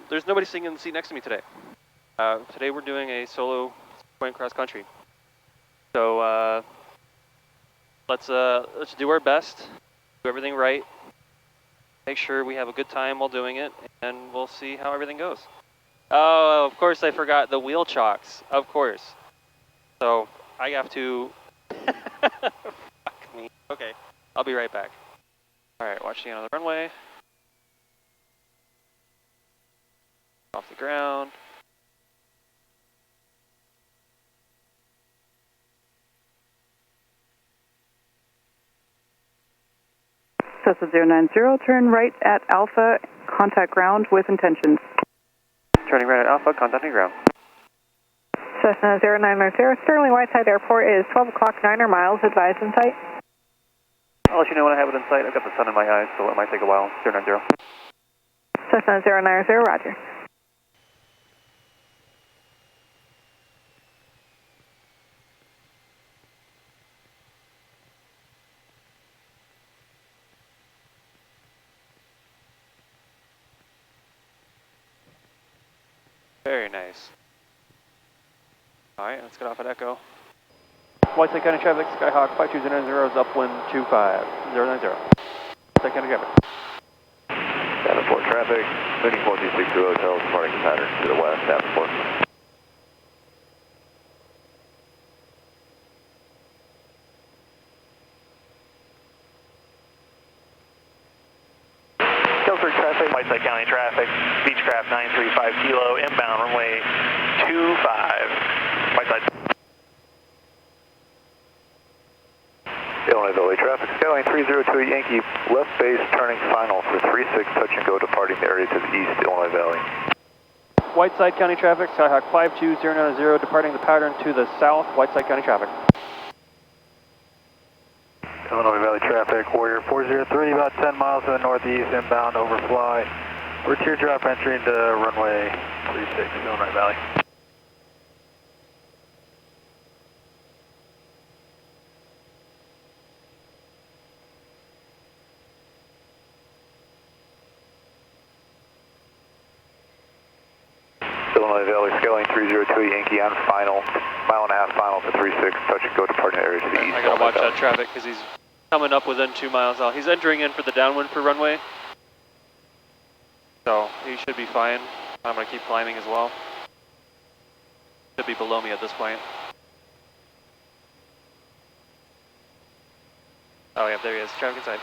There's nobody sitting in the seat next to me today. Today we're doing a solo point cross country. So let's do our best, do everything right, make sure we have a good time while doing it, and we'll see how everything goes. Oh, of course I forgot the wheel chocks, of course. So I have to, fuck me. Okay, I'll be right back. All right, watching on the runway. Off the ground. Cessna 090, turn right at Alpha, contact ground with intentions. Turning right at Alpha, contacting ground. Cessna 090, Sterling Whiteside Airport is 12 o'clock, 9 miles, advised in sight. I'll let you know when I have it in sight. I've got the sun in my eyes, so it might take a while. 090. Cessna 090, roger. Very nice. Alright, let's get off at Echo. Whiteside County traffic, Skyhawk 5290 is upwind 25090. Whiteside County traffic. Davenport traffic, moving 4262 Hotel, departing the pattern to the west, Davenport. Guilford traffic, Whiteside County traffic, Beechcraft 935 Kilo, inbound runway 25, Whiteside. Illinois Valley traffic, Skyline 302 Yankee, left base turning final for 36, touch and go, departing the area to the east, Illinois Valley. Whiteside County traffic, Skyhawk 52090, departing the pattern to the south, Whiteside County traffic. Illinois Valley traffic, Warrior 403, about 10 miles to the northeast, inbound, overfly. We're teardrop entering to runway 36, Illinois Valley. Illinois Valley, Skyline 302 Yankee on final, mile and a half final for 36, touch and go, departing the area to the east. I gotta watch that traffic because he's coming up within 2 miles out. He's entering in for the downwind for runway. So he should be fine. I'm gonna keep climbing as well. Should be below me at this point. Oh yeah, there he is. Traffic inside.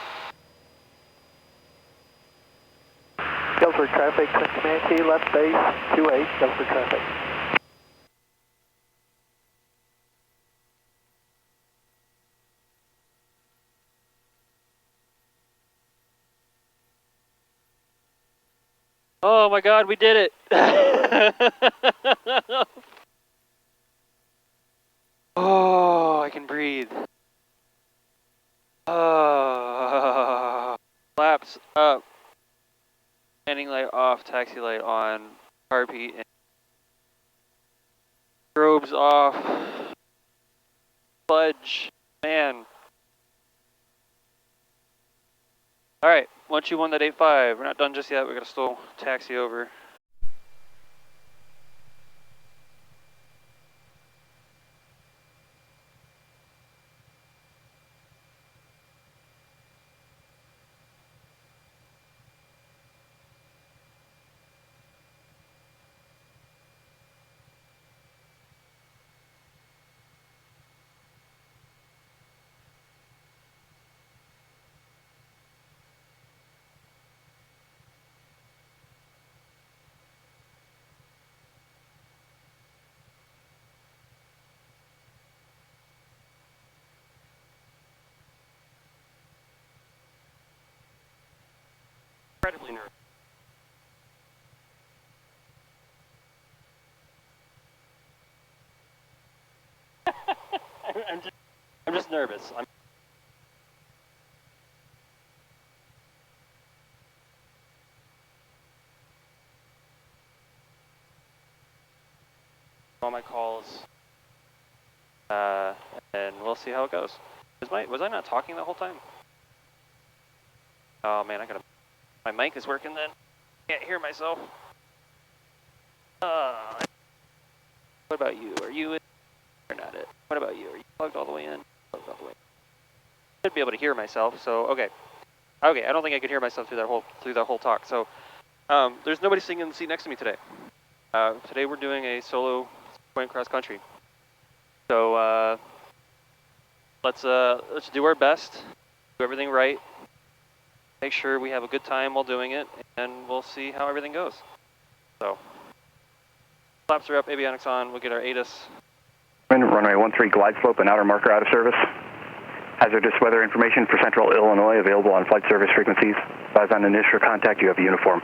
Guilford traffic, Cincinnati, left base, 28, Guilford traffic. Oh my god, we did it! Oh, I can breathe. Oh, flaps up. Landing light off, taxi light on, RP in. Strobes off. Fudge, man. Alright, 121.85, we're not done just yet, we gotta still taxi over. Incredibly nervous. I'm just nervous. all my calls, and we'll see how it goes. Was I not talking the whole time? Oh man, my mic is working then. Can't hear myself. What about you? Are you in or not it? What about you? Are you plugged all the way in? Plugged all the way in. I should be able to hear myself, so okay. Okay, I don't think I could hear myself through that whole talk. So there's nobody sitting in the seat next to me today. Today we're doing a solo point cross country. So let's do our best, do everything right, make sure we have a good time while doing it, and we'll see how everything goes. So flaps are up, avionics on, we'll get our ATIS. Runway 13 glide slope and outer marker out of service. Hazardous weather information for Central Illinois available on flight service frequencies. Advise on initial contact, you have uniform.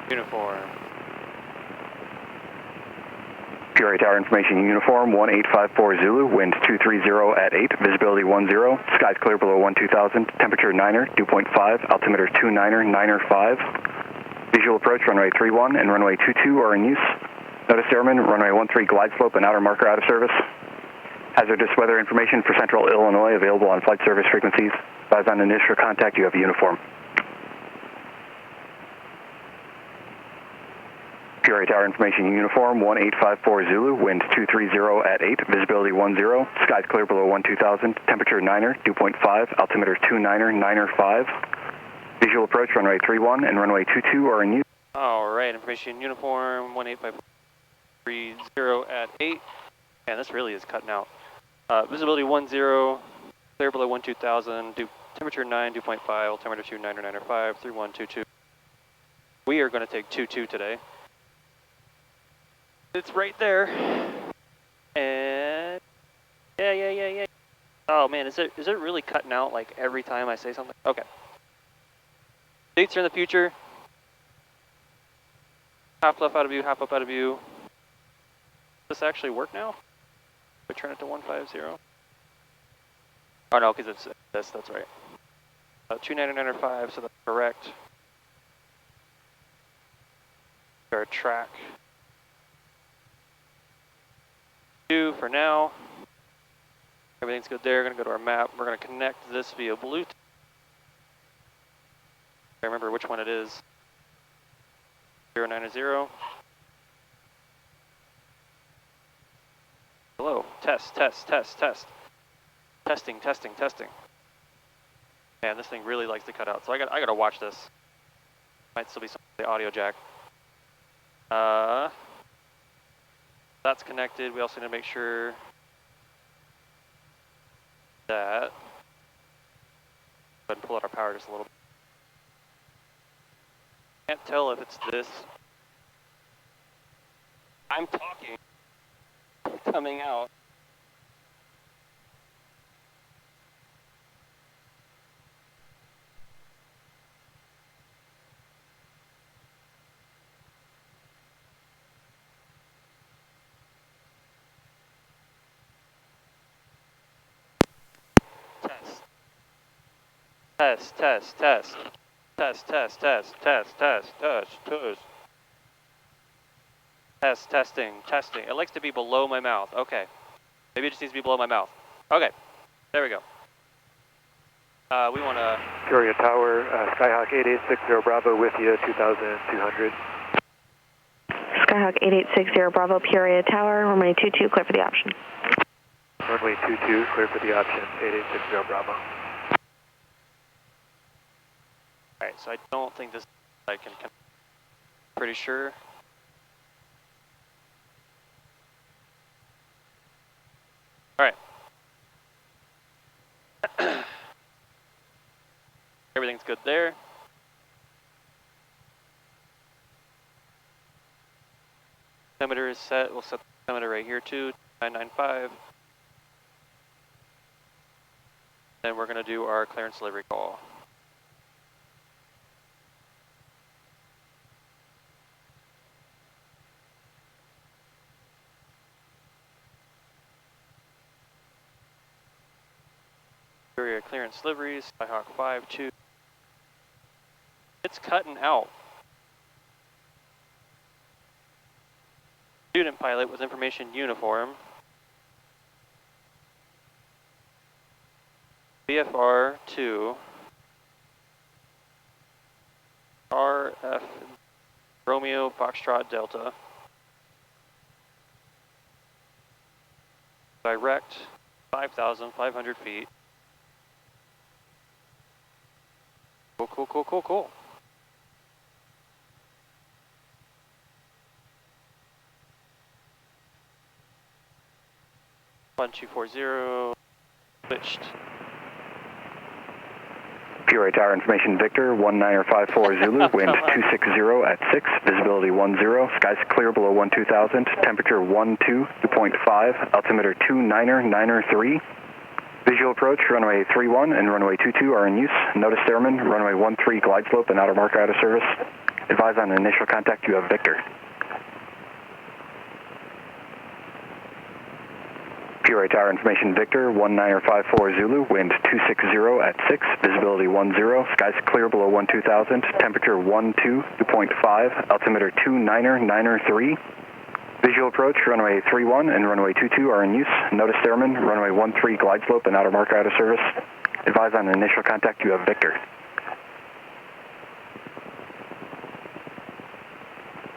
Uniform. Peoria Tower information uniform 1854 Zulu, wind 230 at 8, visibility 10, skies clear below 12,000, temperature 9er, dew point 5, altimeter 29er, 9er 5. Visual approach runway 31 and runway 22 are in use. Notice airman, runway 13 glide slope and outer marker out of service. Hazardous weather information for Central Illinois available on flight service frequencies. Advise on initial contact, you have uniform. Peoria Tower information uniform 1854 Zulu, wind 230 at 8, visibility 10, skies clear below 12,000, temperature 9er, dew point 5, altimeter 29er, 9er 5. Visual approach runway 31 and runway 22 are in use. Alright, information uniform 1854 at 8. Man, this really is cutting out. Visibility 10, clear below 12,000, temperature 9, dew point 5, altimeter 29er, 9er 5, 3122. We are going to take 22 today. It's right there. And yeah. Oh man, is it really cutting out like every time I say something? Okay. Dates are in the future. Half left out of view, half up out of view. Does this actually work now? We turn it to 150. Oh no, because it's this, that's right. 299.5, so that's correct. Our track. For now. Everything's good there. Going to go to our map. We're going to connect this via Bluetooth. I remember which one it is. 090. Hello. Test. Testing. Man, this thing really likes to cut out. So I got to watch this. Might still be some of the audio jack. That's connected. We also need to make sure that. Go ahead and pull out our power just a little bit. Can't tell if it's this. I'm talking. Coming out. Testing. It likes to be below my mouth. Okay. Maybe it just needs to be below my mouth. Okay. There we go. We want to... Peoria Tower, Skyhawk 8860 Bravo with you, 2,200. Skyhawk 8860 Bravo, Peoria Tower, runway 22, clear for the option. Runway 22, clear for the option, 8860 Bravo. Alright, so I don't think this I can pretty sure. Alright. Everything's good there. Altimeter is set. We'll set the altimeter right here too, 995. Then we're going to do our clearance delivery call. Clearance deliveries, Skyhawk 5-2. It's cutting out. Student pilot with information uniform. BFR 2. RF Romeo Foxtrot Delta. direct 5,500 feet. Cool, cool, cool, cool, cool. One, 240, switched. Peoria Tower information Victor, 1954 Zulu, wind 260 at 6, visibility 10, skies clear below 12,000, temperature 12.5, altimeter 299er3. Visual approach, runway 31 and runway 22 are in use. Notice airman, runway 13 glide slope and outer marker out of service. Advise on initial contact, you have Victor. Peoria Tower information Victor, 1954 Zulu, wind 260 at 6, visibility 10, skies clear below 12,000, temperature 12.5, altimeter 299er3. Visual approach, runway 31 and runway 22 are in use. Notice airman, runway 13 glide slope and outer marker out of service. Advise on initial contact, you have Victor.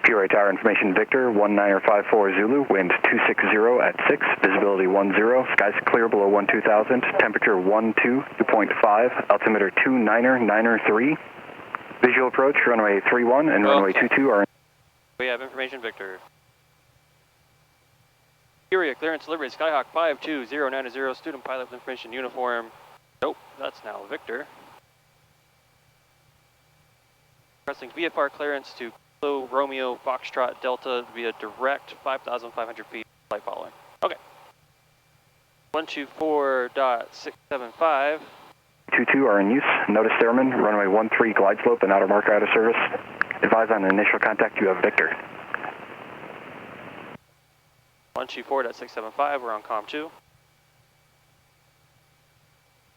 Peoria Tower information Victor, 1954 Zulu, wind 260 at 6, visibility 10, skies clear below 12,000, temperature 12.5, altimeter 299er3. Visual approach, runway 31 and runway 22 are in. We have information Victor. Peoria clearance delivery, Skyhawk 52090, student pilot with information uniform. Nope, that's now Victor. Pressing VFR clearance to Kilo Romeo Foxtrot Delta via direct 5,500 feet flight following. Okay. 124.675. 22 are in use. Notice airman, runway 13 glide slope and outer marker out of service. Advise on initial contact, you have Victor. 124.675, we're on comm 2.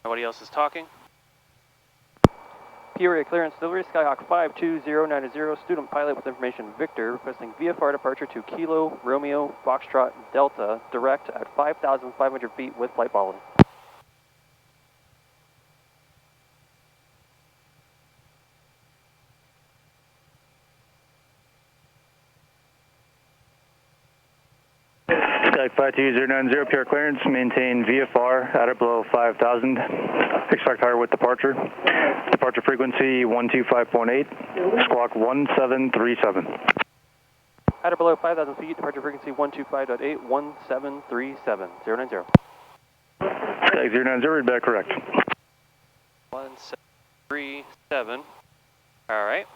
Nobody else is talking. Peoria clearance delivery, Skyhawk 52090, student pilot with information Victor, requesting VFR departure to Kilo Romeo Foxtrot Delta, direct at 5,500 feet with flight following. Skyhawk 52090, Peoria clearance, maintain VFR at or below 5,000. Expect higher with departure. Departure frequency 125.8, squawk 1737. At or below 5,000 feet, departure frequency 125.8, 1737, 090. Skyhawk 090, read back correct. 1737, all right.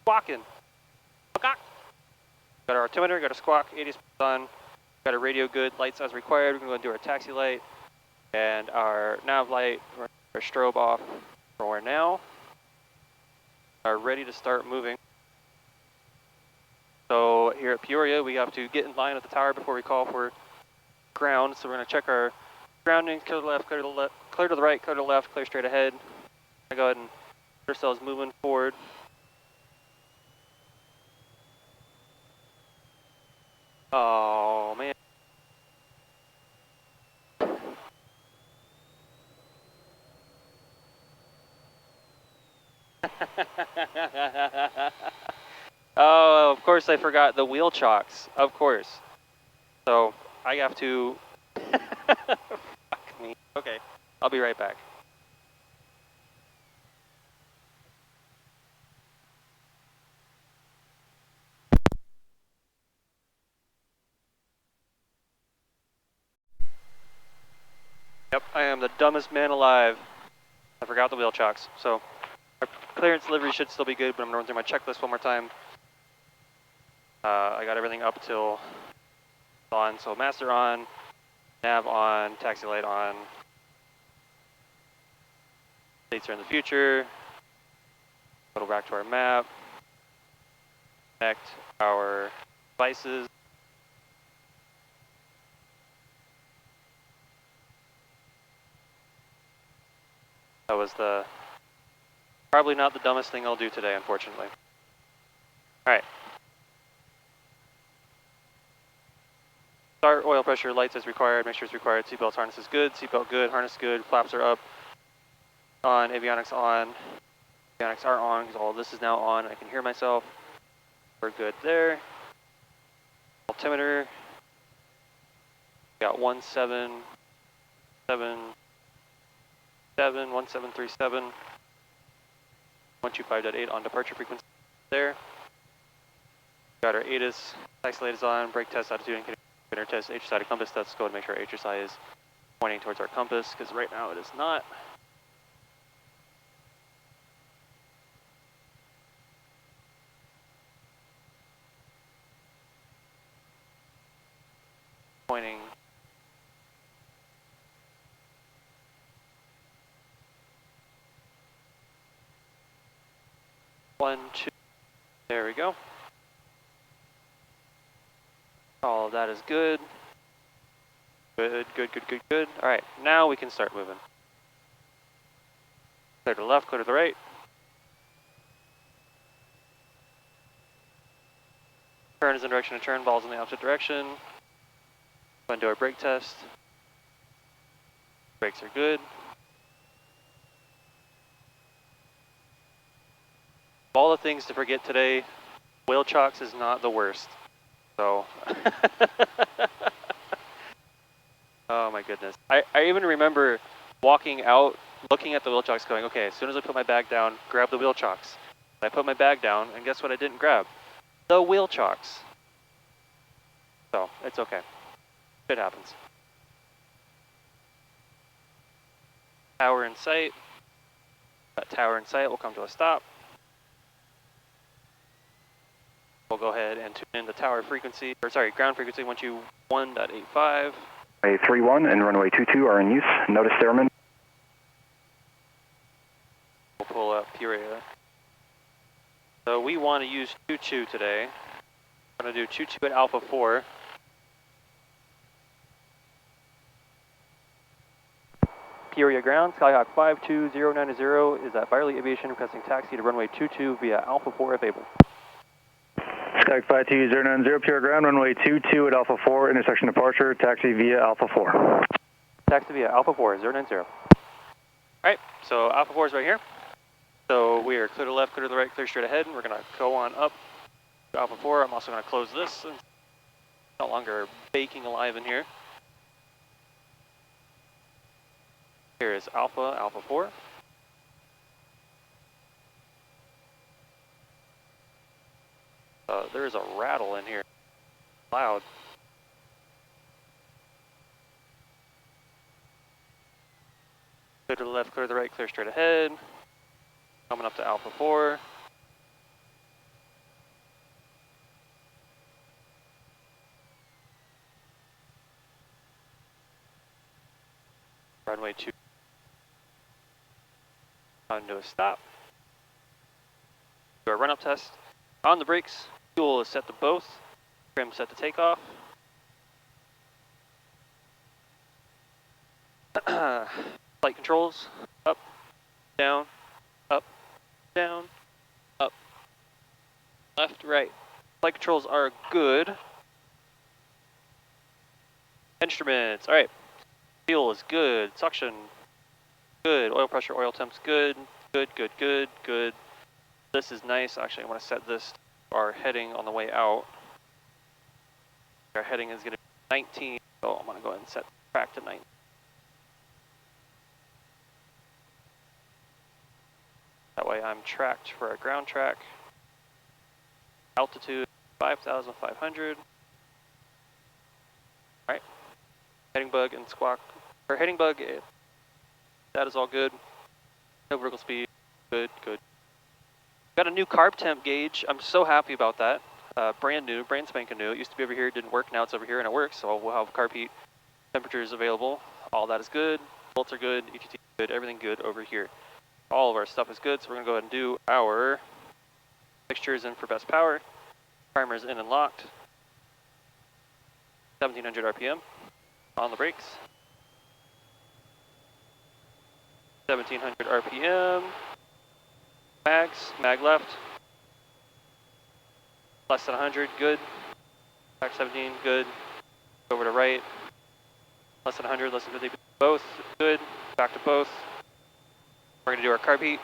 Squawking. Got our altimeter, got a squawk, 80 on, got a radio good, lights as required. We're going to do our taxi light and our nav light, our strobe off for now. Are ready to start moving. So here at Peoria, we have to get in line at the tower before we call for ground. So we're going to check our grounding, clear to the left, clear to the left, clear to the right, clear to the left, clear straight ahead. Go ahead and get ourselves moving forward. Oh, man. Oh, of course I forgot the wheel chocks. Of course. So, I have to... Fuck me. Okay, I'll be right back. Yep, I am the dumbest man alive. I forgot the wheel chocks. So, our clearance delivery should still be good, but I'm going to run through my checklist one more time. I got everything up till on, so master on, nav on, taxi light on. Dates are in the future. Go back to our map. Connect our devices. That was probably not the dumbest thing I'll do today, unfortunately. Alright. Start, oil pressure, lights as required, make sure it's required, seatbelt harness is good, seatbelt good, harness good, flaps are up, on, avionics on. Avionics are on because all of this is now on, I can hear myself. We're good there. altimeter. Got 1777, 1737, 125.8 on departure frequency there. Got our ATIS, isolate is on, brake test, attitude, and test, HSI to compass. Let's go and make sure our HSI is pointing towards our compass, because right now it is not. Pointing. One, two, there we go. All of that is good. Good, good, good, good, good. All right, now we can start moving. Clear to the left, clear to the right. Turn is in direction of turn, ball's in the opposite direction. Go and do our brake test. Brakes are good. Of all the things to forget today, wheel chocks is not the worst. So, oh my goodness. I even remember walking out, looking at the wheel chocks going, okay, as soon as I put my bag down, grab the wheel chocks. I put my bag down, and guess what I didn't grab? The wheel chocks. So, it's okay. It happens. Tower in sight. That tower in sight will come to a stop. We'll go ahead and tune in the tower frequency, or sorry, ground frequency 121.85. Runway 31 and runway 22 are in use. Notice airmen. We'll pull up KPIA. So we want to use choo-choo today. We're going to do choo-choo at Alpha 4. KPIA ground, Skyhawk 52090 is at Firely Aviation requesting taxi to runway 22 via Alpha 4 if able. Skyhawk 52090, KPIA ground, runway 22 at Alpha 4, intersection departure, taxi via Alpha 4. Taxi via Alpha 4090. Alright, so Alpha 4 is right here. So we are clear to the left, clear to the right, clear straight ahead, and we're going to go on up to Alpha 4. I'm also going to close this. It's no longer baking alive in here. Here is Alpha 4. There is a rattle in here. Loud. Clear to the left, clear to the right, clear straight ahead. Coming up to Alpha 4. Runway 2. On to a stop. Do a run-up test. On the brakes, fuel is set to both. Trim set to takeoff. Flight controls, up, down, up, down, up, left, right. Flight controls are good. Instruments, all right. Fuel is good, suction, good. Oil pressure, oil temps, good, good, good, good, good. This is nice. Actually, I want to set this to our heading on the way out. Our heading is going to be 19, so I'm going to go ahead and set the track to 19. That way I'm tracked for a ground track. Altitude 5,500. Alright. Heading bug and squawk. Or heading bug, that is all good. No vertical speed. Good, good. Got a new carb temp gauge. I'm so happy about that. Brand new, brand spanking new. It used to be over here, it didn't work. Now it's over here and it works. So we'll have carb heat temperatures available. All that is good. Bolts are good. ETT good. Everything good over here. All of our stuff is good. So we're going to go ahead and do our fixtures in for best power. Primers in and locked. 1700 RPM on the brakes. 1700 RPM. Mags, mag left. Less than 100, good. Back 17, good. Over to right. Less than 100, less than 50, both, good. Back to both. We're going to do our carb heat.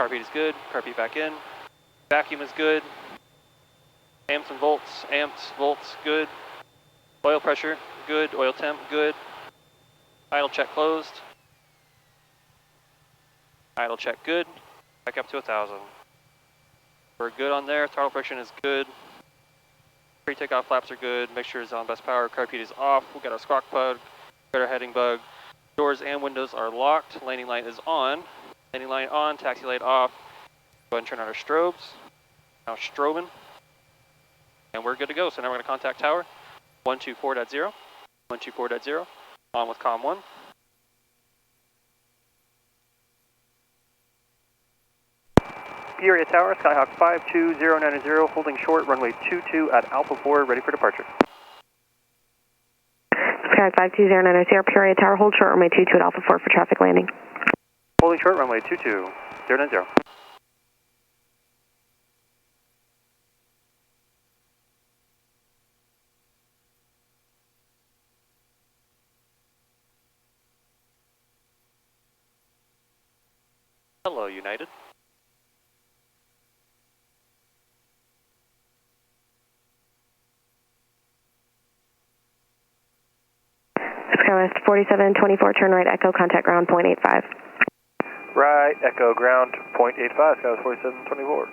Carb heat is good. Carb heat back in. Vacuum is good. Amps and volts, good. Oil pressure, good. Oil temp, good. Idle check closed. Idle check good. Back up to 1,000. We're good on there. Throttle friction is good. Pre-takeoff flaps are good. Mixture is on best power. Carpet is off. We got our squawk plug. Got our heading bug. Doors and windows are locked. Landing light is on. Landing light on. Taxi light off. Go ahead and turn on our strobes. Now strobing. And we're good to go. So now we're going to contact tower 124.0. 124.0. On with COM 1. Peoria Tower, Skyhawk 52090, holding short, runway 22 at Alpha 4, ready for departure. Skyhawk 52090, Peoria Tower, hold short, runway 22 at Alpha 4 for traffic landing. Holding short, runway 22090. Hello, United. SkyWest 4724, turn right, Echo, contact ground, 0.85. Right, Echo ground, 0.85, Skyhawk 4724.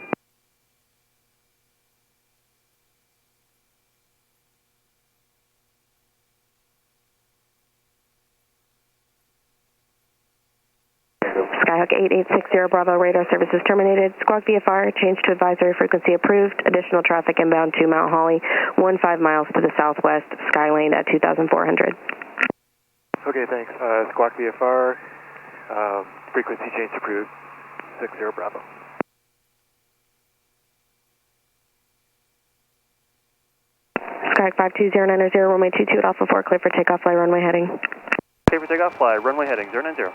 Skyhawk 8860, Bravo, radar services terminated. Squawk VFR, change to advisory frequency approved. Additional traffic inbound to Mount Holly, 15 miles to the southwest, Skylane at 2,400. Okay, thanks. Squawk VFR, frequency change approved, 60 Bravo. Skyhawk 52090, runway 22 at Alpha 4, clear for takeoff, fly runway heading. Clear for takeoff, fly runway heading 090.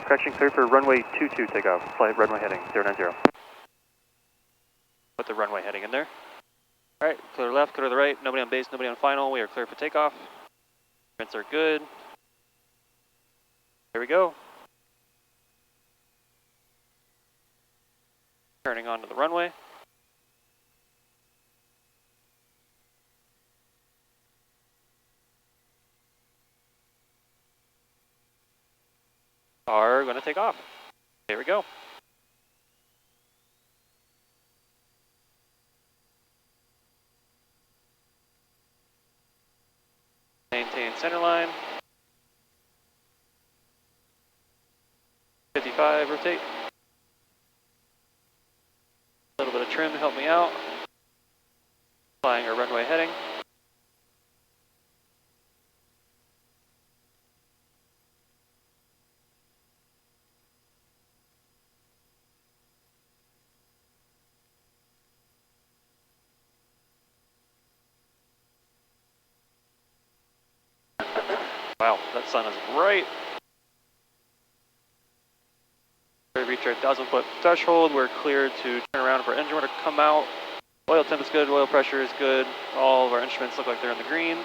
Correction, clear for runway 22 takeoff, flight runway heading 090. Put the runway heading in there. All right, clear to the left, clear to the right. Nobody on base, nobody on final. We are clear for takeoff. Instruments are good. There we go. Turning onto the runway. Are going to take off. There we go. Maintain center line. 55, rotate. A little bit of trim to help me out. Flying our runway heading. Wow, that sun is bright. We reached our 1,000-foot threshold. We're cleared to turn around for engine order to come out. Oil temp is good, oil pressure is good. All of our instruments look like they're in the green.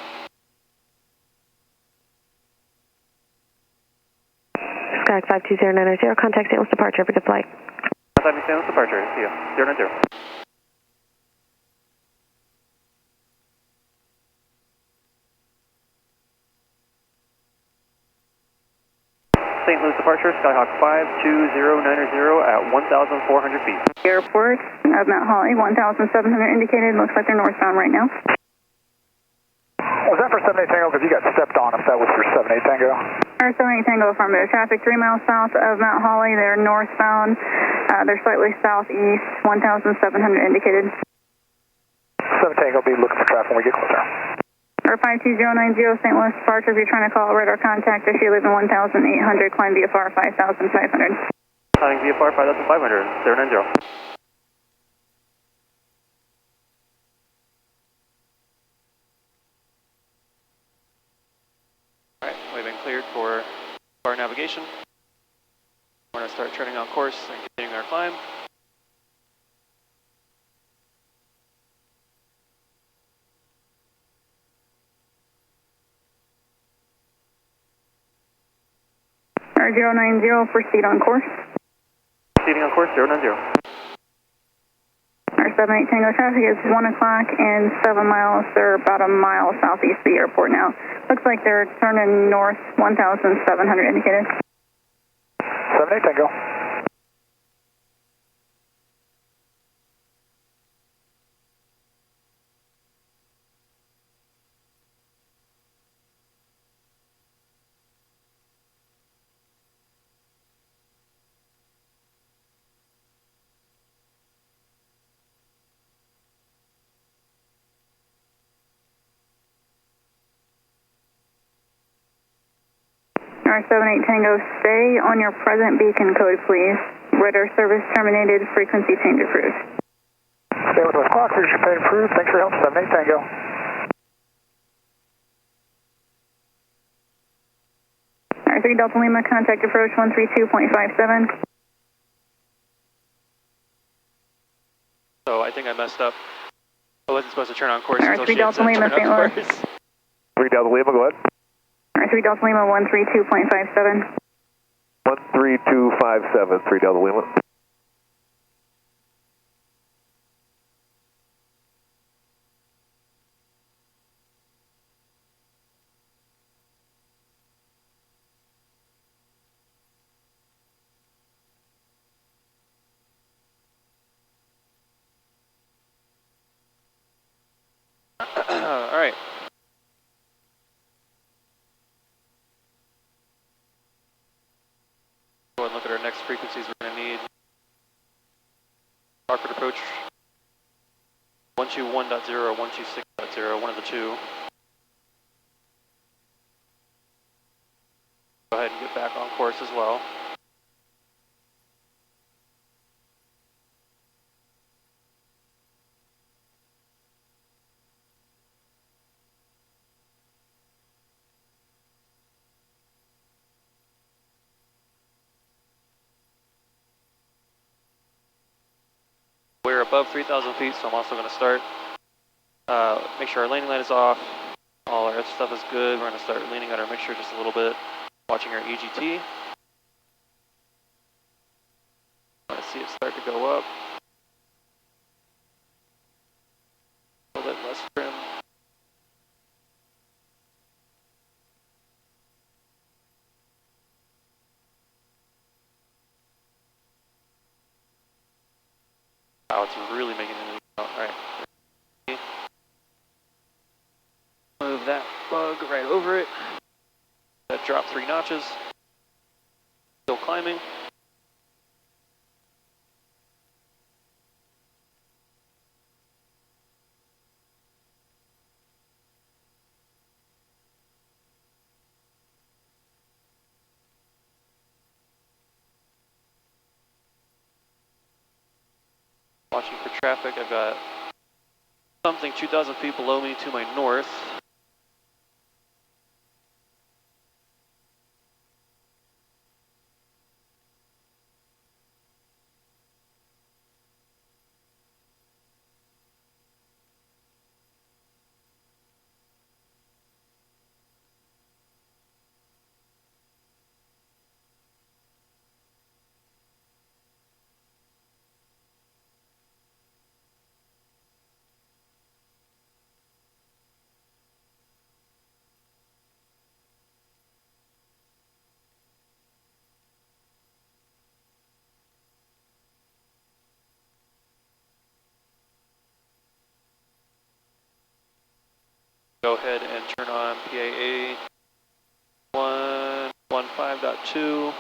Skyhawk 52090, contact St. Louis departure for good flight. Contact St. Louis departure, see you, 090. St. Louis departure, Skyhawk 52090 at 1,400 feet. Airport of Mount Holly, 1,700 indicated. Looks like they're northbound right now. Was that for 78 Tango? Because you got stepped on if that was for 78 Tango. Air 78 Tango affirmative. Traffic 3 miles south of Mount Holly. They're northbound. They're slightly southeast, 1,700 indicated. 7 Tango, be looking for traffic when we get closer. Or 52090 St. Louis departure. If you're trying to call radar contact, if you're leaving 1,800, climb VFR 5,500. Climbing VFR 5,500, 090. Alright, we've been cleared for our navigation. We're going to start turning on course and continuing our climb. R090, proceed on course. Proceeding on course, 090. 78 Tango, traffic is 1 o'clock and 7 miles. They're about a mile southeast of the airport now. Looks like they're turning north, 1,700 indicated. 78 Tango. Alright, 78 Tango, stay on your present beacon code, please. Radar service terminated, frequency change approved. Stay with us, clock, frequency change approved. Thanks for your help, 78 Tango. Alright, 3 Delta Lima, contact approach 132.57. So I think I messed up. I wasn't supposed to turn on course Alright, until 3 she had Delta said Lima, turn St. on Louis. course. 3 Delta Lima, go ahead. Alright, 3 Delta Lima, 132.57. 13257, 3 Delta Lima. All right. Go and look at our next frequencies we're going to need. Rockford Approach 121.0 or 126.0, one of the two. Go ahead and get back on course as well. We're above 3,000 feet, so I'm also going to start. Make sure our landing light is off. All our other stuff is good. We're going to start leaning out our mixture just a little bit. Watching our EGT. I see it start to go up. A little bit less trim. Wow, it's really making it. Alright. Move that bug right over it. That dropped 3 notches. Still climbing. Watching for traffic, I've got something 2,000 feet below me to my north. Go ahead and turn on PAA 115.2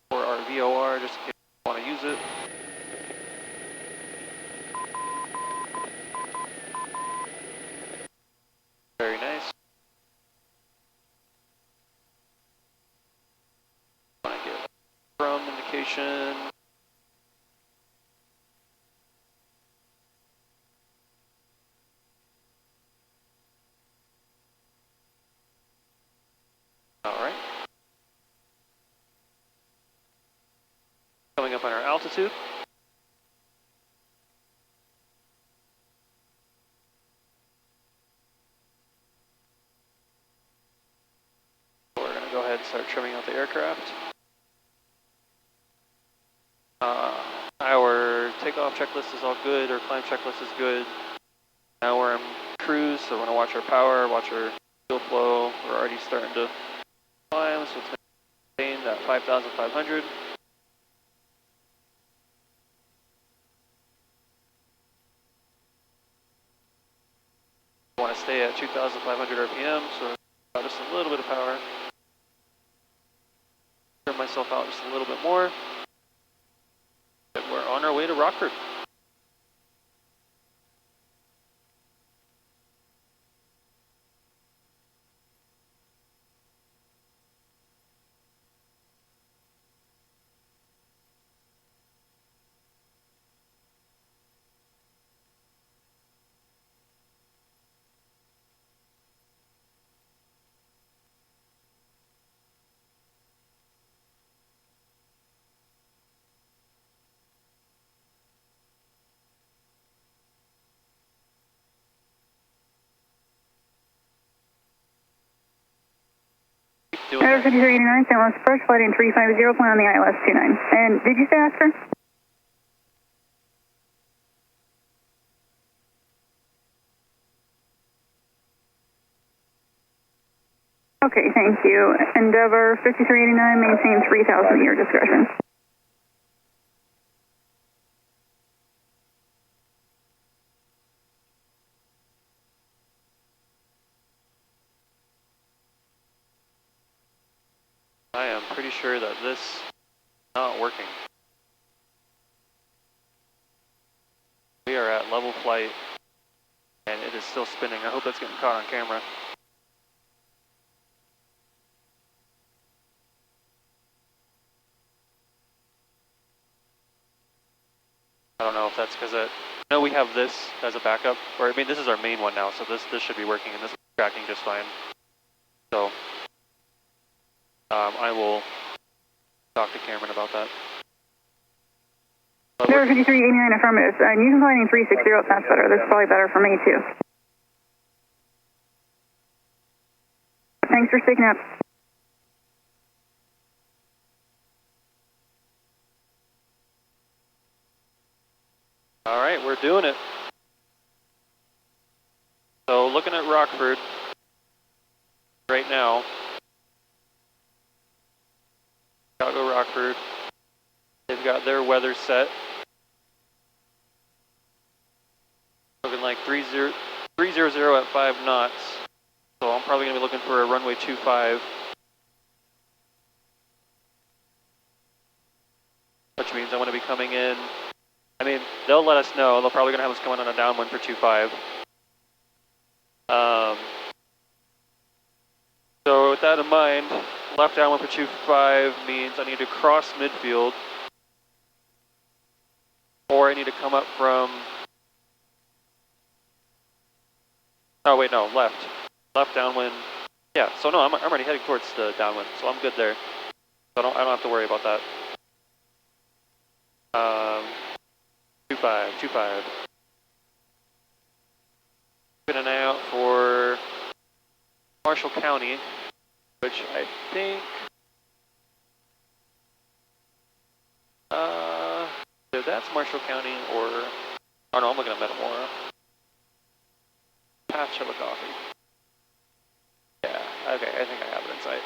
for our VOR, just in case you want to use it. Very nice. Want to get from indication. All right. Coming up on our altitude. We're going to go ahead and start trimming out the aircraft. Our takeoff checklist is all good, our climb checklist is good. Now we're in cruise, so we're gonna watch our power, watch our fuel flow. We're already starting to climb, so it's gonna maintain that 5,500. I want to stay at 2,500 RPM, so just a little bit of power. Turn myself out just a little bit more. And we're on our way to Rockford. Tower 5389, San Luis Approach, flight 350, plan on the ILS 29. And did you say Oscar? Okay, thank you. Endeavor 5389, maintain 3,000 at your discretion. I am pretty sure that this is not working. We are at level flight and it is still spinning. I hope that's getting caught on camera. I don't know if that's because I know we have this as a backup, or I mean this is our main one now, so this should be working and this is tracking just fine. So I will talk to Cameron about that. Tower 5389, affirmative. You can fly in 360 if that's better. That's probably better for me too. Thanks for sticking up. All right, we're doing it. So looking at Rockford right now, Chicago Rockford, they've got their weather set. Looking like 300 at 5 knots. So I'm probably going to be looking for a runway 25. Which means I want to be coming in. I mean, they'll let us know. They're probably going to have us coming on a downwind for 25. So with that in mind, left downwind for 25 means I need to cross midfield. Or I need to come up from... Oh wait, no, left. Left downwind. Yeah, so no, I'm already heading towards the downwind, so I'm good there. So I don't have to worry about that. 25. Keeping an eye out for Marshall County, which I think either that's Marshall County or oh no, I'm looking at Metamora. Patch of a coffee. Yeah, okay, I think I have it in sight.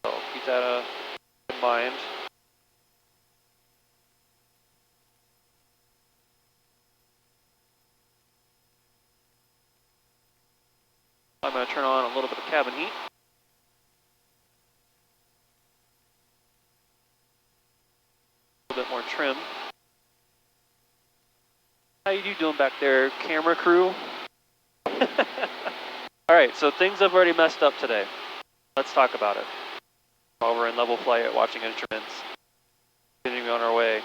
So keep that in mind. I'm going to turn on a little bit of cabin heat. A little bit more trim. How you doing back there, camera crew? Alright, so things have already messed up today. Let's talk about it. While we're in level flight watching instruments. Continuing on our way.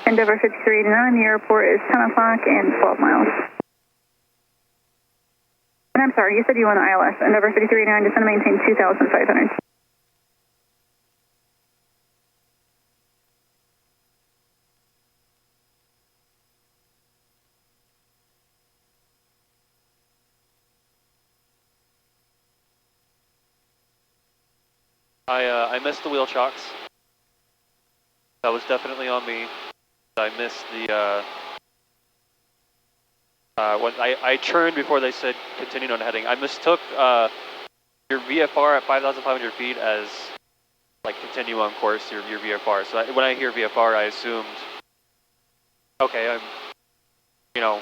Endeavor 5389, the airport is 10 o'clock and 12 miles. And I'm sorry, you said you were on the ILS. Endeavor 5389, just going to maintain 2,500. I missed the wheel chocks. That was definitely on me. I missed the, when I turned before they said continuing on heading. I mistook your VFR at 5,500 feet as like continue on course, your VFR. So when I hear VFR, I assumed, okay, I'm, you know,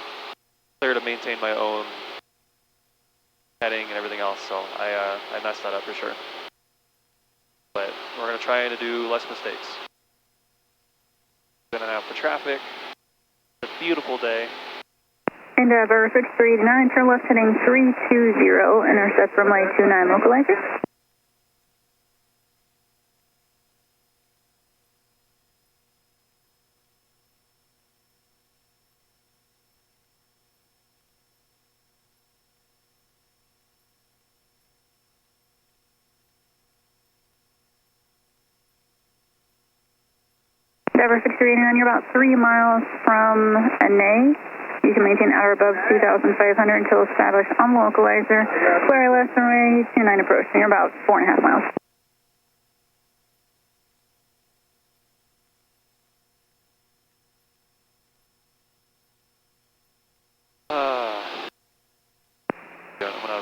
clear to maintain my own heading and everything else. So I messed that up for sure. But we're going to try to do less mistakes. Gonna have the traffic. It's a beautiful day. Endeavor 6389, turn left heading 320, intercept runway 29 localizer. Endeavor 6389, you're about 3 miles from Ane. You can maintain at or above 2,500 until established on the localizer. Clear left runway 29 approach, and you're about 4.5 miles.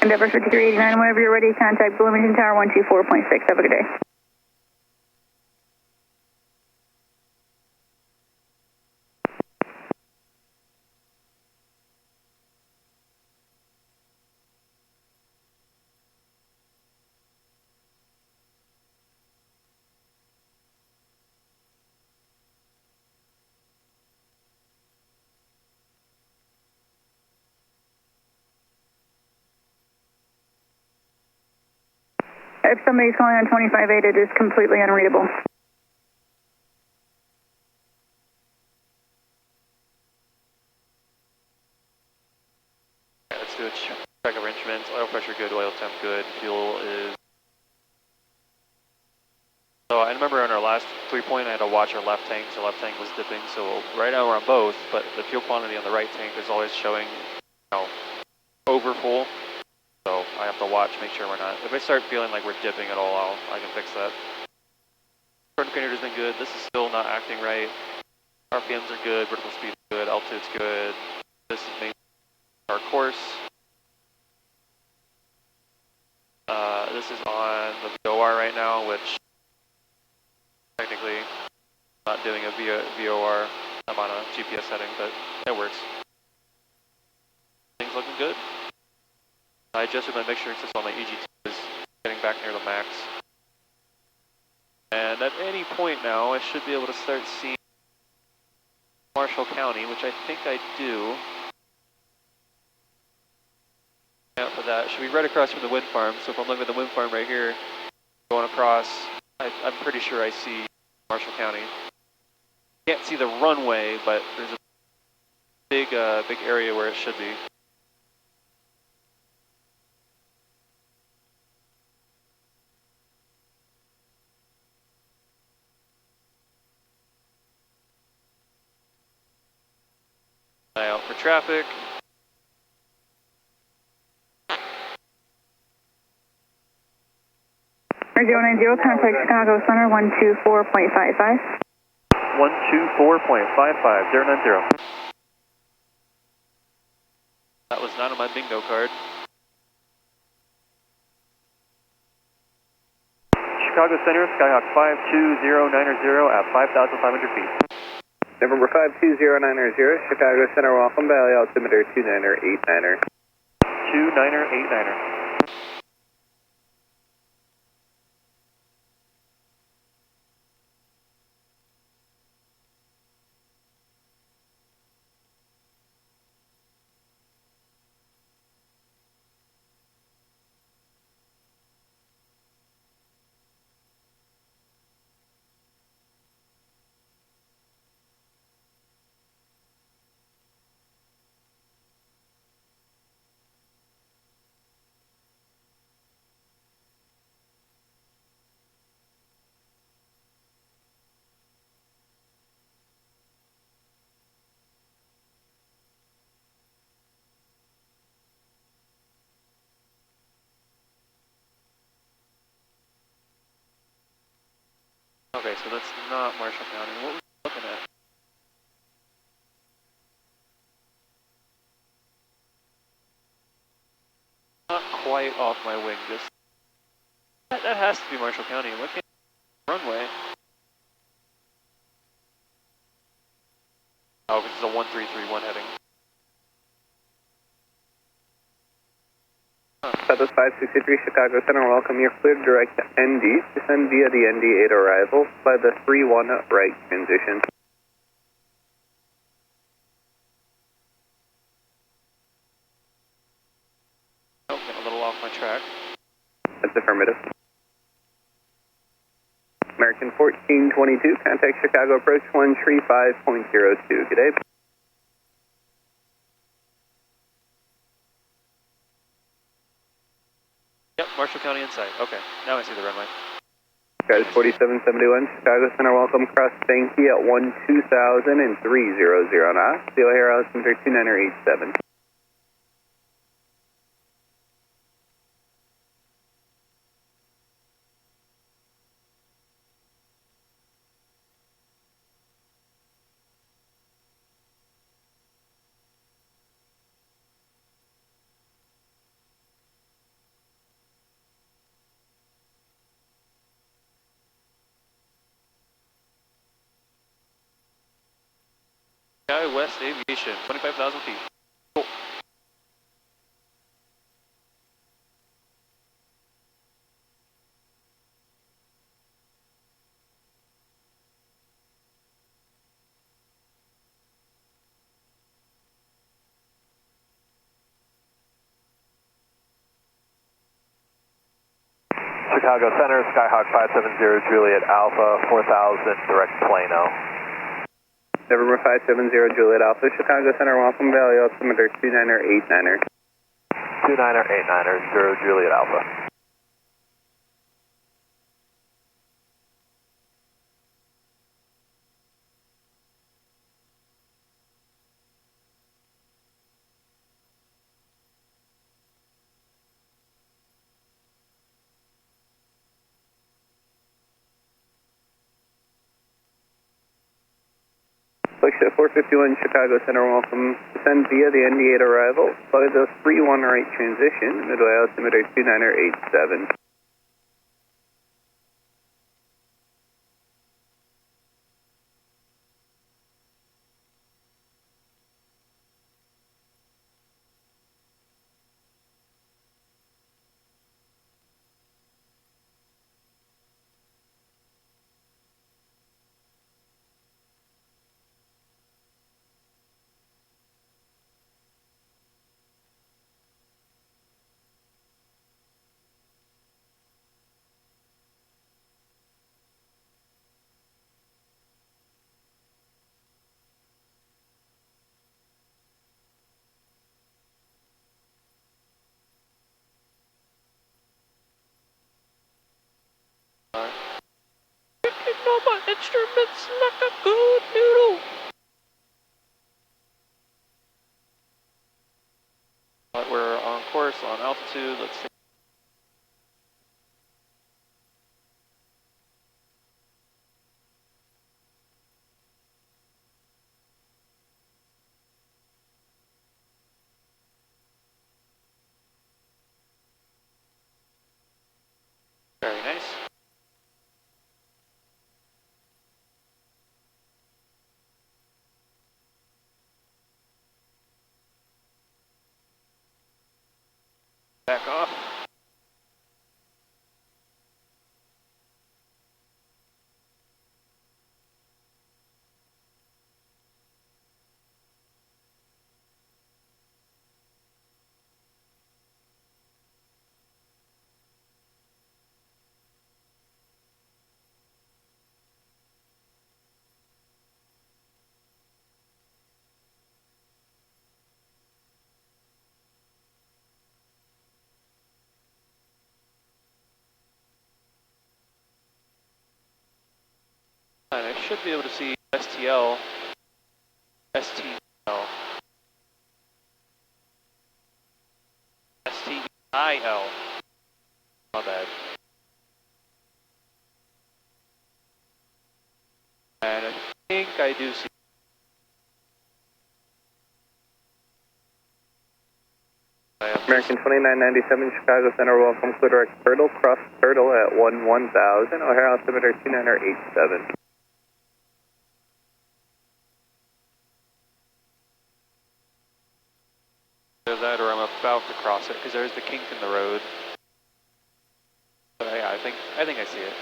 Endeavor 6389, whenever you're ready, contact Bloomington Tower 124.6. Have a good day. If somebody's calling on 25.8, it is completely unreadable. Let's do a check of instruments. Oil pressure good, oil temp good, fuel is... So I remember on our last 3-point I had to watch our left tank, so left tank was dipping, so right now we're on both, but the fuel quantity on the right tank is always showing, you know, over full. So I have to watch, make sure we're not. If I start feeling like we're dipping at all, I can fix that. Turn indicator's been good. This is still not acting right. RPMs are good, vertical speed is good, altitude's good. This is maintaining our course. This is on the VOR right now, which technically not doing a VOR. I'm on a GPS setting, but it works. Things looking good. I adjusted my mixturing system on my EGT is getting back near the max. And at any point now, I should be able to start seeing Marshall County, which I think I do. Yeah, for that, should be right across from the wind farm. So if I'm looking at the wind farm right here, going across, I'm pretty sure I see Marshall County. Can't see the runway, but there's a big area where it should be. Eye out for traffic. Radio 90, contact Chicago Center 124.55. 124.55, 090. That was not on my bingo card. Chicago Center, Skyhawk 52090 at 5,500 feet. November 52090, Chicago Center, welcome, Valley altimeter 2989er. 2989er. Okay, so that's not Marshall County. What was I looking at? Not quite off my wing, just... That has to be Marshall County. What can't runway? Oh, this is a 1331 heading. Southwest 563 Chicago Center, welcome. You're cleared direct to ND. Descend via the ND 8 arrival by the 3-1 right transition. Oh, getting a little off my track. That's affirmative. American 1422, contact Chicago Approach 135.02. Good day. Yep, Marshall County in sight. Okay, now I see the runway. Guys, 4771, Chicago Center, welcome. Cross Stanky at 12000 and 300 knots. Seal here, altimeter 2987. Sky West Aviation, 25,000 feet. Cool. Chicago Center, Skyhawk 570 Juliet Alpha, 4000 direct Plano. November 570 Juliet Alpha, Chicago Center, welcome. Valley altimeter 2989er. 2989er, 0 Juliet Alpha. Flagship 451 Chicago Center, welcome. Descend via the ND8 arrival by the 3-1 right transition, midway altimeter 2987. Picking all my instruments like a good noodle. But we're on course, on altitude. Let's see. Very nice. Back off. And I should be able to see STL, STL, STIL. My bad. do see. American 2997, Chicago Center, welcome, clear direct Turtle, cross Turtle at 1000, O'Hare altimeter 2987. Either that or I'm about to cross it because there's the kink in the road. But yeah, I think I see it.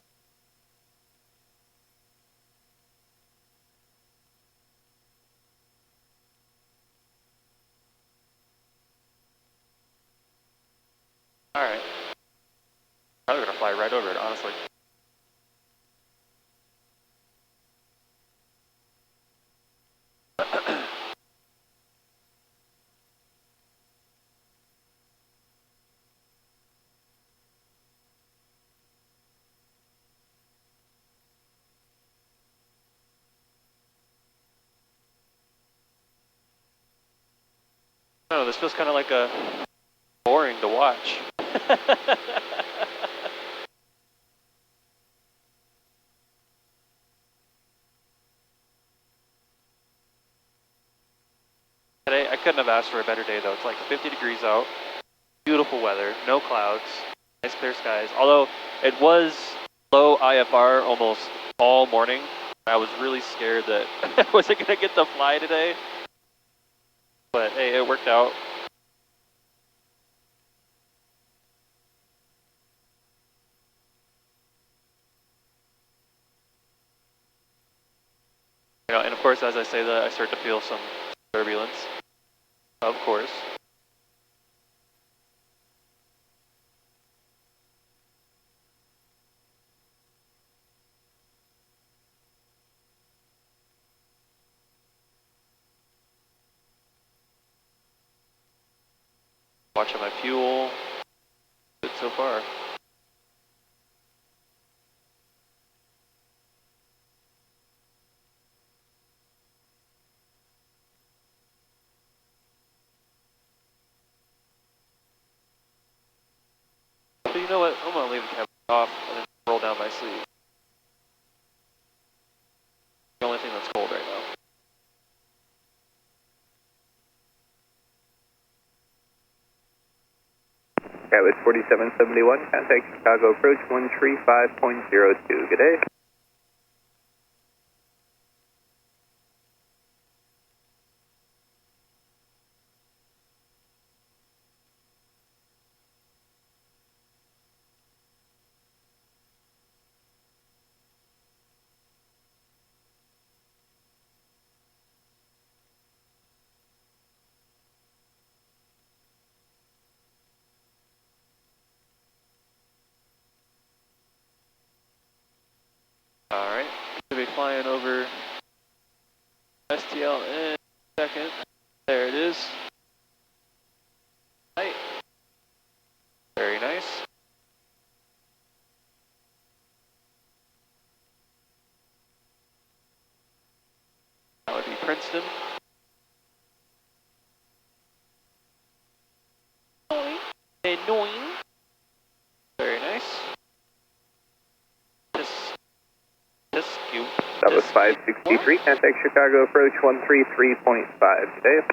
Alright. Probably gonna fly right over it, honestly. I don't know, this feels kind of like a boring to watch. Today, I couldn't have asked for a better day though. It's like 50 degrees out, beautiful weather, no clouds, nice clear skies. Although it was low IFR almost all morning. I was really scared that I wasn't going to get to fly today. But hey, it worked out. You know, and of course, as I say that, I start to feel some turbulence. Of course. Watching my fuel. Good so far. So you know what? I'm gonna leave the camera off and then roll down my sleeve. The only thing that's cold right now. That was 4771, contact Chicago Approach 135.02. Good day. Alright, we'll be flying over STL in a second. There it is. Right. Very nice. That would be Princeton. Annoying. Very nice. That was 563, contact Chicago Approach 133.5 today.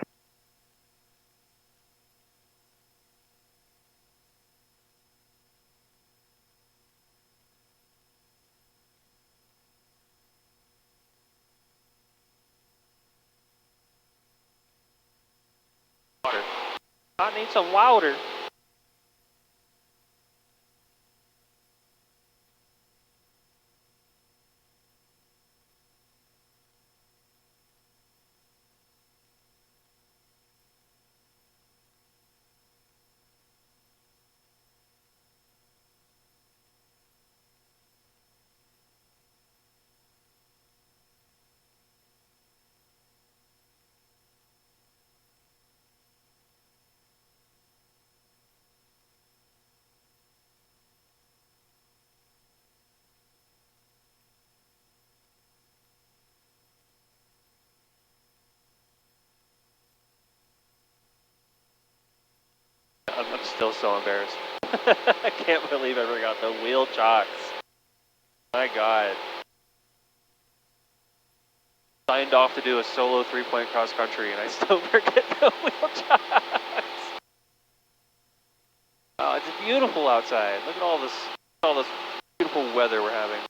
Water. I need some water. I'm still so embarrassed. I can't believe I forgot the wheel chocks. My God. signed off to do a solo 3-point cross country, and I still forget the wheel chocks. Oh, it's beautiful outside. Look at all this beautiful weather we're having.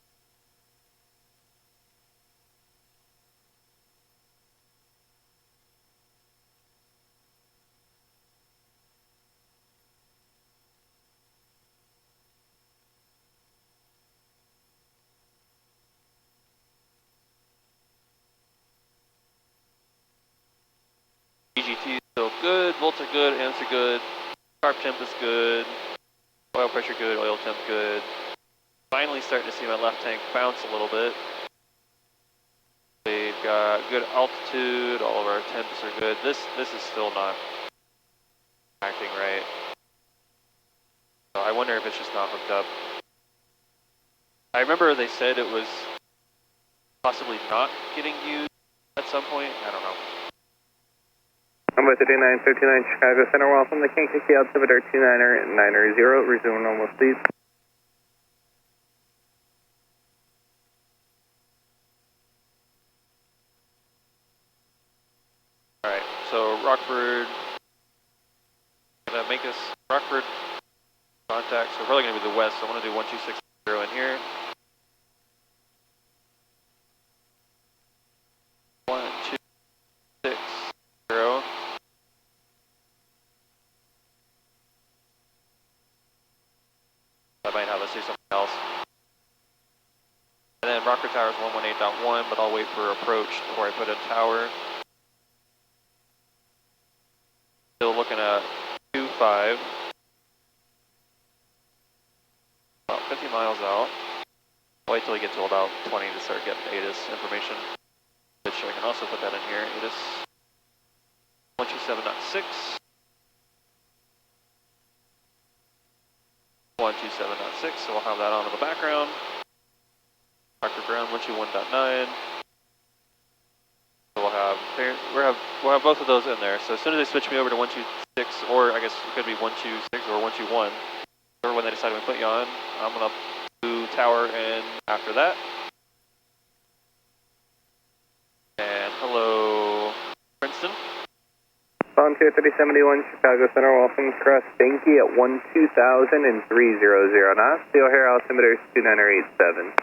EGT is still good, volts are good, amps are good, carb temp is good, oil pressure good, oil temp good. Finally starting to see my left tank bounce a little bit. We've got good altitude, all of our temps are good. This is still not acting right. So I wonder if it's just not hooked up. I remember they said it was possibly not getting used at some point. I don't know. Number 3959 Chicago Center, welcome to KSQI altimeter 29990, resume normal speed. Alright, so Rockford, gonna make us Rockford contact, so we're probably gonna be the west, so I'm gonna do 1260 in here. 1260. I might have us do something else. And then Rockford Tower is 118.1, but I'll wait for approach before I put in tower. Still looking at 25. About 50 miles out. I'll wait till we get to about 20 to start getting ATIS information, which I can also put that in here. ATIS 127.6. 127.6, so we'll have that on in the background. Rockford ground 121.9. So we'll have both of those in there. So as soon as they switch me over to 126, or I guess it could be 126 or 121, or when they decide to put you on, I'm gonna do tower in after that. And hello, Princeton. Volunteer 3071 Chicago Center, welcome cross Stanky at 12000 and 300 knots. The O'Hare altimeter is 2987.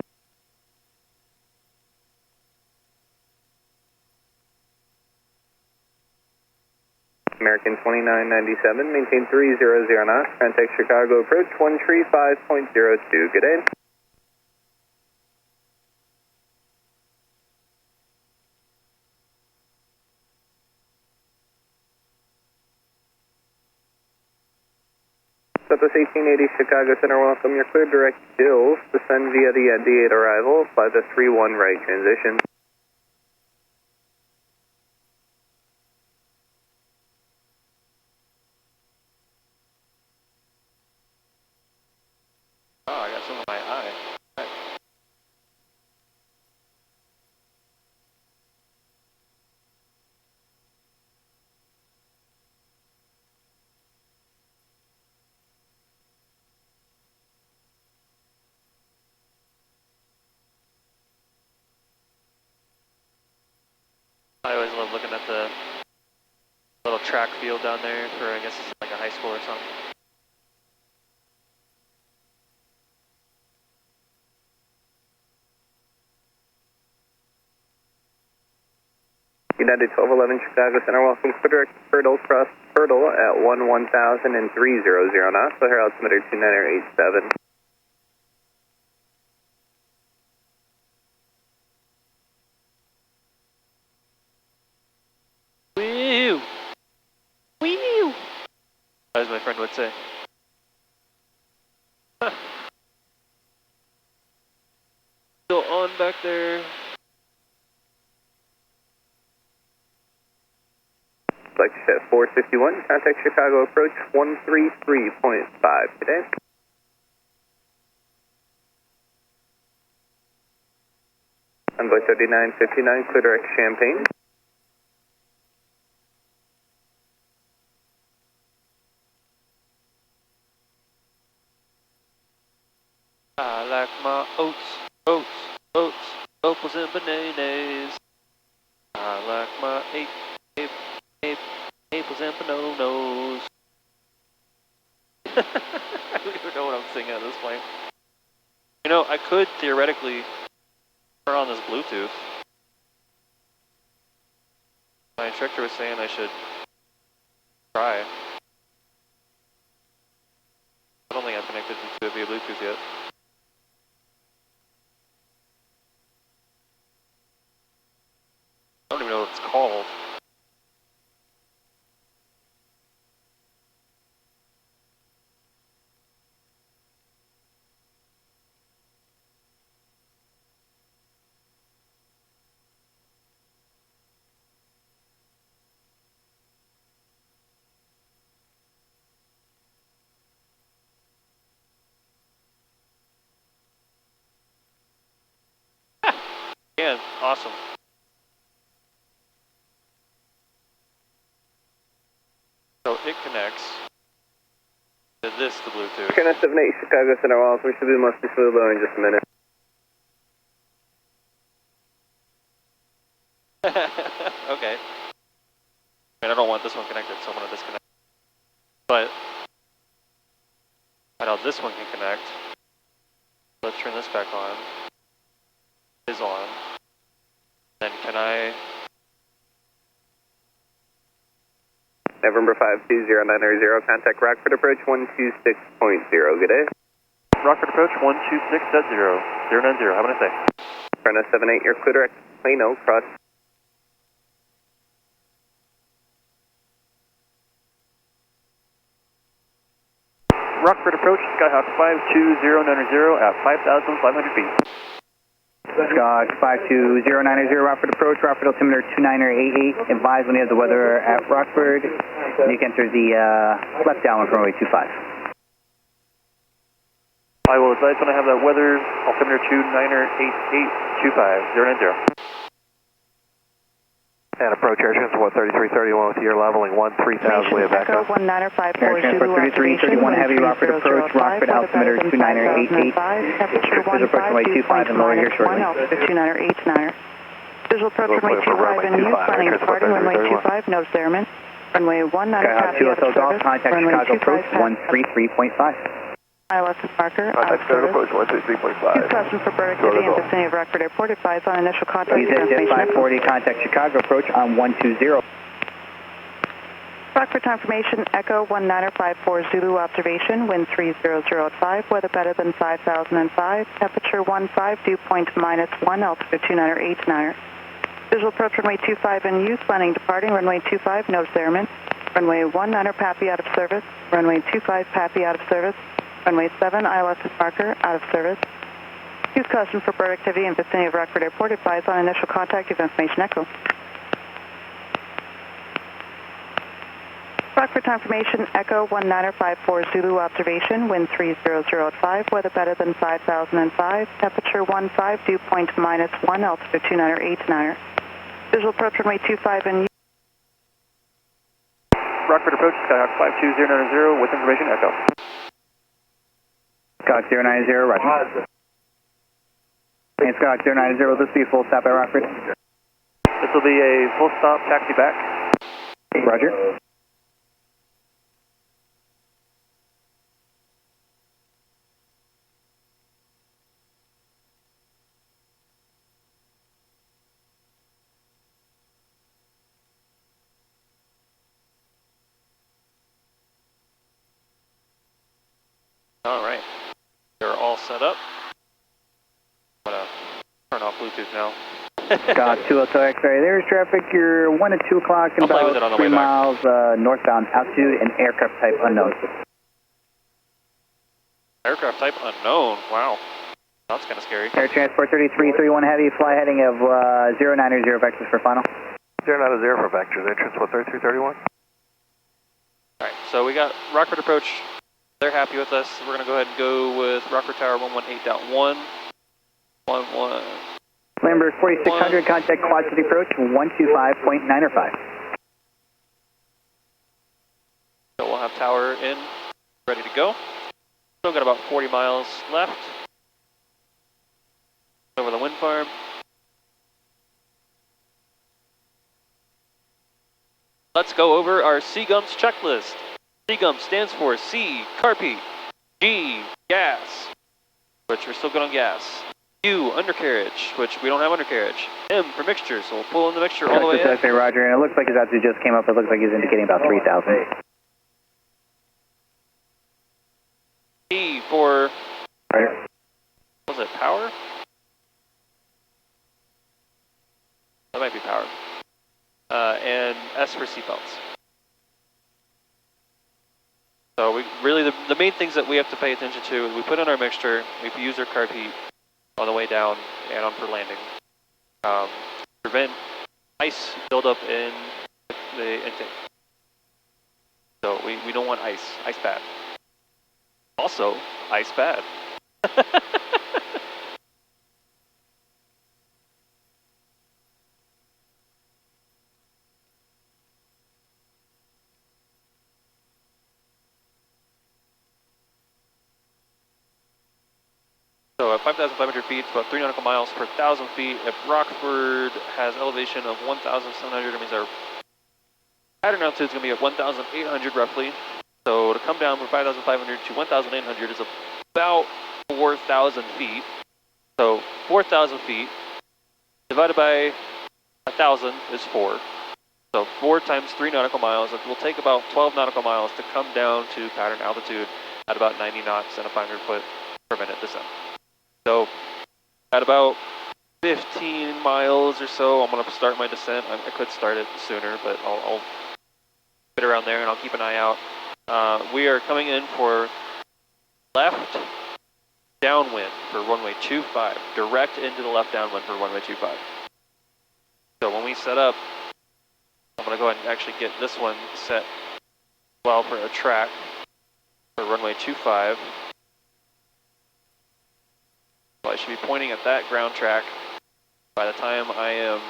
American 2997, maintain 300 knots. Contact Chicago Approach 135.02. Good day. Southwest 1880 Chicago Center, welcome. You're clear direct bills. Descend via the D8 arrival. Apply the 3-1 right transition. Oh, I got some in my eye. Right. I always love looking at the little track field down there for, I guess it's like a high school or something. United 1211 Chicago Center, welcome. Clear direct Hurdle cross Hurdle at 1000 and 300 knots. O'Hare altimeter 2987. Wee-oo! Wee-oo! As my friend would say. Huh. Still on back there. Like I said, 451, contact Chicago Approach 133.5 today. Envoy 3959, clear direct Champaign. I like my oats, oats, oats, opals and bananas. I like my apples and bananas. I don't even know what I'm singing at this point. You know, I could theoretically turn on this Bluetooth. My instructor was saying I should try. I don't think I've connected to it via Bluetooth yet. I don't even know what it's called. Yeah, awesome. So it connects to this, the Bluetooth. Connect 78 Chicago Center Walls. We should be mostly smooth low in just a minute. Okay. I mean, I don't want this one connected, so I'm going to disconnect. But I know this one can connect. Let's turn this back on. It is on. Then can I... November 520900, contact Rockford Approach 126.0. Good day. Rockford Approach 126.090. Have a nice day. Front 78, you're clear direct Plano, cross. Rockford Approach, Skyhawk 52090 at 5,500 feet. Skyhawk 52090, Rockford Approach, Rockford altimeter 2988. Advise when you have the weather at Rockford. You can enter the left downwind from runway 25. I will advise when I have that weather, altimeter 298825, 090. And approach air transport 3331 with your leveling 13,000, we have Echo backup. 19540 Air transport 3331 heavy, Rockford Approach, Rockford altimeter 2988. Temperature Cruise approach runway 25 and lower here shortly. altitude 2989. Visual approach runway 25 and use, planning departing runway 25, nose airman. Runway 19 Skyhawk 2 Hotel Golf, contact Chicago Approach 133.5. ILS Parker, Contact Chicago Approach 133.5. use caution for bird activity in vicinity of Rockford Airport. Advise on initial contact. Use Jet 540, contact Chicago Approach on 120. Rockford confirmation, Echo 19540 Zulu observation, wind 3005, weather better than 5005, temperature 15, dew point -1, altitude 2989. Visual approach runway 25 in use, landing departing runway 25, nose airman. Runway 19 Pappy out of service, runway 25 Pappy out of service. Runway 7, ILS Parker, out of service. Use caution for bird activity in vicinity of Rockford Airport. Advise on initial contact. Give information echo. Rockford confirmation, Echo 19054 Zulu observation, wind 3005, weather better than 5005, temperature 15, dew point -1, altitude 2989. Visual approach runway 25 in use. Rockford Approach, Skyhawk 52090 with information echo. Skyhawk 090, roger. And Skyhawk 090, will this be a full stop at Rockford? This will be a full stop taxi back. Roger. All right. They're all set up. I'm going to turn off Bluetooth now. Skyhawk 2 Hotel X-ray, there's traffic. You're 1 at 2 o'clock and I'll play with it on about the 3 way back. miles northbound, altitude and aircraft type unknown. Aircraft type unknown. Wow. That's kind of scary. Air Transport 3331 Heavy, fly heading of 090 vectors for final. 090 for vectors, air transport 3331. All right, so we got Rockford Approach. They're happy with us. We're going to go ahead and go with Rockford Tower 118.1. 11. Lambert 4600, contact Quad City Approach 125.905. So we'll have tower in, ready to go. Still got about 40 miles left. Over the wind farm. let's go over our CGUMS checklist. CGUMS stands for C, carpet, G, gas, which we're still good on gas. U, undercarriage, which we don't have undercarriage. M for mixture, so we'll pull in the mixture all the way in. Say Roger, and it looks like his altitude just came up. It looks like he's indicating about 3,000. P for, Roger. was it power? That might be power. And S for seatbelts. So we really, the main things that we have to pay attention to is we put in our mixture, we use our carb heat on the way down and on for landing. Prevent ice buildup in the intake. So we don't want ice bad. Also, ice bad. So at 5,500 feet, it's about 3 nautical miles per 1,000 feet. If Rockford has elevation of 1,700, it means our pattern altitude is going to be at 1,800 roughly. So to come down from 5,500 to 1,800 is about 4,000 feet. So 4,000 feet divided by 1,000 is 4. So 4 times 3 nautical miles. It will take about 12 nautical miles to come down to pattern altitude at about 90 knots and a 500 foot per minute descent. So at about 15 miles or so, I'm going to start my descent. I could start it sooner, but I'll fit around there and I'll keep an eye out. We are coming in for left downwind for runway 25, direct into the left downwind for runway 25. So when we set up, I'm going to go ahead and actually get this one set well for a track for runway 25. So I should be pointing at that ground track by the time I am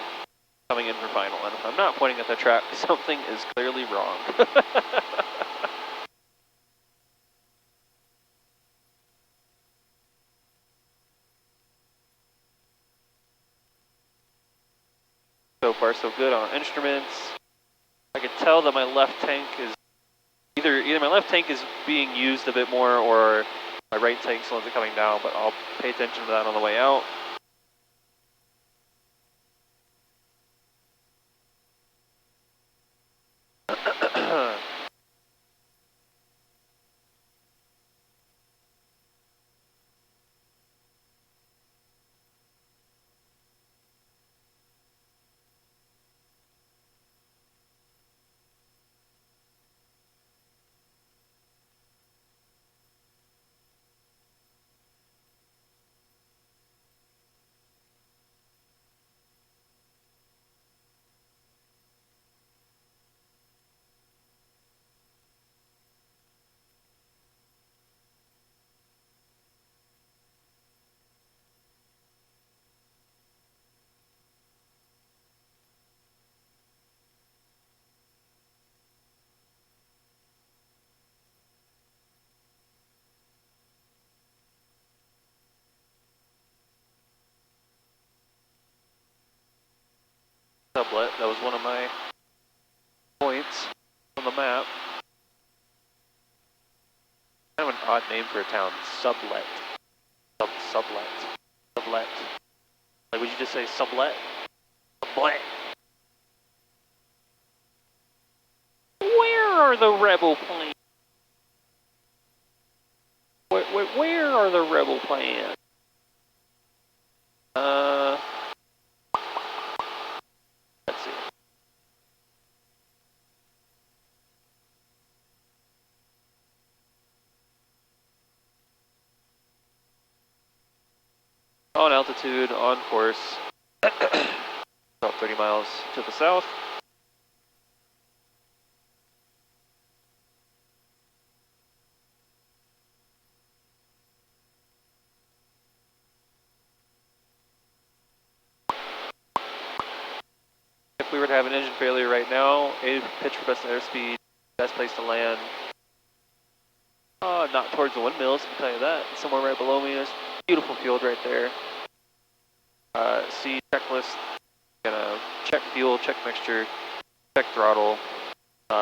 coming in for final. And if I'm not pointing at that track, something is clearly wrong. So far so good on instruments. I can tell that my left tank is either my left tank is being used a bit more or my right tank slows it coming down, but I'll pay attention to that on the way out. Sublet, that was one of my points on the map. Kind of an odd name for a town, sublet. Sublet. Like, would you just say sublet? Sublet. Where are the rebel planes? Where are the rebel planes? Let's see. On altitude, on course, about 30 miles to the south. If we were to have an engine failure right now, a pitch for best airspeed, best place to land. Not towards the windmills, I can tell you that. Somewhere right below me, there's a beautiful field right there. See checklist, gonna check fuel, check mixture, check throttle, We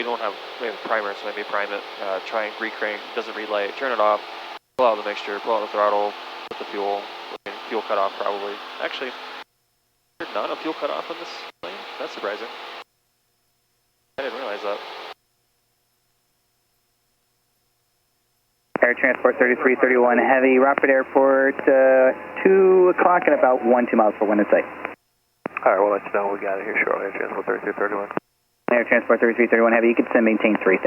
have a primer, so maybe prime it, try and recrank, doesn't relight, turn it off, pull out the mixture, pull out the throttle, put the fuel cutoff probably. Actually, there's not a fuel cutoff on this plane? That's surprising. I didn't realize that. Air Transport 3331 Heavy, Rockford Airport, 2 o'clock and about 2 miles per wind in sight. Alright, we'll let you know we got it here shortly. Air Transport 3331. Air Transport 3331 Heavy, you can send maintain 3000.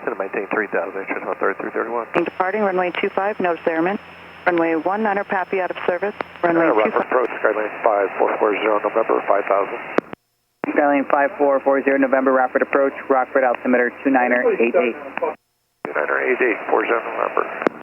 Send maintain 3000, Air Transport 3331. Departing runway 25, notice airman. Runway 19 PAPI out of service. Runway 25. Rockford Approach, Skylane 5440, November 5000. Skylane 5440, November, Rockford Approach, Rockford altimeter 2988. 2988, 40 November.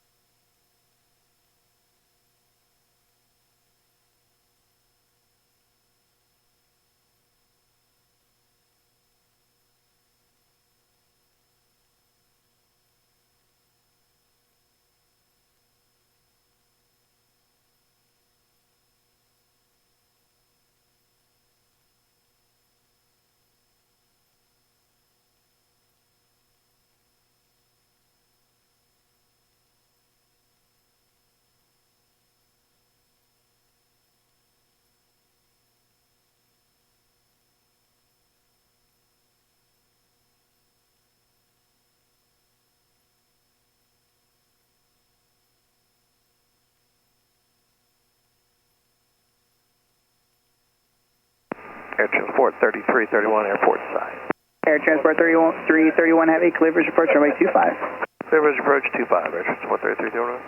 Air Transport 3331, airport side. Air Transport 331 Heavy, Cleavers approach runway 25. Cleavers approach 25, Air Transport 3331.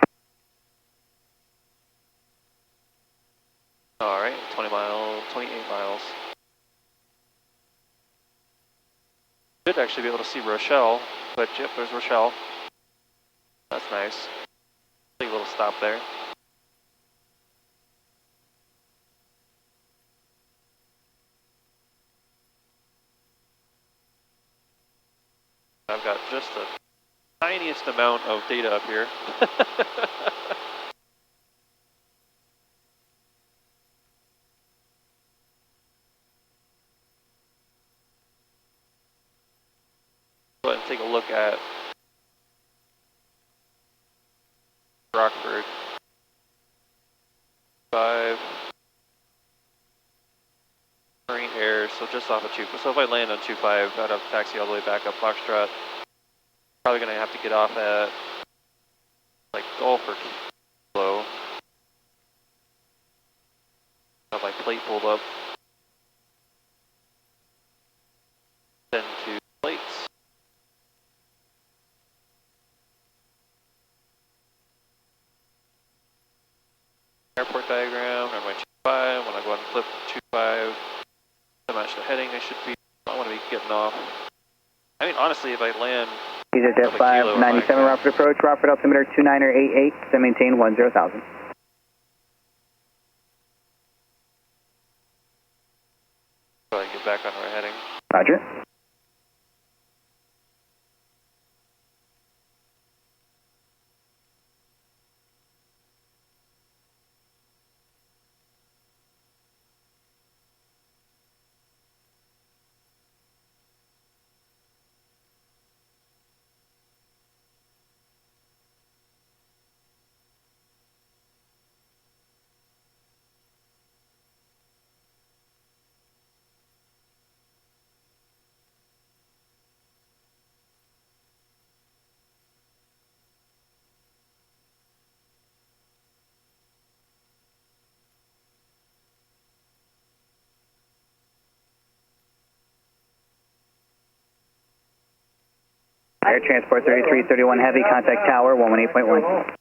Alright, 28 miles. Should actually be able to see Rochelle, but yep, there's Rochelle. That's nice. Take a little stop there. I've got just the tiniest amount of data up here. Go ahead and take a look at Rockford. 5 Marine Air, so just off of 2. So if I land on 25, I'd have to taxi all the way back up Foxtrot. Probably gonna have to get off at like Gulf or Kilo. Have my plate pulled up. Then to plates. Airport diagram, runway 25. When I go ahead and flip 25, to match the heading, I should be. I want to be getting off. I mean, honestly, if I land. These are Jet 597 Rockford Approach, Rockford altimeter 2988, send maintain 10,000. Go ahead and get back on our heading. Roger. Air Transport 3331 Heavy, contact tower 118.1.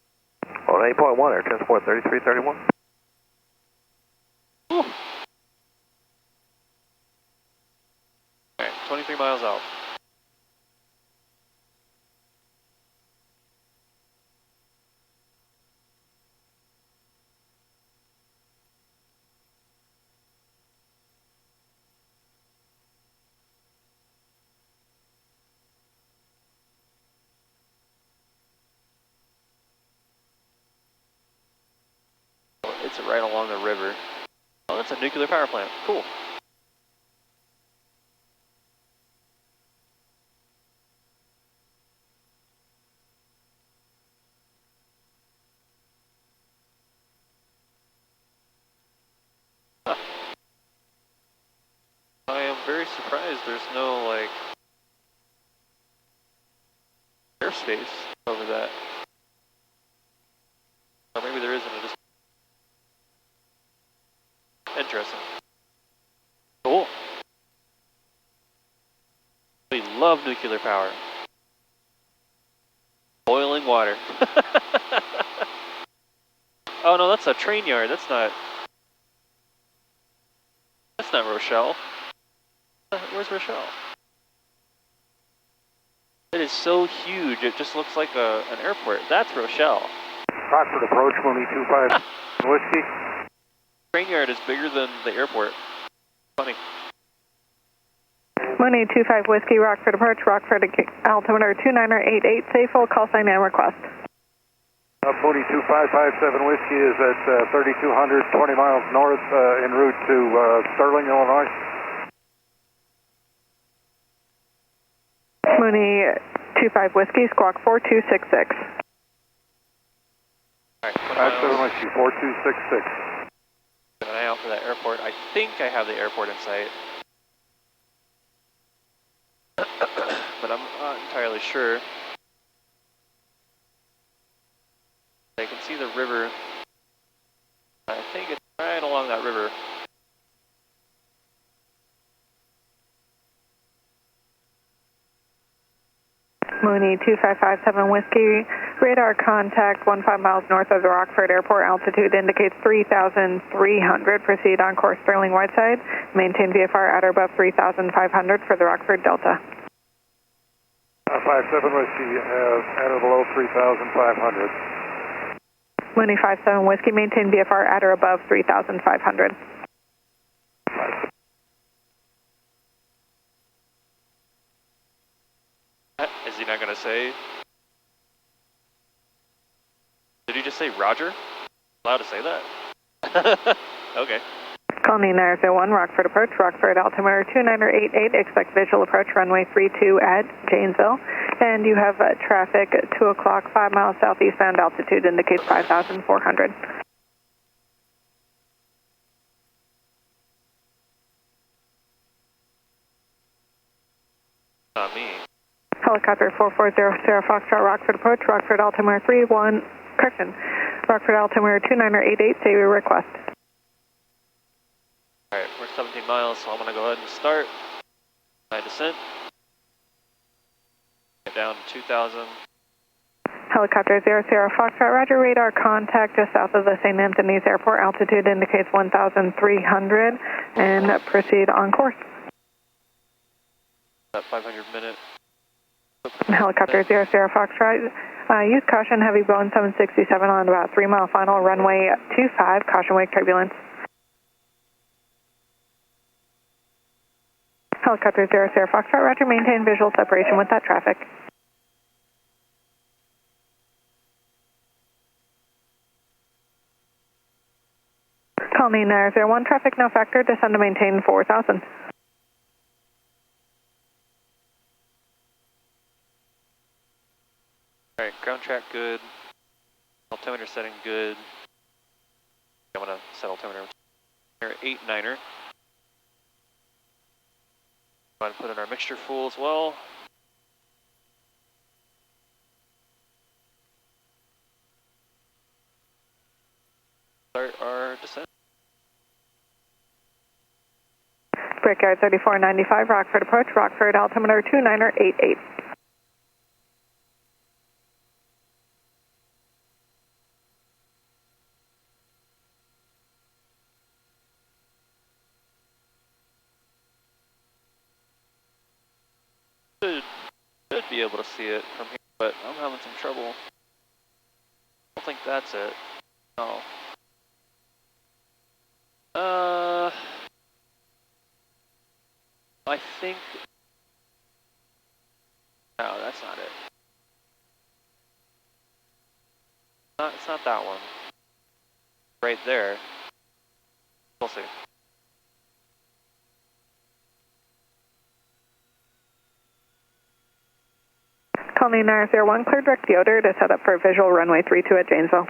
118.1, Air Transport 3331. Alright, 23 miles out. It's right along the river. Oh, that's a nuclear power plant. Cool. I am very surprised there's no, like, airspace over that. Or maybe there isn't, it just... Interesting. Cool. We love nuclear power. Boiling water. Oh no, that's a train yard, that's not Rochelle. Where's Rochelle? It is so huge, it just looks like an airport. That's Rochelle. Rockford Approach, Mooney 25 Whiskey. Train yard is bigger than the airport. Funny. Mooney 25 Whiskey, Rockford Approach, Rockford altimeter 2988, safe hold, call sign and request. Mooney 2557 Whiskey is at 3200, 20 miles north en route to Sterling, Illinois. Mooney 25 Whiskey, squawk 4266. Alright, 57 Whiskey, 4266. Keep an eye out for that airport. I think I have the airport in sight. But I'm not entirely sure. I can see the river. I think it's right along that river. Mooney 2557 Whiskey, radar contact 15 miles north of the Rockford Airport, altitude indicates 3,300, proceed on course Sterling Whiteside, maintain VFR at or above 3,500 for the Rockford Delta. 57 Whiskey, at or below 3,500. Mooney 57 Whiskey, maintain VFR at or above 3,500. Is he not going to say? Did he just say Roger? Allowed to say that? Okay. Colony 901, Rockford Approach, Rockford altimeter 2988, expect visual approach runway 32 at Janesville. And you have traffic at 2 o'clock, 5 miles southeastbound, altitude indicates 5,400. Not me. Helicopter 4400 Foxtrot, Rockford Approach, Rockford altimeter Rockford altimeter 2988, say your request. Alright, we're 17 miles, so I'm going to go ahead and start my descent. Get down to 2,000. Helicopter 00 Foxtrot, roger, radar contact just south of the St. Anthony's Airport, altitude indicates 1,300, and proceed on course. That 500 minute. Helicopter 00 Foxtrot, use caution, heavy Boeing 767 on about 3 mile final, runway 25, caution wake turbulence. Helicopter 00 Foxtrot, roger, maintain visual separation with that traffic. Colony 901, traffic no factor, descend to maintain 4,000. Alright, ground track good. Altimeter setting good. I'm going to set altimeter 89er. Go ahead and put in our mixture fuel as well. Start our descent. Brickyard 3495, Rockford Approach, Rockford altimeter 2988. Should be able to see it from here, but I'm having some trouble. I don't think that's it. No. I think... No, that's not it. It's not that one. Right there. We'll see. Colony 901, clear direct deodor to set up for visual runway 32 at Janesville.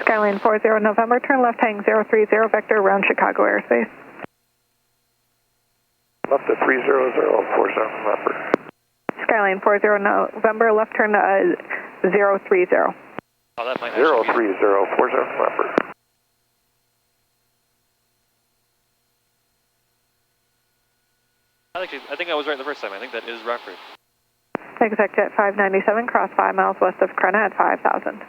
Skylane 40 November, turn left hang 030 vector around Chicago airspace. Left to 300, 47 November. Skylane 40 November, left turn 030. Oh, that might 030, 47 November. I think I was right the first time. I think that is Rockford. Exit jet 597, cross 5 miles west of Krenna at 5,000.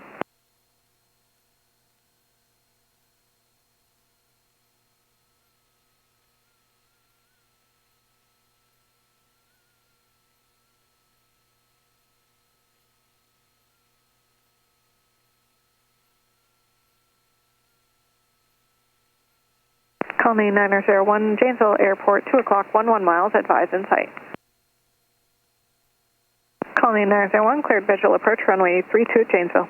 Call me 901 Janesville Airport, 2 o'clock, 11 miles, advised in sight. Call me 901, cleared visual approach, runway 32 at Janesville.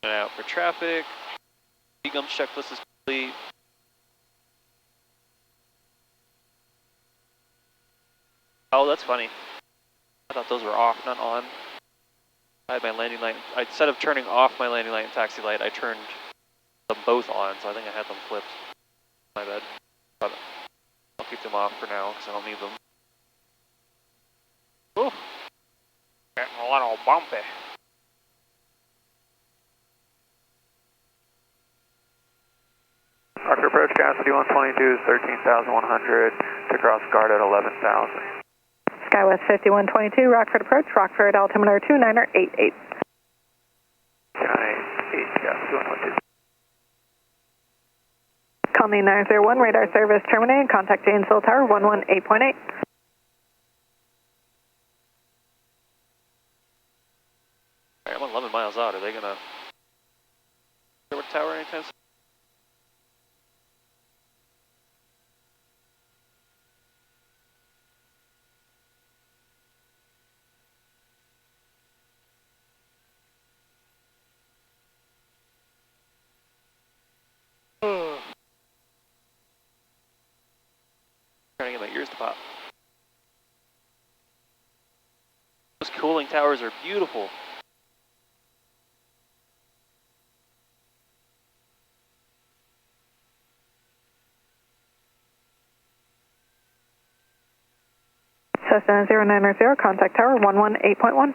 Out for traffic. Begum checklist is complete. Oh, that's funny. I thought those were off, not on. I had my landing light. Instead of turning off my landing light and taxi light, I turned them both on, so I think I had them flipped. My bad. But I'll keep them off for now because I don't need them. Ooh. Getting a little bumpy. Rockford approach, capacity 122 is 13,100 to cross guard at 11,000. Skywest 5122, Rockford approach, Rockford altimeter 2988. 2988, yeah, 2122. Call me 901, radar service terminated, contact Janesville Tower 118.8. Alright, I'm 11 miles out. Are they gonna what tower anytime soon? Trying to get my ears to pop. Those cooling towers are beautiful. Cessna 0900, contact tower 118.1.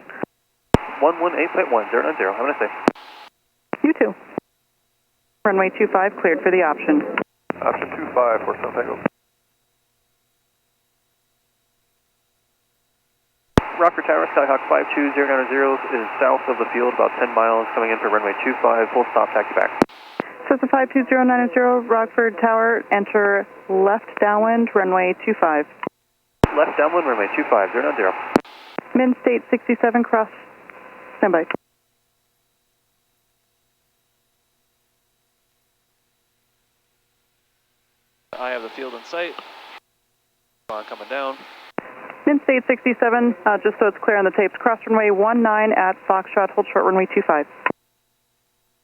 118.1, 090, have a nice day. You too. Runway 25 cleared for the option. Option 25 for some takeoff. Rockford Tower, Skyhawk 52090 is south of the field, about 10 miles, coming in for runway 25, full stop, taxi back. Cessna 52090, Rockford Tower, enter left downwind, runway 25. Left downwind, runway 25, 090. Min state 67, cross, standby. I have the field in sight. Come on, coming down. Min state 67, just so it's clear on the tapes, cross runway 19 at Foxtrot, hold short runway 25.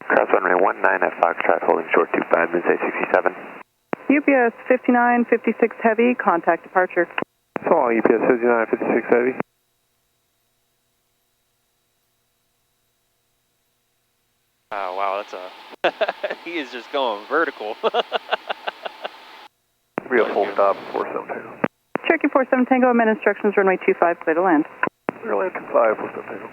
Cross runway 19 at Foxtrot, holding short 25, Min state 67. UPS 5956 heavy, contact departure. So long, UPS 5956 heavy. Oh, wow, that's a... he is just going vertical. Real full stop, 47 takeoff. Cherokee 47 Tango, amend instructions, runway 25, clear to land. Clear land 25, 47 takeoff.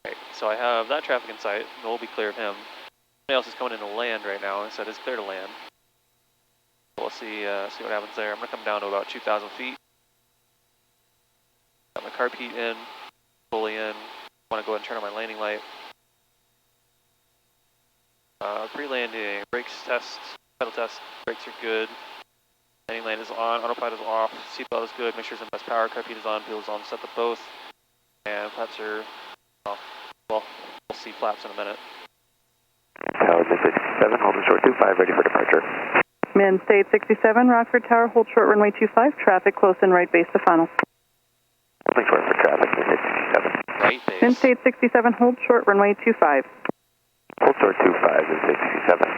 Okay, so I have that traffic in sight. We'll be clear of him. Somebody else is coming in to land right now. I said it's clear to land. We'll see what happens there. I'm going to come down to about 2,000 feet. Got my carb heat in, fully in. Want to go ahead and turn on my landing light. Pre-landing, brakes test, pedal test, brakes are good. Landing light is on, autopilot is off, seatbelt is good, mixture's in best power, carb heat is on, fuel is on, set the both. And flaps are off. Well, we'll see flaps in a minute. Tower Min 67, holding short 25, ready for departure. Min state 67, Rockford Tower, hold short runway 25, traffic close in right base to final. Holding short for traffic, Min state 67. Right base. Min state 67, hold short runway 25. Hold short 25, Min state 67.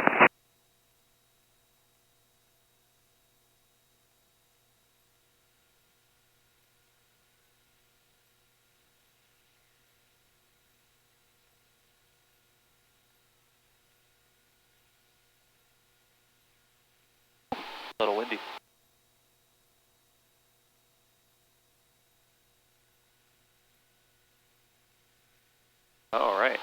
A little windy. All right.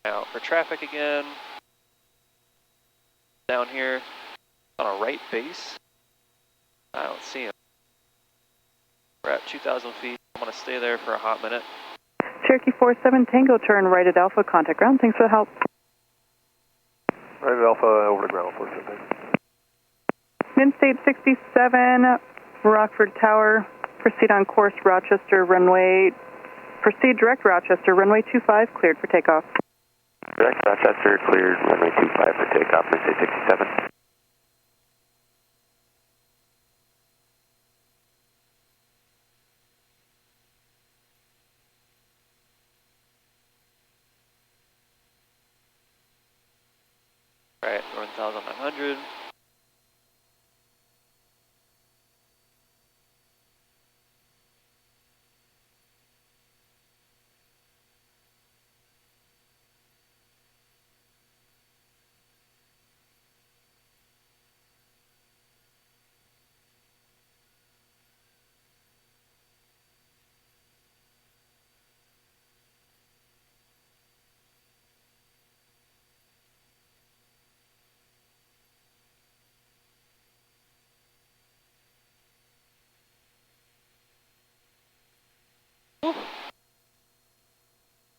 Now for traffic again. Down here on a right base. I don't see him. We're at 2,000 feet. I'm going to stay there for a hot minute. Cherokee 47 Tango, turn right at Alpha, contact ground. Thanks for the help. Right at Alpha, over to ground, 47. Midstate 67, Rockford Tower. Proceed on course Rochester runway. Proceed direct Rochester, runway 25, cleared for takeoff. Direct Rochester, cleared runway 25 for takeoff, Midstate 67. Alright, 1,900.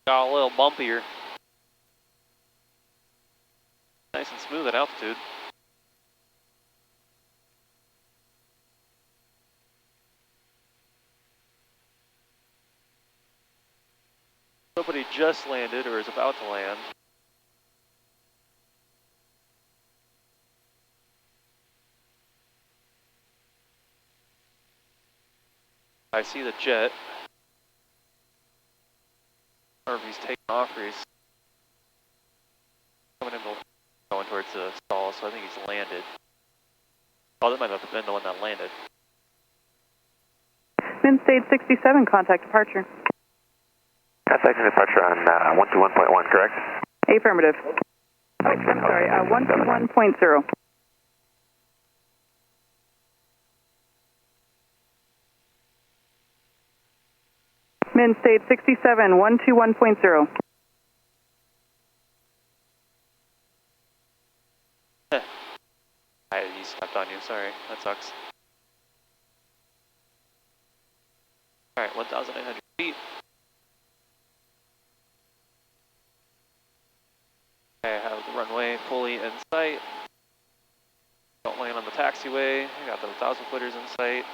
Got a little bumpier. Nice and smooth at altitude. Somebody just landed or is about to land. I see the jet. I don't know if he's taking off or he's coming in going towards the stall, so I think he's landed. Oh, that might have been the one that landed. Midstate 67, contact departure. Contact departure on 121.1, correct? Affirmative. Oh, I'm sorry, 121.0. Midstate 67, 121.0. He stepped on you, sorry. That sucks. Alright, 1,900 feet. I have the runway fully in sight. Don't land on the taxiway. I got the 1,000 footers in sight.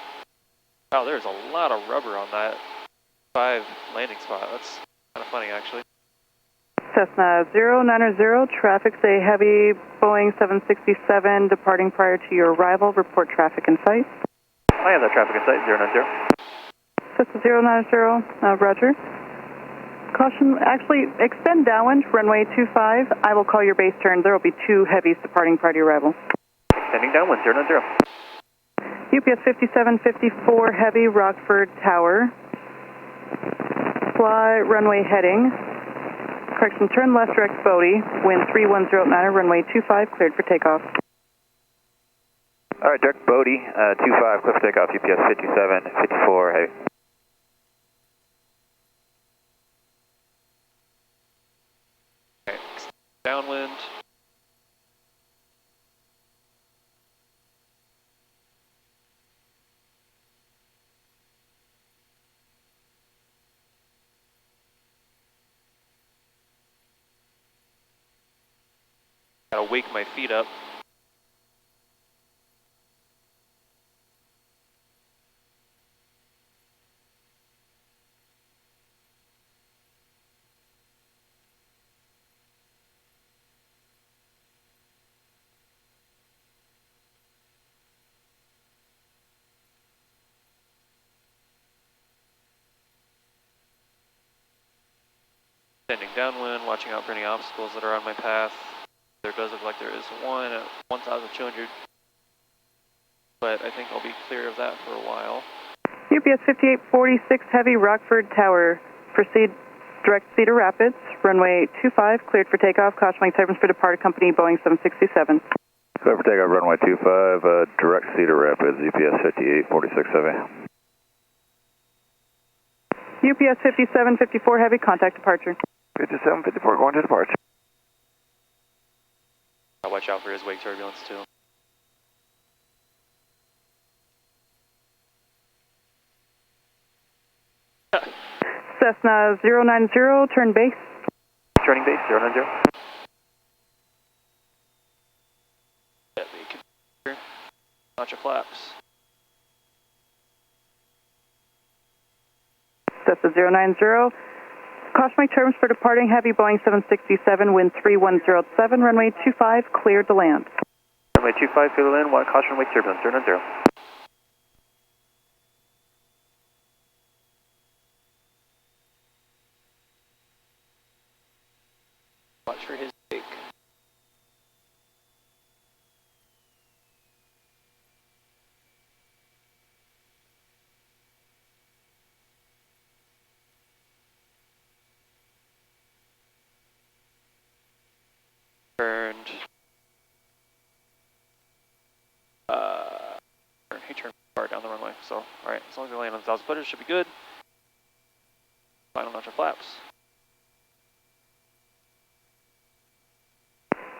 Wow, there's a lot of rubber on that 5 landing spot. That's kind of funny, actually. Cessna 090, traffic's a heavy Boeing 767 departing prior to your arrival. Report traffic in sight. I have that traffic in sight, 090. Cessna 090, roger. Caution, actually extend downwind, runway 25. I will call your base turn. There will be 2 heavies departing prior to your arrival. Extending downwind, 090. UPS 5754 heavy, Rockford Tower. Fly runway heading. Correction, turn left direct Bodie, wind 310 runway 25, cleared for takeoff. Alright, direct Bodie, 25, clear for takeoff, UPS 5754, heavy. Okay, downwind. Gotta wake my feet up. Standing downwind, watching out for any obstacles that are on my path. There does look like there is one at 1,200, but I think I'll be clear of that for a while. UPS 5846 heavy, Rockford Tower. Proceed Direct Cedar Rapids, runway 25, cleared for takeoff. Caution wing turbulence for departed company Boeing 767. Clear for takeoff, runway 25, direct Cedar Rapids, UPS 5846 Heavy. UPS 5754 Heavy, contact departure. 5754 going to departure. I'll watch out for his wake turbulence too. Cessna 090, turn base. Turning base, 090. Bunch of flaps. Cessna 090. Caution wing turbulence for departing heavy Boeing 767, wind 3107, runway 25, cleared to land. Runway 25, clear to land, one caution wake turbulence, 090. Watch for his wake. Turned. He turned far down the runway, so alright, as long as we land on 1,000 footers, should be good. Final notch of flaps.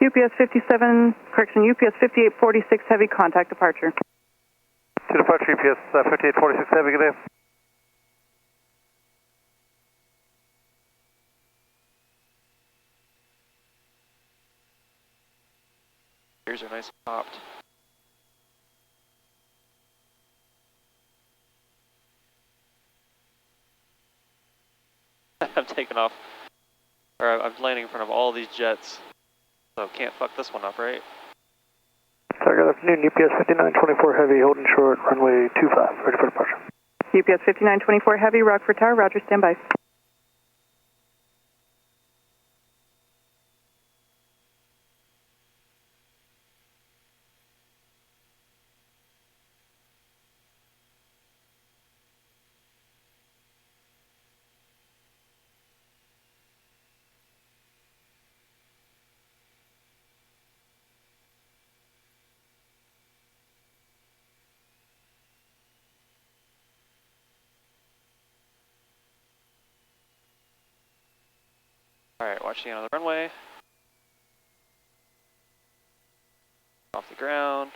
UPS 57, correction, UPS 5846 Heavy, contact departure. To departure, UPS 5846 Heavy, good day. Ears are nice and popped. I'm taking off, or I'm landing in front of all these jets, so can't fuck this one up, right? Good afternoon, UPS 5924 Heavy, holding short, runway 25, ready for departure. UPS 5924 Heavy, Rockford Tower, roger, standby. Alright, watch the end of the runway. Off the ground.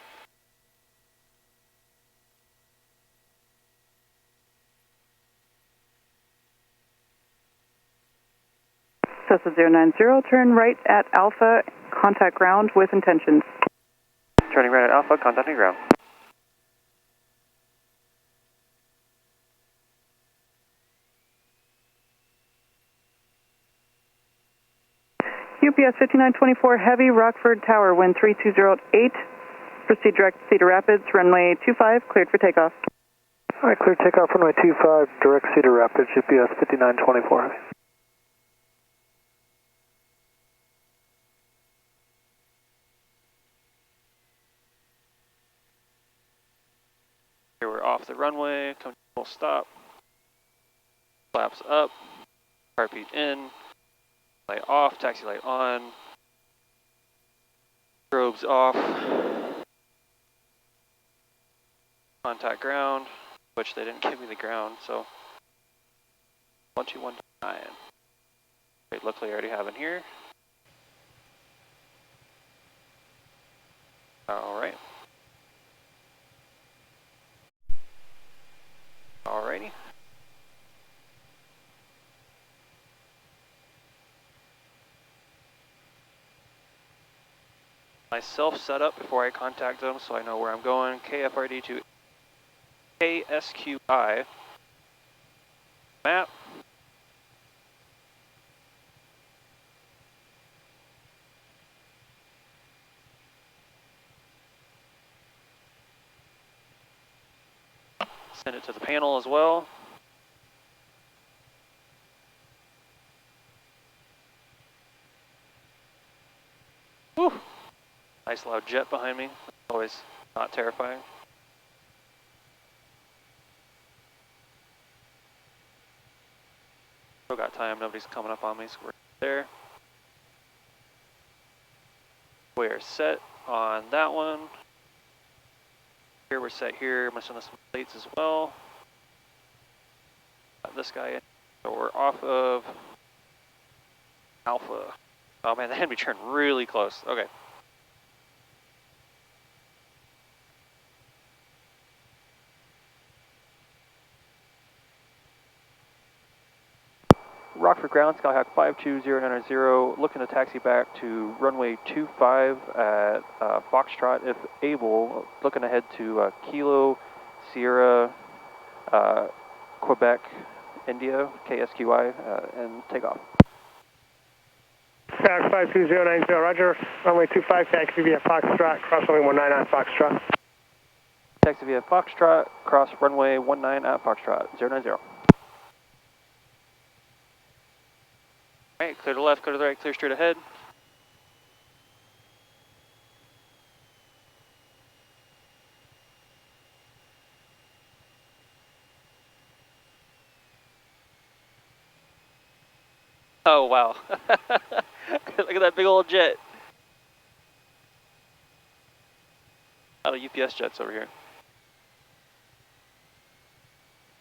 Cessna 090, turn right at Alpha, contact ground with intentions. Turning right at Alpha, contacting ground. UPS 5924 Heavy, Rockford Tower, wind 3208. Proceed direct to Cedar Rapids, runway 25, cleared for takeoff. All right, clear takeoff, runway 25, direct Cedar Rapids, UPS 5924 Heavy. Here we're off the runway, come to full stop. Flaps up, heartbeat in, light off, taxi light on, strobes off, contact ground, which they didn't give me the ground, so 121.9. Great, luckily I already have in here. Alright. Alrighty. Myself set up before I contact them so I know where I'm going. KFRD to KSQI. Map. Send it to the panel as well. Whew. Nice loud jet behind me. Always not terrifying. Still got time, nobody's coming up on me, so we're there. We are set on that one. Here we're set here, I'm gonna send us some plates as well. Got this guy in, so we're off of Alpha. Oh man, that had me turn really close, okay. Rockford ground, Skyhawk 52090, looking to taxi back to runway 25 at Foxtrot if able, looking ahead to Kilo, Sierra, Quebec, India, KSQI, and takeoff. Skyhawk 52090, roger, runway 25, taxi via Foxtrot, cross runway 19 on Foxtrot. Taxi via Foxtrot, cross runway 19 at Foxtrot, 090. Alright, clear to the left, clear to the right, clear straight ahead. Oh wow, look at that big old jet. A lot of UPS jets over here.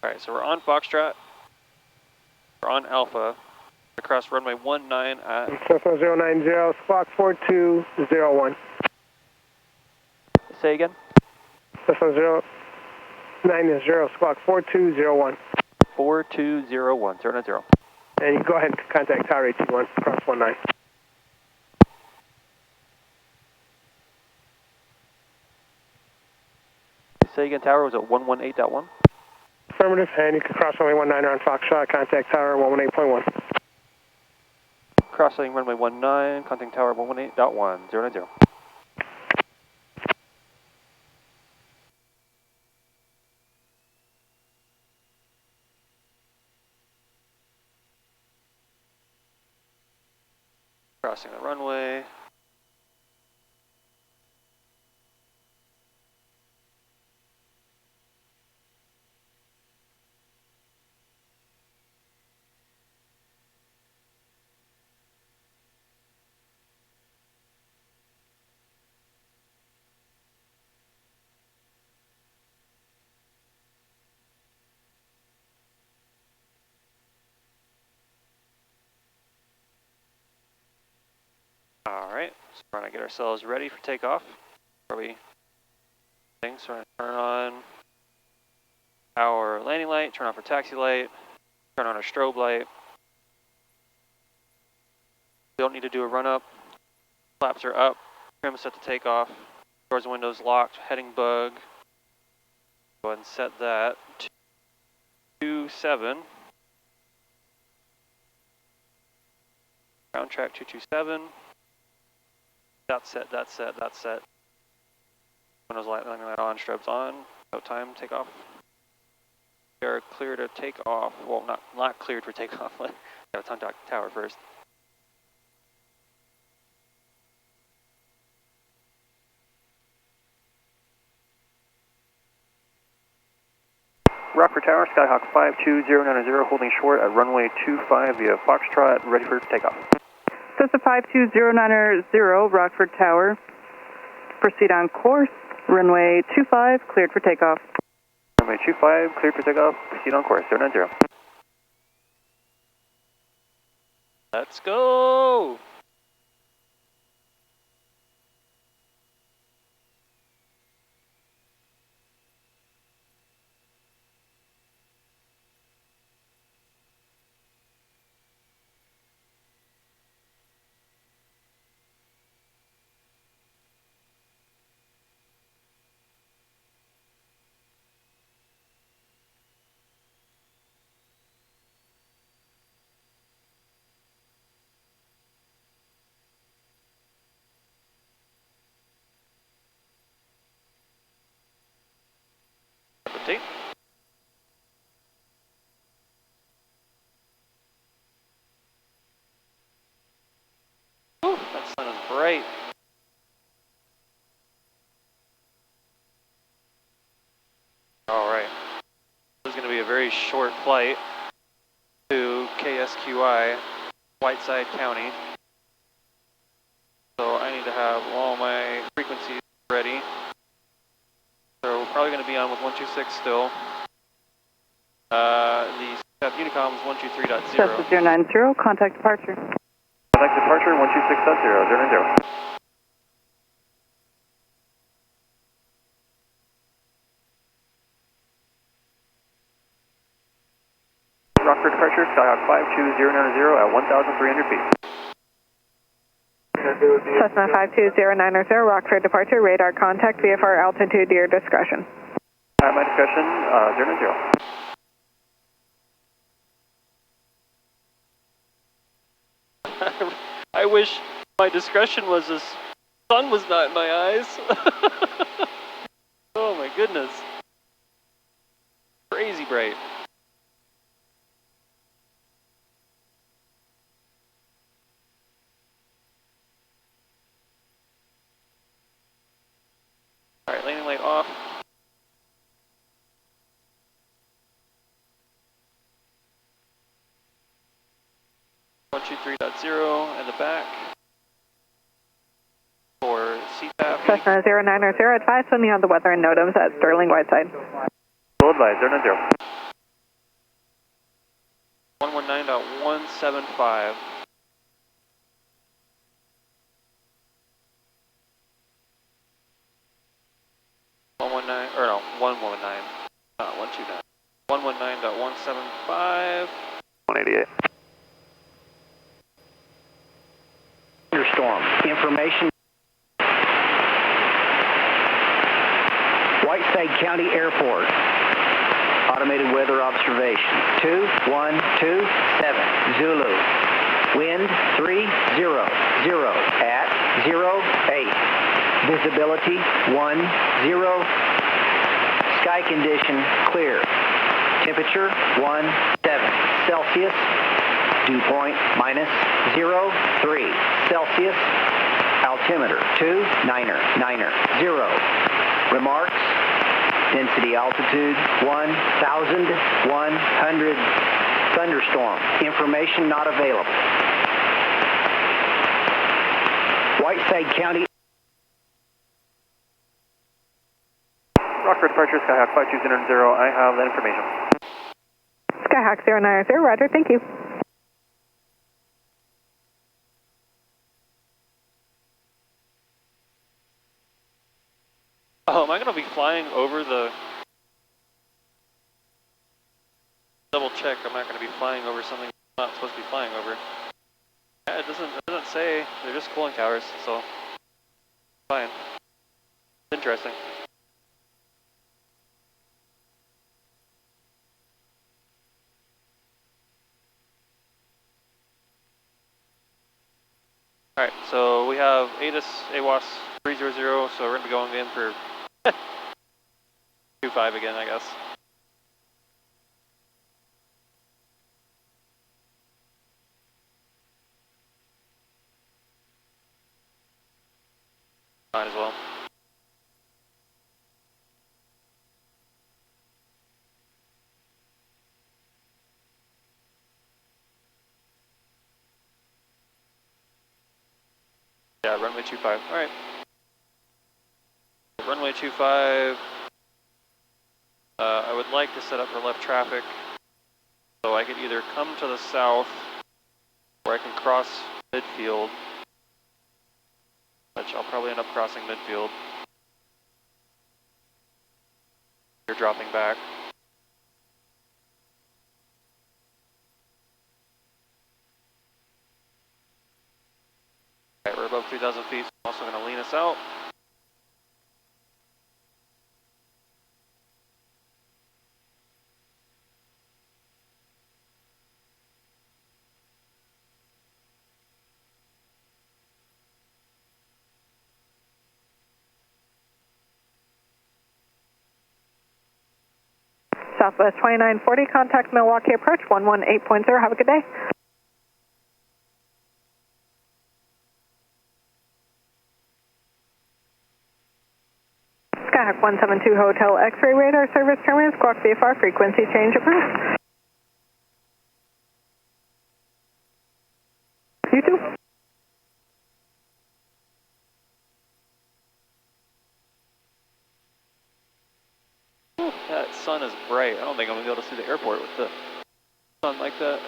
Alright, so we're on Foxtrot, we're on Alpha, across runway 19 at... Cessna 090, squawk 4201. Say again? Cessna 090, squawk 4201. 4201, 090. And you can go ahead and contact Tower 821, cross 19. Say again, Tower, was it 118.1? Affirmative, and you can cross runway 19 on Foxtrot, contact Tower 118.1. Crossing runway 19, contacting Tower 118.1, 090. Crossing the runway. Alright, so we're going to get ourselves ready for takeoff. So we're going to turn on our landing light, turn off our taxi light, turn on our strobe light. We don't need to do a run up. Flaps are up, trim set to takeoff. Doors and windows locked, heading bug. Go ahead and set that to 27. Ground track 227. That's set, that's set, that's set. Windows light on, strobes on, no time, take off. We are clear to take off. Well, not cleared for takeoff. Gotta contact Tower first. Rockford Tower, Skyhawk 52090, holding short at runway 25 via Foxtrot, ready for takeoff. Cessna 52090, Rockford Tower. Proceed on course, runway 25, cleared for takeoff. Runway 25, cleared for takeoff, proceed on course, 090. Let's go! Update. Whew, that sun is bright. Alright. This is going to be a very short flight to KSQI KSQI, Whiteside County. So I need to have all my frequencies ready. So we're probably going to be on with 126 still. The Unicom is 123.0. Cessna 090, contact departure. Contact departure 126.0, 090. Rockford departure, Skyhawk 52090 at 1,300 feet. Cessna 52090, Rockford departure, radar contact, VFR altitude to your discretion. At my discretion, 090. I wish my discretion was the sun was not in my eyes. Oh my goodness. Crazy bright. Alright, landing light off. .0 in the back. For CTAP. Cessna 090, advise when you have the weather and NOTAMs at Sterling Whiteside. Full advise, 090. 119.175. Or no, 119, not 129. 119.175. 188. Thunderstorm. Information. Whiteside County Airport. Automated weather observation. 2127 Zulu. Wind 300 at 08. Visibility 10. Sky condition clear. Temperature 17 Celsius. Dew point -03 Celsius. Altimeter 2990. Remarks. Density altitude 1,100. Thunderstorm. Information not available. Whiteside County. Rockford departure, Skyhawk 52090. I have that information. Skyhawk 090, roger, thank you. Oh, am I going to be flying over the... Double check, I'm not going to be flying over something I'm not supposed to be flying over. Yeah, it doesn't say, they're just cooling towers, so... Fine. Interesting. Alright, so we have ATIS AWAS 300, so we're going to be going in for 25 again, I guess. Might as well. Yeah, runway 25. Alright. Runway 25. I would like to set up for left traffic so I could either come to the south or I can cross midfield, which I'll probably end up crossing midfield. You're dropping back. Alright, we're above 3,000 feet, so I'm also going to lean us out. Southwest 2940, contact Milwaukee Approach 118.0, have a good day. Skyhawk 172 Hotel X-ray radar service terminus, squawk VFR, frequency change approved. sun is bright. I don't think I'm going to be able to see the airport with the sun like that.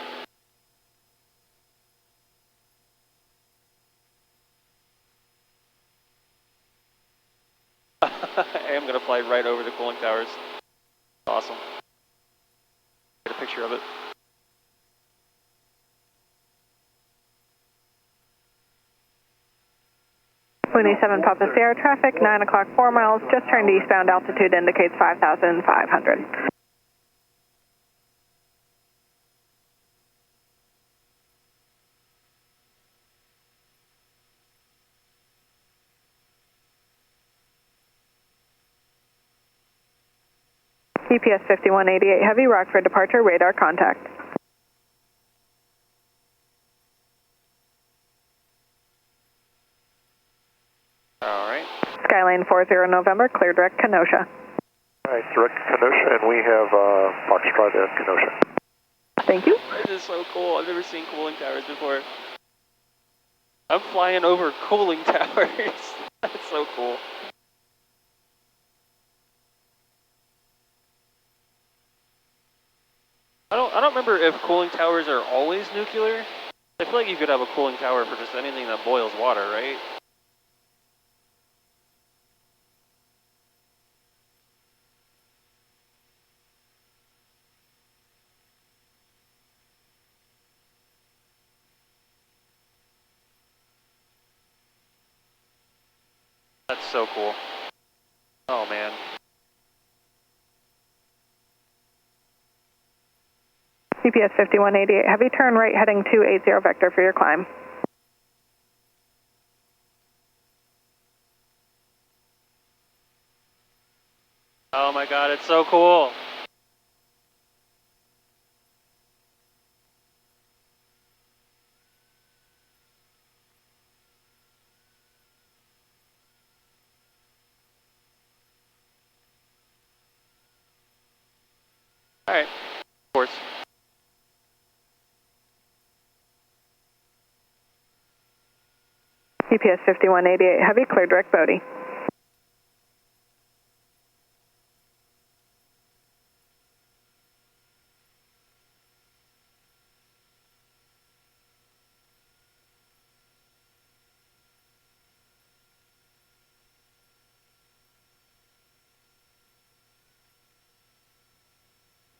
I am going to fly right over the cooling towers. Awesome. Get a picture of it. Windy 7 Papa Sierra traffic, 9 o'clock, 4 miles, just turned eastbound, altitude indicates 5,500. EPS 5188 Heavy, Rockford departure, radar contact. Alright. Skylane 40 November, clear direct Kenosha. Alright, direct Kenosha, and we have Foxtrot at Kenosha. Thank you. This is so cool. I've never seen cooling towers before. I'm flying over cooling towers. That's so cool. I don't remember if cooling towers are always nuclear. I feel like you could have a cooling tower for just anything that boils water, right? That's so cool. Oh man. EPS 5188 Heavy, turn right heading 280 vector for your climb. Oh my god, it's so cool. Alright, of course. EPS 5188 Heavy, clear direct Bodie.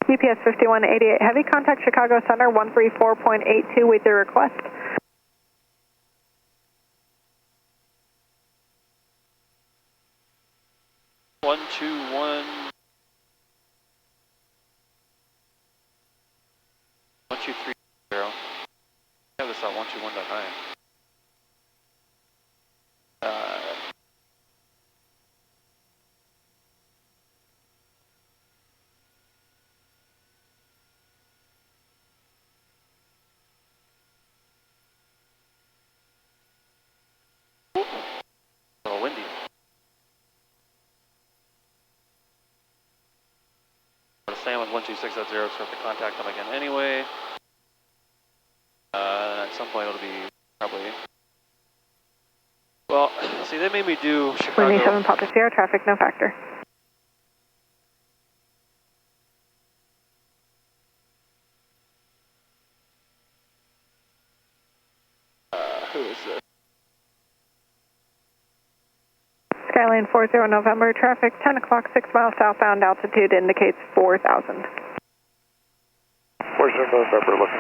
EPS 5188 Heavy, contact Chicago Center 134.82 with your request. One, two, one. 1230. I have this at 121.9. A little windy. I'm going to stay with 126.0, so I have to contact them again anyway. At some point it'll be probably... Well, see, they made me do Chicago... Windy 7 Papa Sierra, traffic no factor. Who is this? Skylane 40 November, traffic 10 o'clock, 6 miles southbound, altitude indicates 4,000. 40 November looking.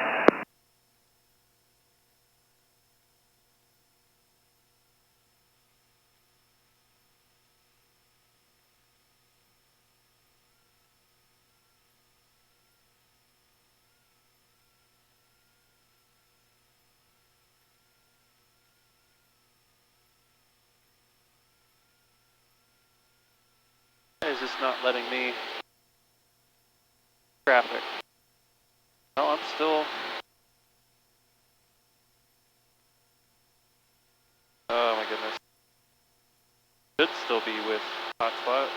Why is this not letting me... Traffic. No, I'm still... Oh my goodness. Should still be with hotspot.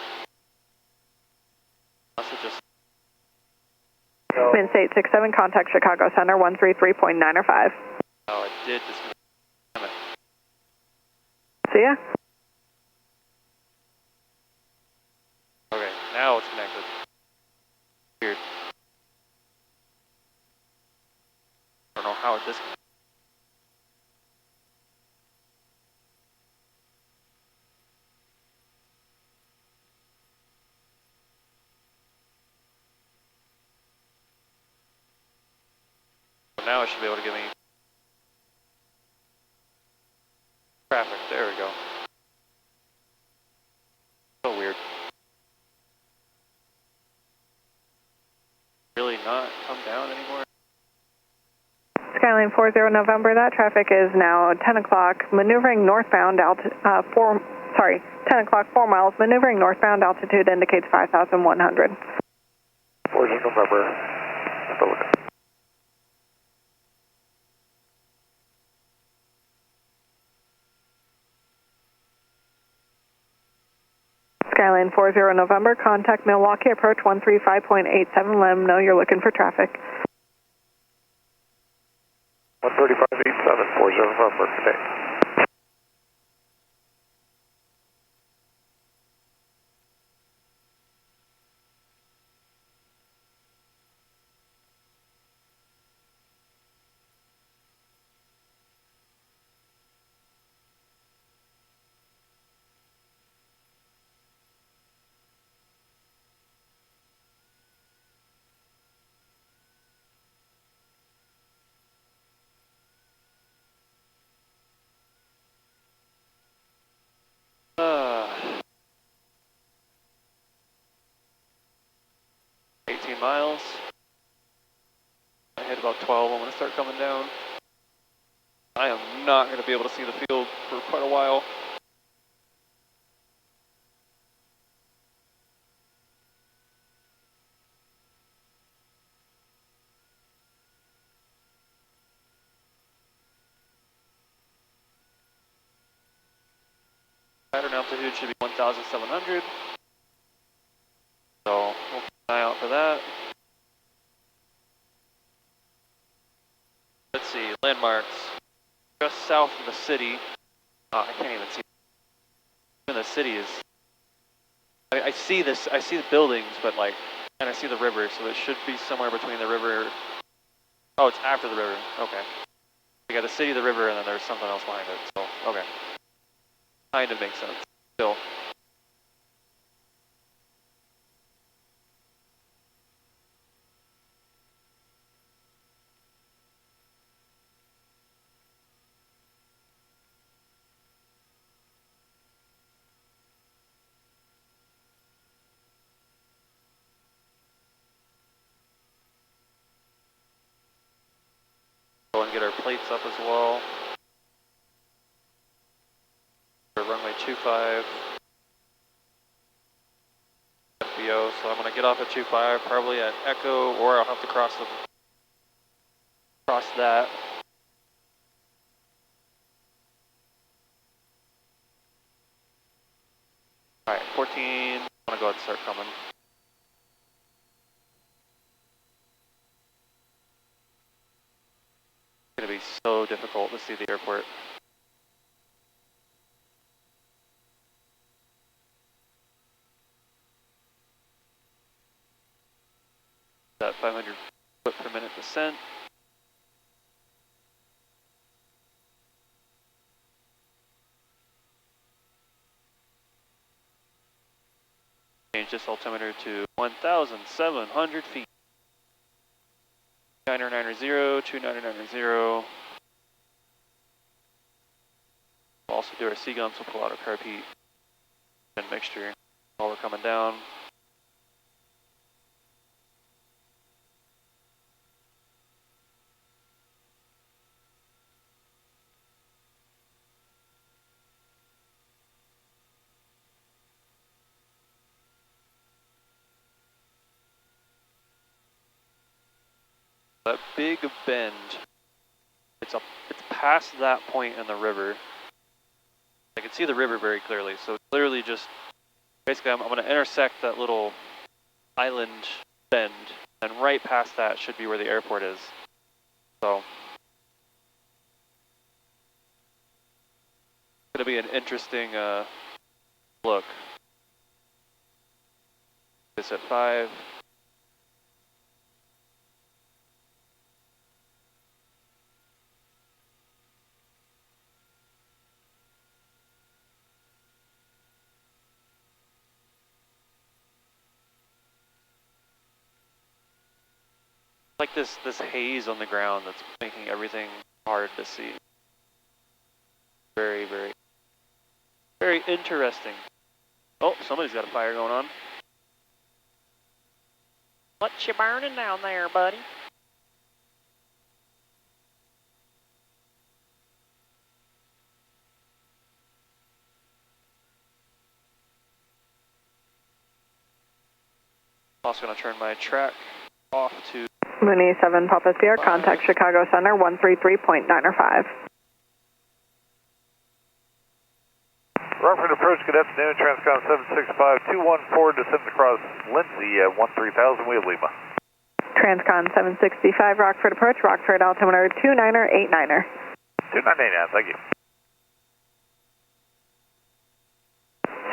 Unless it just... Wind 867, contact Chicago Center 133.905. Oh, it did disconnect. Damn it. See ya. Okay, now it's connected. should be able to give me traffic. There we go. So weird. Really not come down anymore. Skyline 40 November, that traffic is now 10 o'clock, maneuvering northbound, 10 o'clock, 4 miles, maneuvering northbound, altitude indicates 5,100. 40 November. Skyline 40 November, contact Milwaukee Approach 135.87, let them know you're looking for traffic. 135.87, 40 November, today. Uh, 18 miles. I hit about 12. I'm going to start coming down. I am not going to be able to see the field for quite a while. Pattern altitude should be 1,700. So we'll keep an eye out for that. Let's see, landmarks. Just south of the city. I can't even see. Even the city is. I see this. I see the buildings, but like, and I see the river, so it should be somewhere between the river. Oh, it's after the river. Okay. We got the city, the river, and then there's something else behind it. So okay. Kind of makes sense. Still. Go and get our plates up as well. Runway 25. FBO, so I'm going to get off at 25, probably at Echo, or I'll have to cross that. Alright, 14, I'm going to go ahead and start coming. It's going to be so difficult to see the airport. That 500 foot per minute descent. Change this altimeter to 1,700 feet. 2990, 2990. We'll also do our C-gums, we'll pull out our carb heat and mixture while we're coming down. That big bend, it's past that point in the river. I can see the river very clearly, so it's literally just, basically I'm going to intersect that little island bend, and right past that should be where the airport is. So, it's going to be an interesting look. This at 5. Like this haze on the ground that's making everything hard to see. Very, very, very interesting. Oh, somebody's got a fire going on. What you burning down there, buddy? Also gonna turn my track off to Mooney 7 Papa Sierra, contact Chicago Center 133.905. Rockford Approach, good afternoon, Transcon 765-214, descend across Lindsay at 13,000, we have Lima. Transcon 765 Rockford Approach, Rockford altimeter 2989er. 2989, thank you.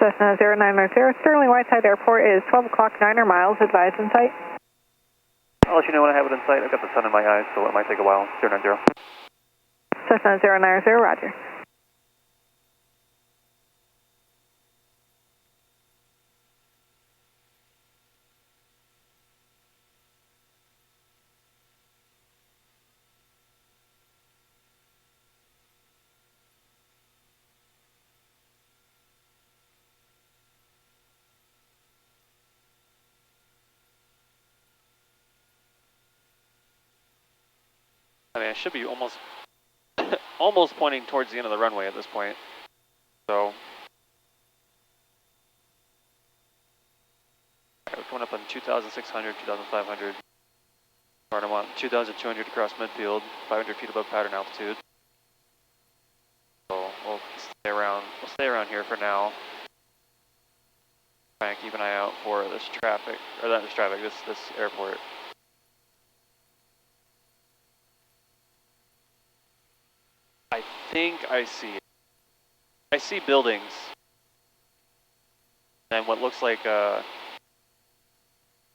Cessna 0900, Sterling Whiteside Airport is 12 o'clock, 9 miles, advised in sight. I'll let you know when I have it in sight. I've got the sun in my eyes, so it might take a while. 090. Cessna 090, roger. I mean, I should be almost almost pointing towards the end of the runway at this point. So we're coming up on 2,600, 2,500. Starting on 2,200 across midfield, 500 feet above pattern altitude. So we'll stay around. We'll stay around here for now. Try and keep an eye out for this traffic, or not this traffic, this airport. I think I see it. I see buildings and what looks like a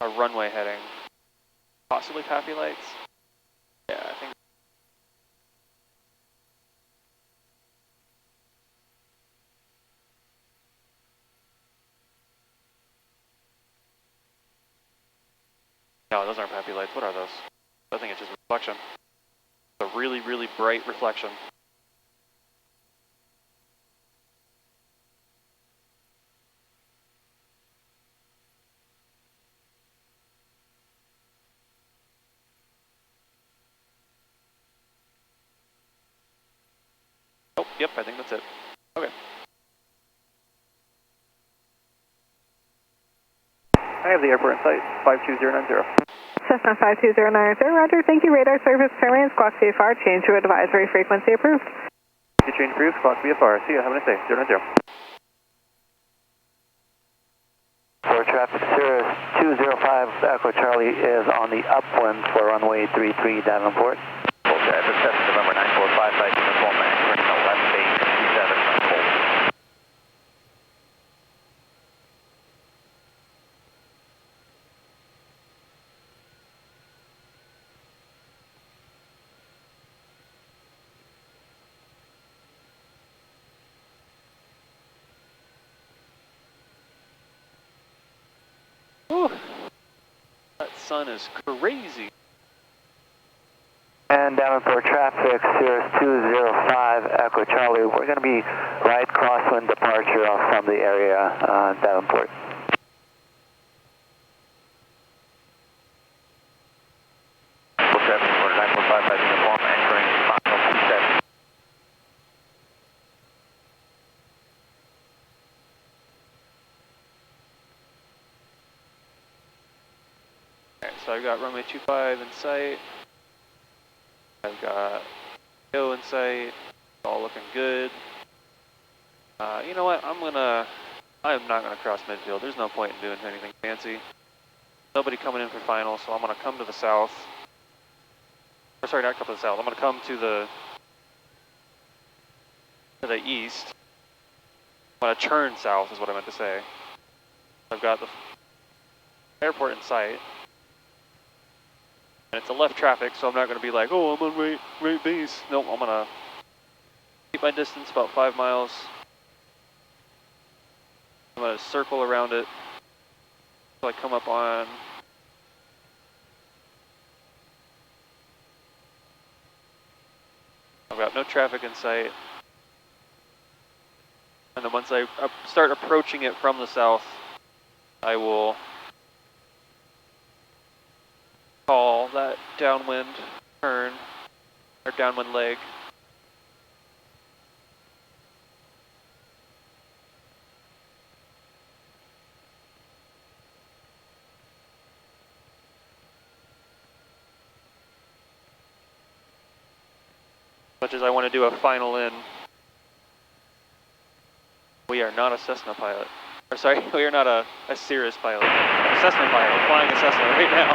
runway heading. Possibly copy lights. Yeah, I think. No, those aren't happy lights. What are those? I think it's just reflection. It's a really, really bright reflection. Oh, yep, I think that's it. Okay. I have the airport in sight, 52090. Cessna 52090, roger. Thank you. Radar service terminated. Squawk VFR, change to advisory frequency approved. You change approved, Squawk VFR. See you, have a nice day, 090. For traffic, Cirrus 205 Echo Charlie is on the upwind for runway 33 Davenport. Full traffic, November 9455, uniform max, turning left base 27, hold. Whew. That sun is crazy. And Davenport traffic, Cirrus 205 Echo Charlie. We're going to be right crosswind departure from the area, Davenport. Full traffic, 9455, uniform, anchoring, final 27. Alright, so I've got runway 25 in sight. I've got go in sight. It's all looking good. You know what? I'm not gonna cross midfield. There's no point in doing anything fancy. Nobody coming in for final, so I'm gonna come to the south. Or sorry, not come to the south. I'm gonna come to the east. I'm gonna turn south is what I meant to say. I've got the airport in sight. And it's a left traffic, so I'm not going to be like, oh, I'm on right base. Nope, I'm going to keep my distance about 5 miles. I'm going to circle around it until I come up on I've got no traffic in sight. And then once I start approaching it from the south, I will call that downwind turn, or downwind leg. Much as I want to do a final in, we are not a Cessna pilot. Or sorry, we are not a Cirrus pilot. A Cessna pilot. We're flying a Cessna right now.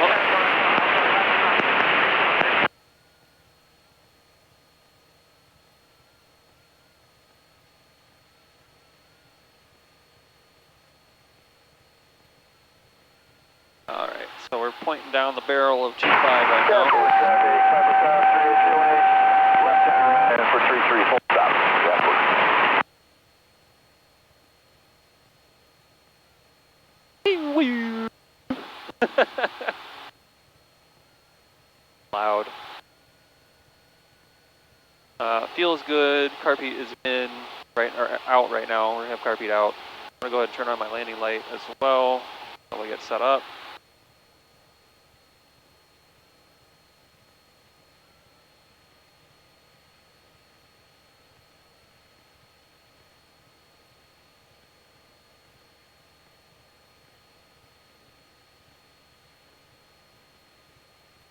Alright, so we're pointing down the barrel of 25 right now. And for 33, full stop. Loud. Feels good. Carpet is in or out right now. We have carpet out. I'm gonna go ahead and turn on my landing light as well while we get set up.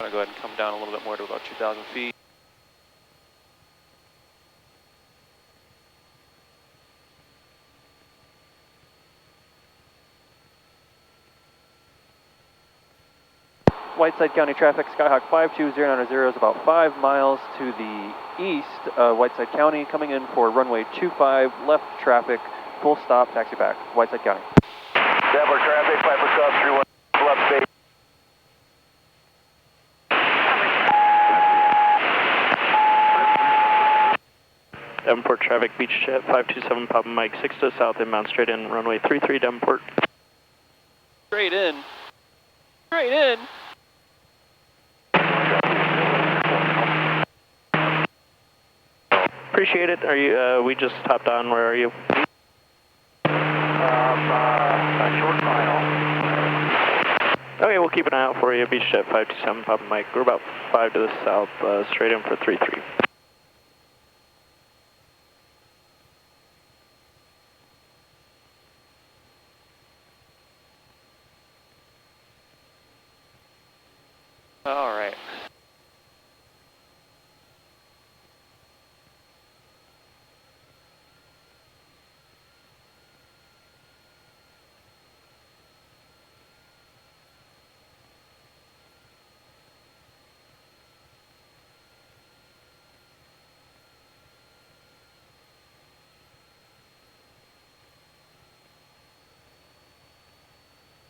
I'm gonna go ahead and come down a little bit more to about 2,000 feet. Whiteside County traffic, Skyhawk 52090 is about 5 miles to the east of Whiteside County, coming in for runway 25, left traffic, full stop, taxi back, Whiteside County. Denver traffic, Piper Cub 31, left state. Davenport traffic, Beach Jet 527 Papa Mike, 6 to the south, inbound straight in, runway 33 Davenport. Straight in. Straight in. Appreciate it. Are you? We just hopped on. Where are you? A short mile. Okay, we'll keep an eye out for you. Beach Jet 527 Papa Mike. We're about 5 to the south, straight in for 33. All right.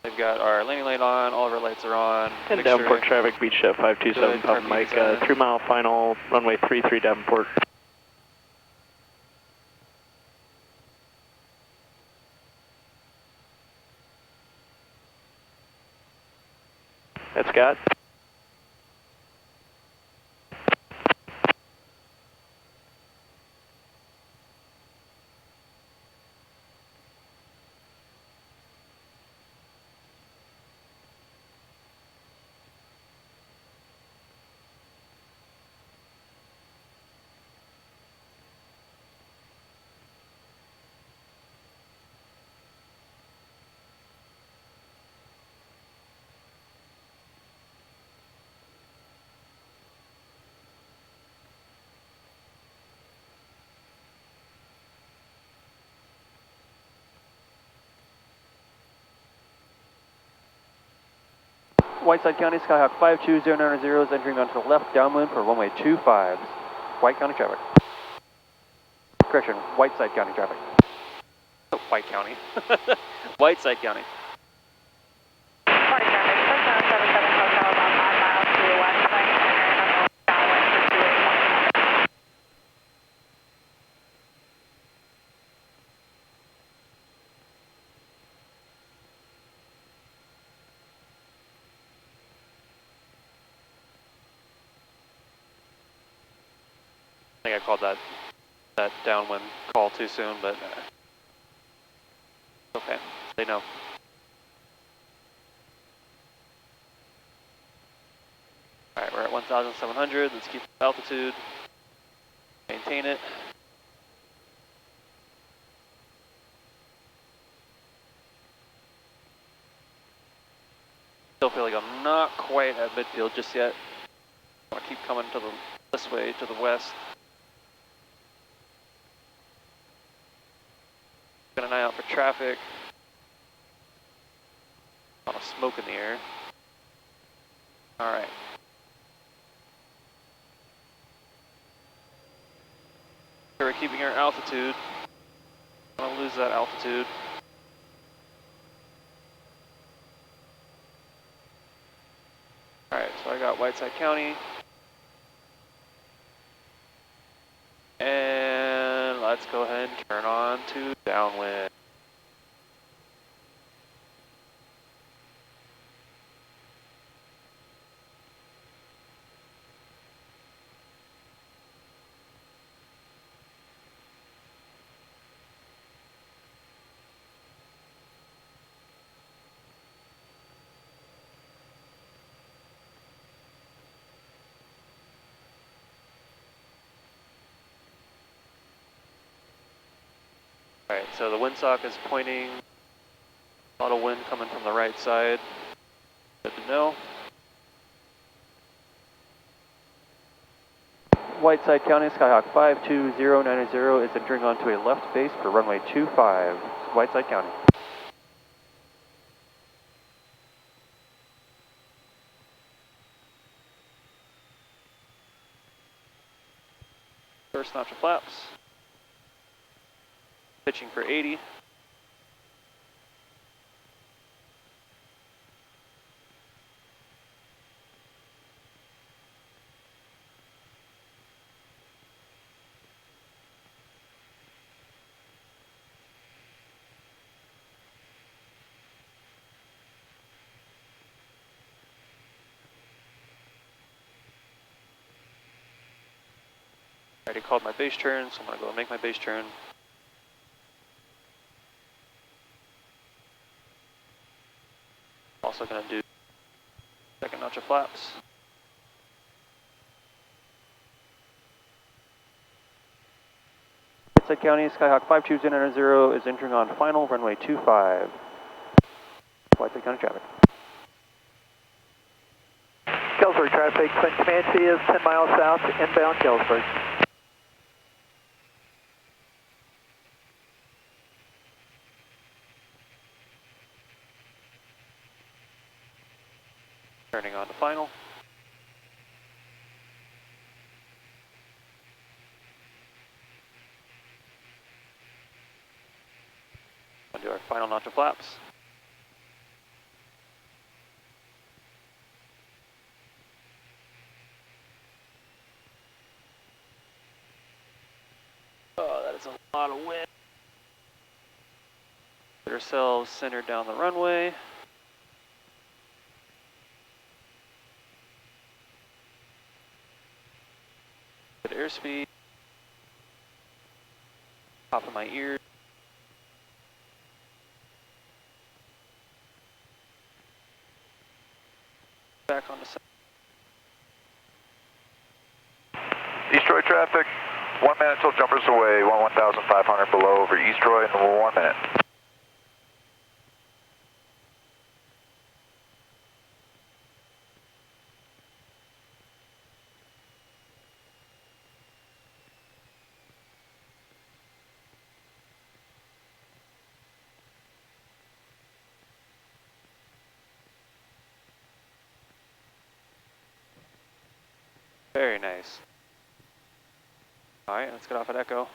They've got our landing light on, all of our lights are on. And Davenport traffic, Beach Jet 527 Papa Mike, 3 mile final, runway 33 Davenport. That's Scott. Whiteside County, Skyhawk 52090 is entering onto the left downwind for runway 25. White County traffic. Correction, Whiteside County traffic. Oh, White County. Whiteside County. think I called that downwind call too soon, but okay, they know. Alright, we're at 1,700, let's keep altitude, maintain it. Still feel like I'm not quite at midfield just yet. I want to keep coming to this way, to the west. Got an eye out for traffic. A lot of smoke in the air. Alright. We're keeping our altitude. I don't lose that altitude. Alright, so I got Whiteside County. And let's go ahead and turn on to downwind. Alright, so the windsock is pointing, a lot of wind coming from the right side. Good to know. Whiteside County, Skyhawk 52090 is entering onto a left base for runway 25, Whiteside County. First notch of flaps. Pitching for 80. I already called my base turn, so I'm going to go and make my base turn. Also going to do second notch of flaps. Whiteside County, Skyhawk 52090 is entering on final runway 25. Whiteside County traffic. Galesburg traffic, Clinton Comanche is 10 miles south, inbound Galesburg. Turning on to final. We'll do our final notch of flaps. Oh, that is a lot of wind. Get ourselves centered down the runway. Good airspeed. Top of my ear. Back on the center. East Troy traffic, 1 minute till jumpers away, 1,500 below over East Troy in 1 minute. Very nice. Alright, let's get off at Echo.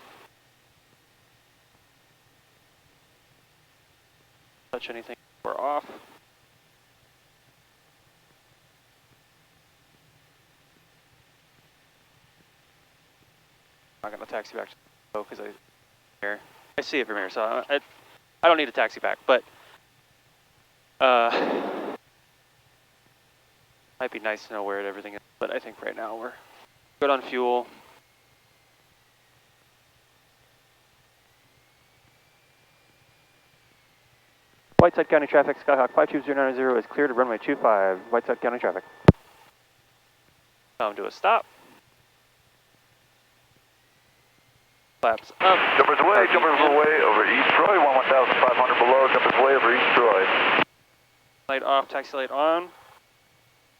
Touch anything, we're off. I'm not going to taxi back to Echo because I see it from here, so I don't need a taxi back, but might be nice to know where everything is, but I think right now we're good on fuel. Whiteside County traffic, Skyhawk 52090 is clear to runway 25, Whiteside County traffic. Come to a stop. Flaps up. Jumpers away over East Troy, 1,500 below, jumpers away over East Troy. Light off, taxi light on.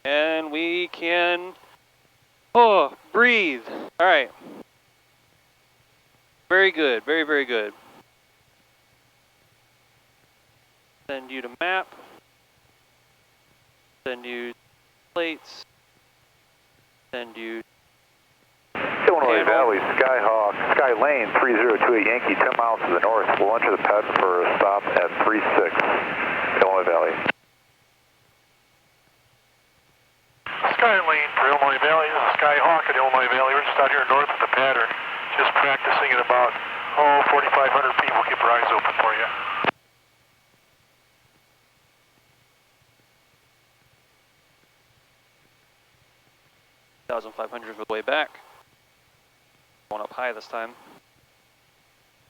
And we can, breathe. All right. Very good, very, very good. Send you to map. Send you plates. Send you Illinois Valley, Skyhawk, Sky Lane, 3028 Yankee, 10 miles to the north. We'll enter the pattern for a stop at 36, Illinois Valley. Sky Lane for Illinois Valley. This is Skyhawk at Illinois Valley. We're just out here north of the pattern, just practicing at about, 4,500 feet. We'll keep our eyes open for you. $1,500 for the way back. Going up high this time.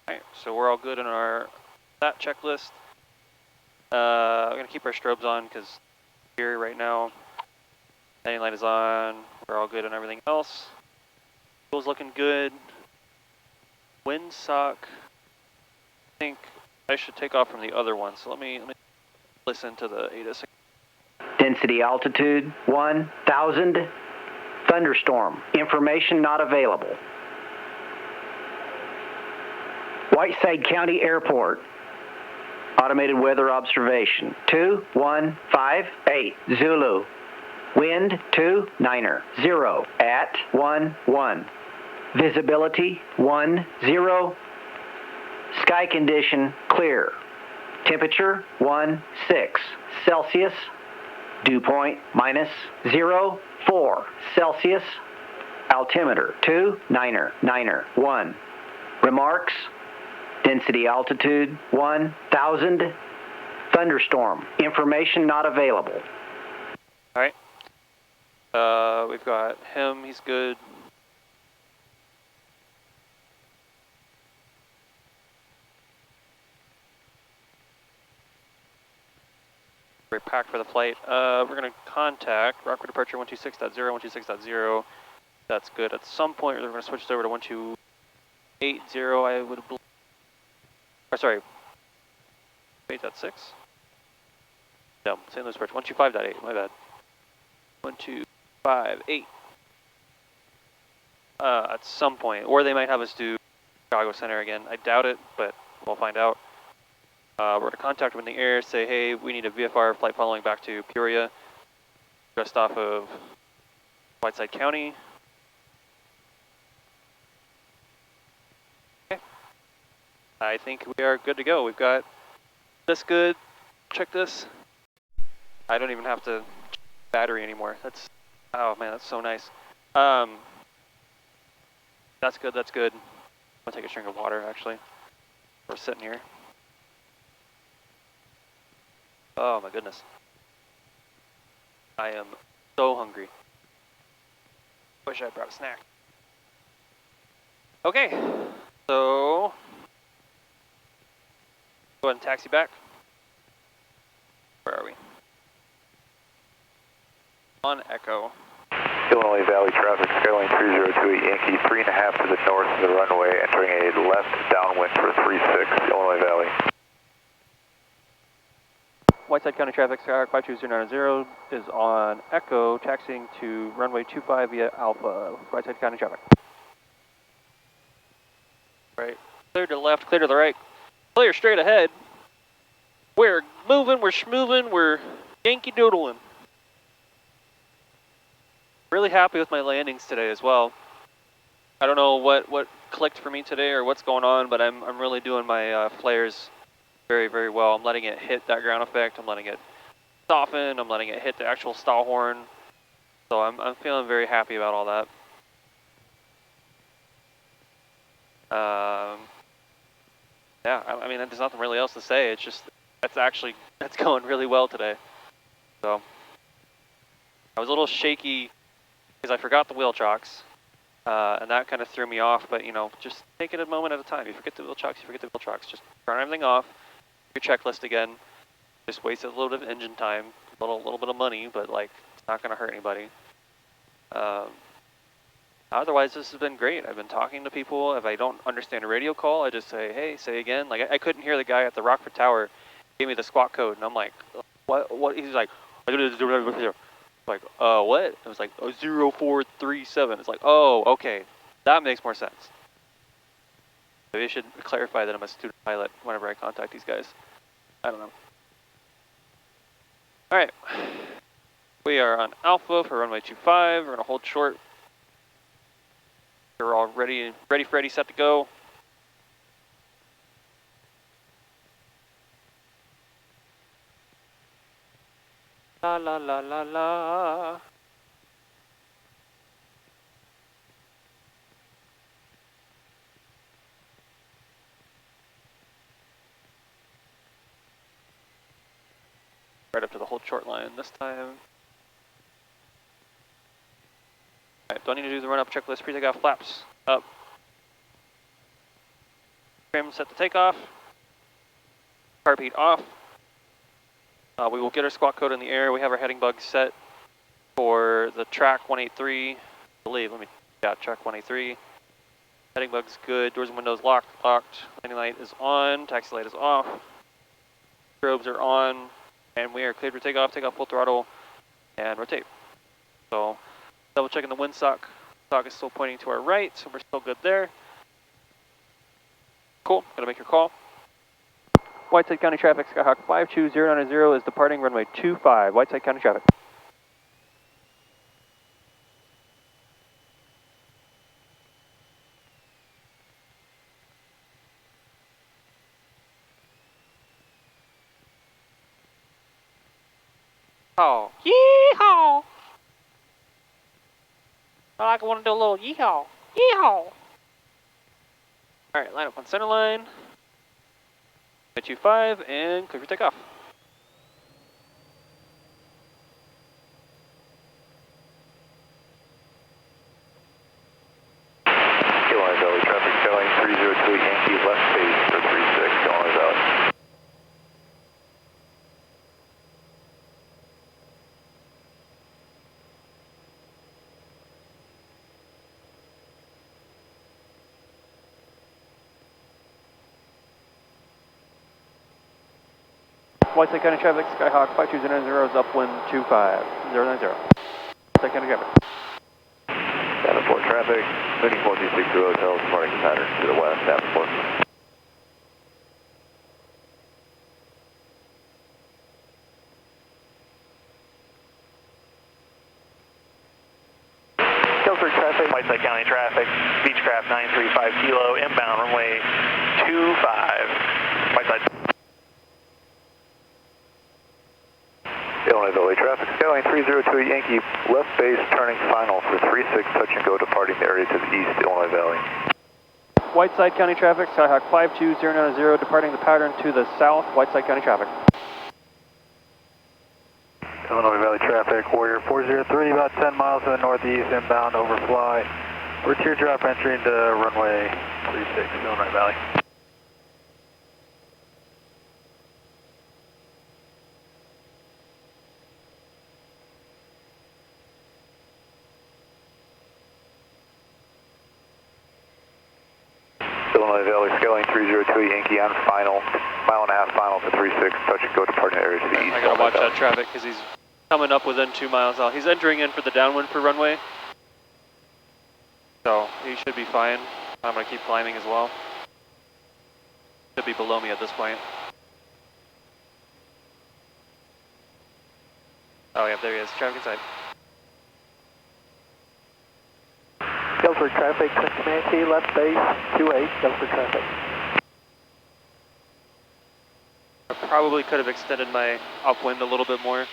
Alright, so we're all good in that checklist. We're going to keep our strobes on because here right now, landing light is on. We're all good on everything else. Fuel's looking good. Windsock. I think I should take off from the other one. So let me listen to the ATIS. Density altitude 1,000. Thunderstorm. Information not available. Whiteside County Airport. Automated weather observation. 2158 Zulu. Wind 29er 0 at 11. Visibility 10. Sky condition clear. Temperature 16 Celsius. Dew point -04 Celsius. Altimeter 29er 1. Remarks. Density altitude 1,000. Thunderstorm. Information not available. All right. We've got him. He's good. We're packed for the flight. We're going to contact Rockford departure 126.0, 126.0. That's good. At some point, we're going to switch this over to 1280, I would believe. Or sorry, 8.6? No, St. Louis departure 125.8, my bad. 1258. At some point, or they might have us do Chicago Center again. I doubt it, but we'll find out. We're going to contact them in the air, say, hey, we need a VFR flight following back to Peoria, just off of Whiteside County. Okay. I think we are good to go. We've got this good. Check this. I don't even have to check battery anymore. That's, oh man, that's so nice. That's good, that's good. I'm going to take a drink of water, actually. We're sitting here. Oh my goodness. I am so hungry. Wish I brought a snack. Okay, so go ahead and taxi back. Where are we? On Echo. Illinois Valley traffic, Skyline 3028 Yankee, 3.5 to the north of the runway, entering a left downwind for 36, Illinois Valley. Whiteside County traffic, Skyhawk 52090 is on Echo, taxiing to runway 25 via Alpha, Whiteside County traffic. Right, clear to the left, clear to the right, clear straight ahead. We're moving, we're schmoving, we're Yankee doodling. Really happy with my landings today as well. I don't know what clicked for me today or what's going on, but I'm really doing my flares very, very well. I'm letting it hit that ground effect. I'm letting it soften. I'm letting it hit the actual stall horn. So I'm feeling very happy about all that. Yeah, I mean, there's nothing really else to say. It's just, that's going really well today. So, I was a little shaky because I forgot the wheel chocks. And that kind of threw me off, but you know, just take it a moment at a time. You forget the wheel chocks, you forget the wheel chocks. Just turn everything off, your checklist again, Just wasted a little bit of engine time, a little bit of money, but like it's not going to hurt anybody. Otherwise, this has been great. I've been talking to people. If I don't understand a radio call, I just say, hey, say again. Like I couldn't hear the guy at the Rockford Tower give me the squawk code, and I'm like, what? He's like, like, what? It was like 0437. It's like, oh, okay, that makes more sense. Maybe I should clarify that I'm a student pilot whenever I contact these guys. I don't know. All right, we are on Alpha for runway 25. We're gonna hold short. We're all ready, ready, set to go. La la la la la. Right up to the hold short line this time. Alright, don't need to do the run up checklist. Pre-takeoff flaps up. Trim set to takeoff. Carb heat off. We will get our squawk code in the air. We have our heading bug set for the track 183. I believe, track 183. Heading bug's good. Doors and windows locked. Landing light is on. Taxi light is off. Strobes are on. And we are cleared for takeoff. Takeoff full throttle and rotate. So, double checking the windsock. Sock is still pointing to our right, so we're still good there. Cool, gonna make your call. Whiteside County traffic, Skyhawk 52090 is departing runway 25. Whiteside County traffic. Oh, yeehaw! I like I want to do a little yeehaw. Yeehaw! Alright, line up on center line. 25 and clear for takeoff. Illinois Valley traffic, Skyline 302 Yankee left base for 36, Illinois Valley. Whiteside County traffic, Skyhawk 52090 is upwind 25090. Whiteside County traffic. Davenport traffic, moving 4262 Hotel, departing pattern to the west, Davenport. Guilford traffic, Whiteside County traffic, Beechcraft 935 Kilo, inbound runway 25, Whiteside. Illinois Valley traffic, Skyline 302 Yankee left base turning final for 36, touch and go, departing the area to the east, Illinois Valley. Whiteside County traffic, Skyhawk 52090, departing the pattern to the south, Whiteside County traffic. Illinois Valley traffic, Warrior 403, about 10 miles to the northeast, inbound, overfly. We're teardrop entry into runway 36, Illinois Valley. Illinois Valley, Skyline 302 Yankee on final, mile and a half final for 36, touch and go, departing the area to the east. I gotta watch that traffic because he's coming up within 2 miles out. He's entering in for the downwind for runway. So he should be fine. I'm gonna keep climbing as well. Should be below me at this point. Oh yeah, there he is. Traffic inside. Guilford traffic, Princeton Yankee left base 28, Guilford traffic. I probably could have extended my upwind a little bit more,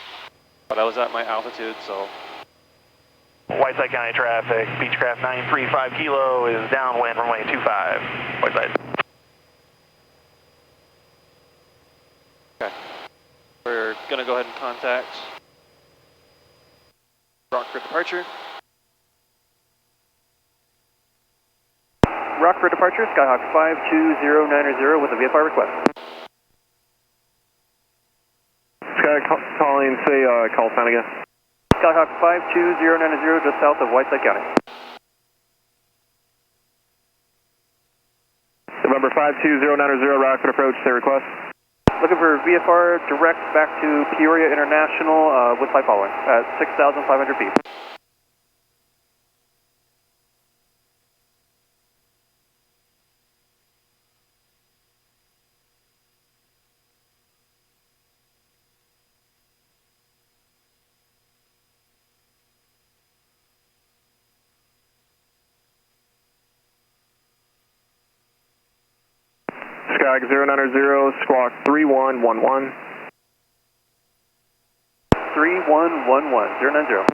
but I was at my altitude, so. Whiteside County traffic, Beechcraft 935 Kilo is downwind, runway 25, Whiteside. Okay. We're gonna go ahead and contact Rockford departure. Rockford departure, Skyhawk 52090 with a VFR request. calling, say call sign again. Skyhawk 52090 just south of Whiteside County. November 52090 Rockford Approach, say request. Looking for VFR direct back to Peoria International with pipe following at 6,500 feet. Skyhawk 090, squawk 3111. 3111, 090.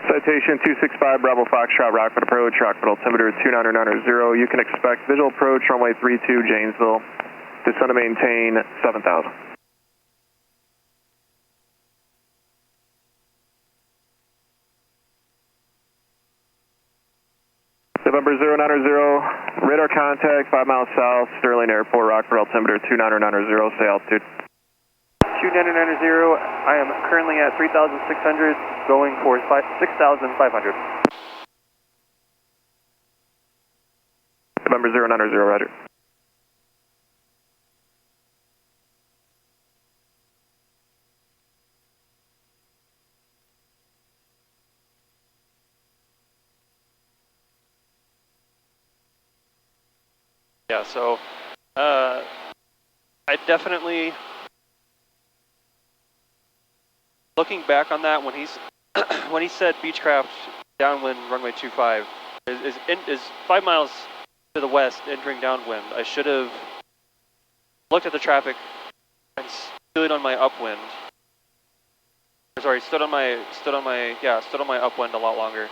Citation 265 Bravo Foxtrot, Rockford Approach, Rockford altimeter 2990. You can expect visual approach runway 32 Janesville. Descend to maintain 7,000. November 090, radar contact 5 miles south, Sterling Airport, Rockford altimeter 2990, say altitude. 2990, I am currently at 3,600, going for 6,500. November 090, roger. Yeah, so I definitely, looking back on that, when he's when he said Beechcraft downwind runway 25 is 5 miles to the west entering downwind, I should have looked at the traffic and stood on my upwind. Sorry, stood on my upwind a lot longer.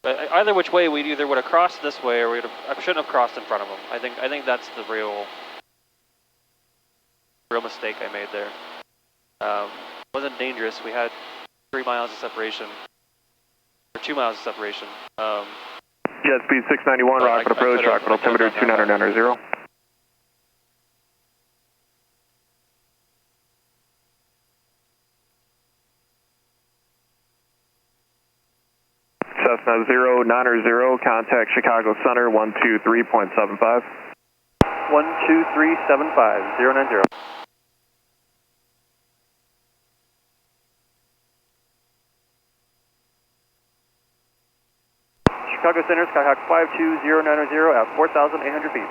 But either which way, we either would have crossed this way, or I shouldn't have crossed in front of him. I think that's the real mistake I made there. It wasn't dangerous. We had 3 miles of separation, or 2 miles of separation. Jet speed 691, Rockford Approach, Rockford altimeter 2990. Cessna 090, contact Chicago Center 123.75. 12375, 090. Chicago Center, Skyhawk 52090 at 4,800 feet.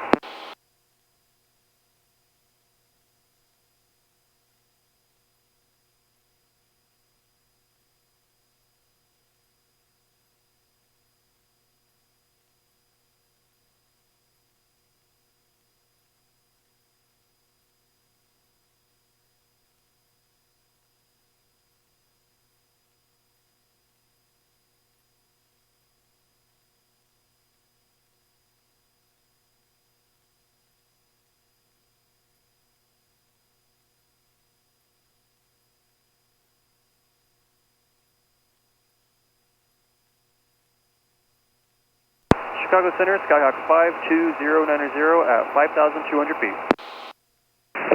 Chicago Center, Skyhawk 52090 at 5,200 feet.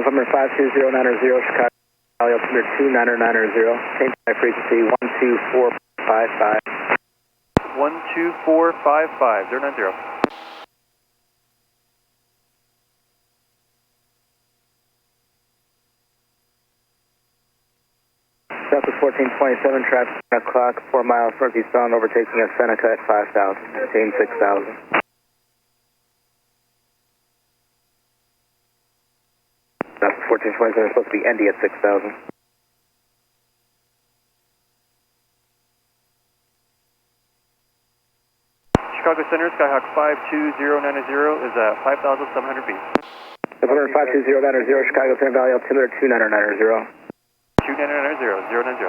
November 52090, Chicago, altimeter 2990, change my frequency 12455. 12455, 090. Southwest 1427, traffic 10 o'clock, 4 miles northeastbound, overtaking at Seneca at 5,000, maintain 6,000. Southwest 1427 is supposed to be Indy at 6,000. Chicago Center, Skyhawk 52090 is at 5,700 feet. November 52090, Chicago Center Valley, altimeter 2990. 2990, 090.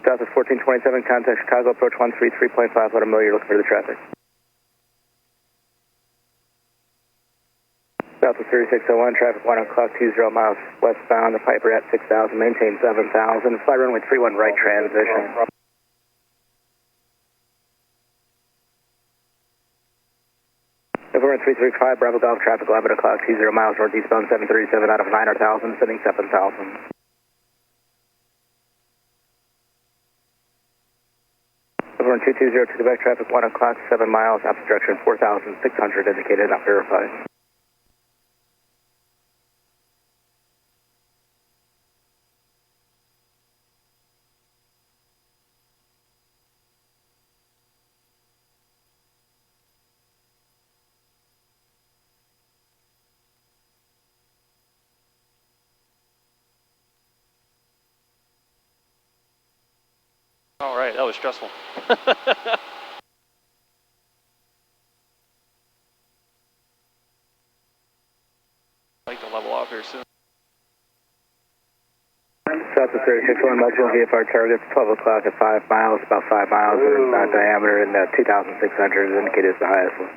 Southwest 1427, contact Chicago Approach 133.5, let them know you're looking for the traffic. Southwest 3601, traffic 1 o'clock, 20 miles westbound, the Piper at 6,000, maintain 7,000, fly runway 31 right transition. Over 335, Bravo Golf, traffic 11 o'clock, 20 miles northeastbound, 737 out of 9,000, sending 7,000. Over 220 to Quebec, traffic 1 o'clock, 7 miles, obstruction 4,600, indicated, not verified. All right, that was stressful. I'd like to level off here soon. South of 3601, Maxwell VFR target 12 o'clock at 5 miles, about 5 miles in diameter, and 2,600 is indicated as the highest one.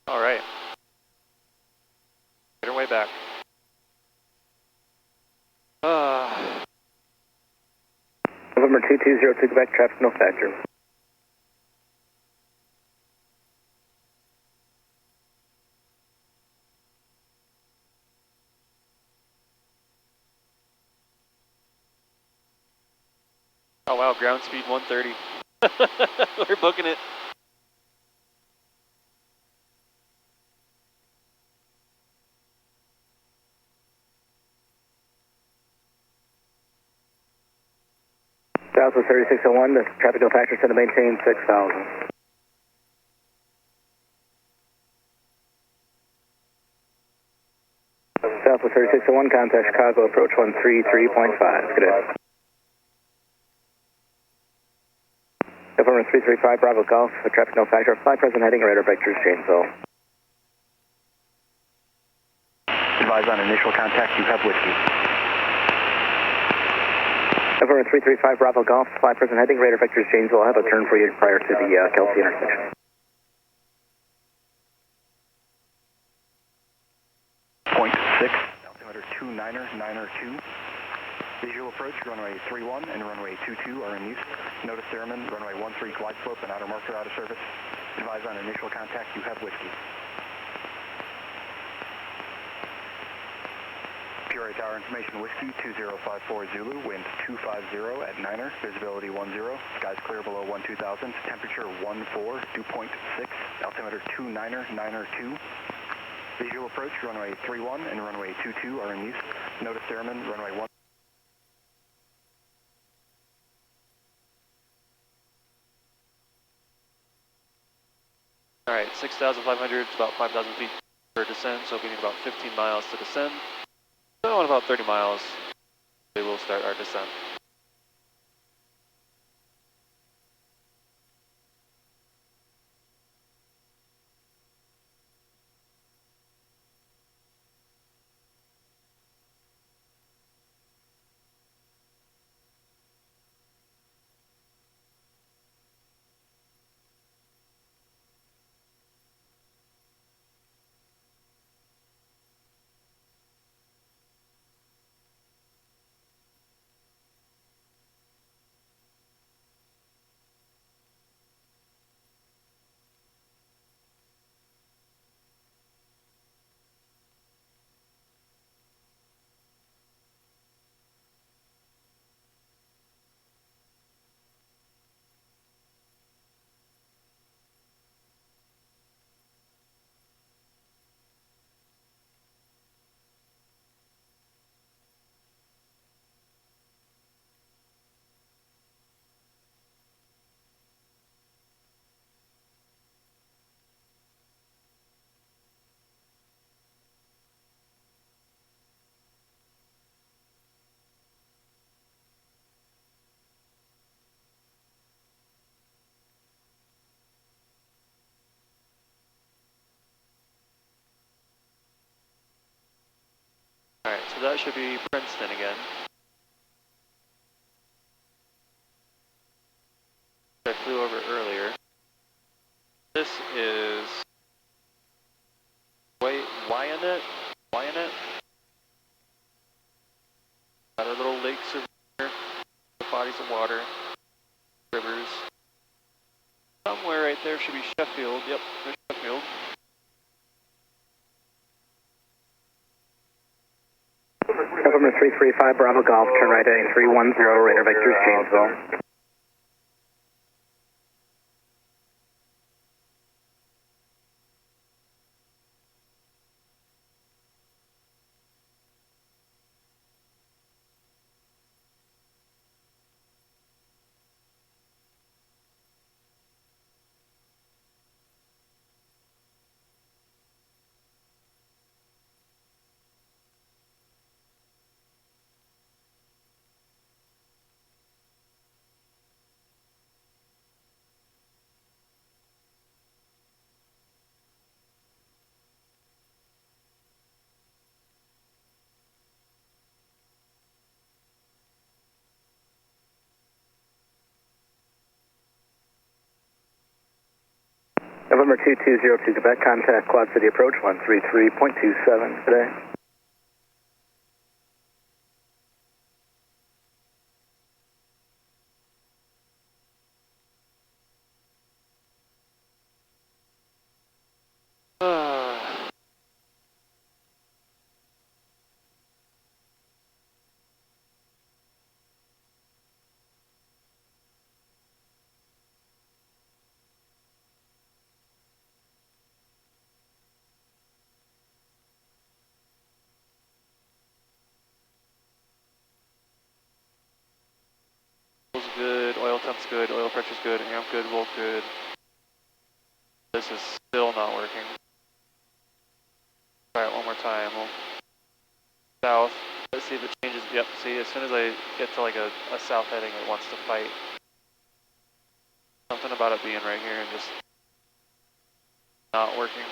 All right. Get her way back. November 220 to Quebec, traffic no factor. Oh wow, ground speed 130. We're booking it. South of 3601, the traffic no factor, send to maintain 6,000. South of 3601, contact Chicago Approach 133.5. Good day. November 335, Bravo Golf, traffic no factor, fly present heading, radar vectors, Janesville. Advise on initial contact, you have whiskey. November 335, Bravo Golf, fly present heading, radar vectors, Janesville. I'll have a turn for you prior to the Kelsey intersection. Point 6, altimeter 299er2. Visual approach, runway 31 and runway 22 are in use. Notice airman, runway 13 glide slope and outer marker out of service. Advise on initial contact, you have whiskey. Peoria Tower information, whiskey 2054 Zulu, wind 250 at 9er, visibility 10, skies clear below 12,000, temperature 14, dew point 6, altimeter 299er2. Visual approach, runway 31 and runway 22 are in use. Notice airman, runway 1. All right, 6,500 to about 5,000 feet per descent, so we need about 15 miles to descend. So in about 30 miles, we will start our descent. so that should be Princeton again. I flew over earlier. This is Wyandotte. Got our little lakes over here, bodies of water, rivers. Somewhere right there should be Sheffield. Yep, there's Sheffield. November 335 Bravo Golf, turn right heading 310, radar vectors Janesville. November 2202 Quebec, contact Quad City Approach 133.27 today. Good, oil temp's good, oil pressure's good, amp good, volt good. This is still not working. Try it one more time. We'll south. Let's see if it changes. Yep, see, as soon as I get to like a south heading, it wants to fight. Something about it being right here and just not working.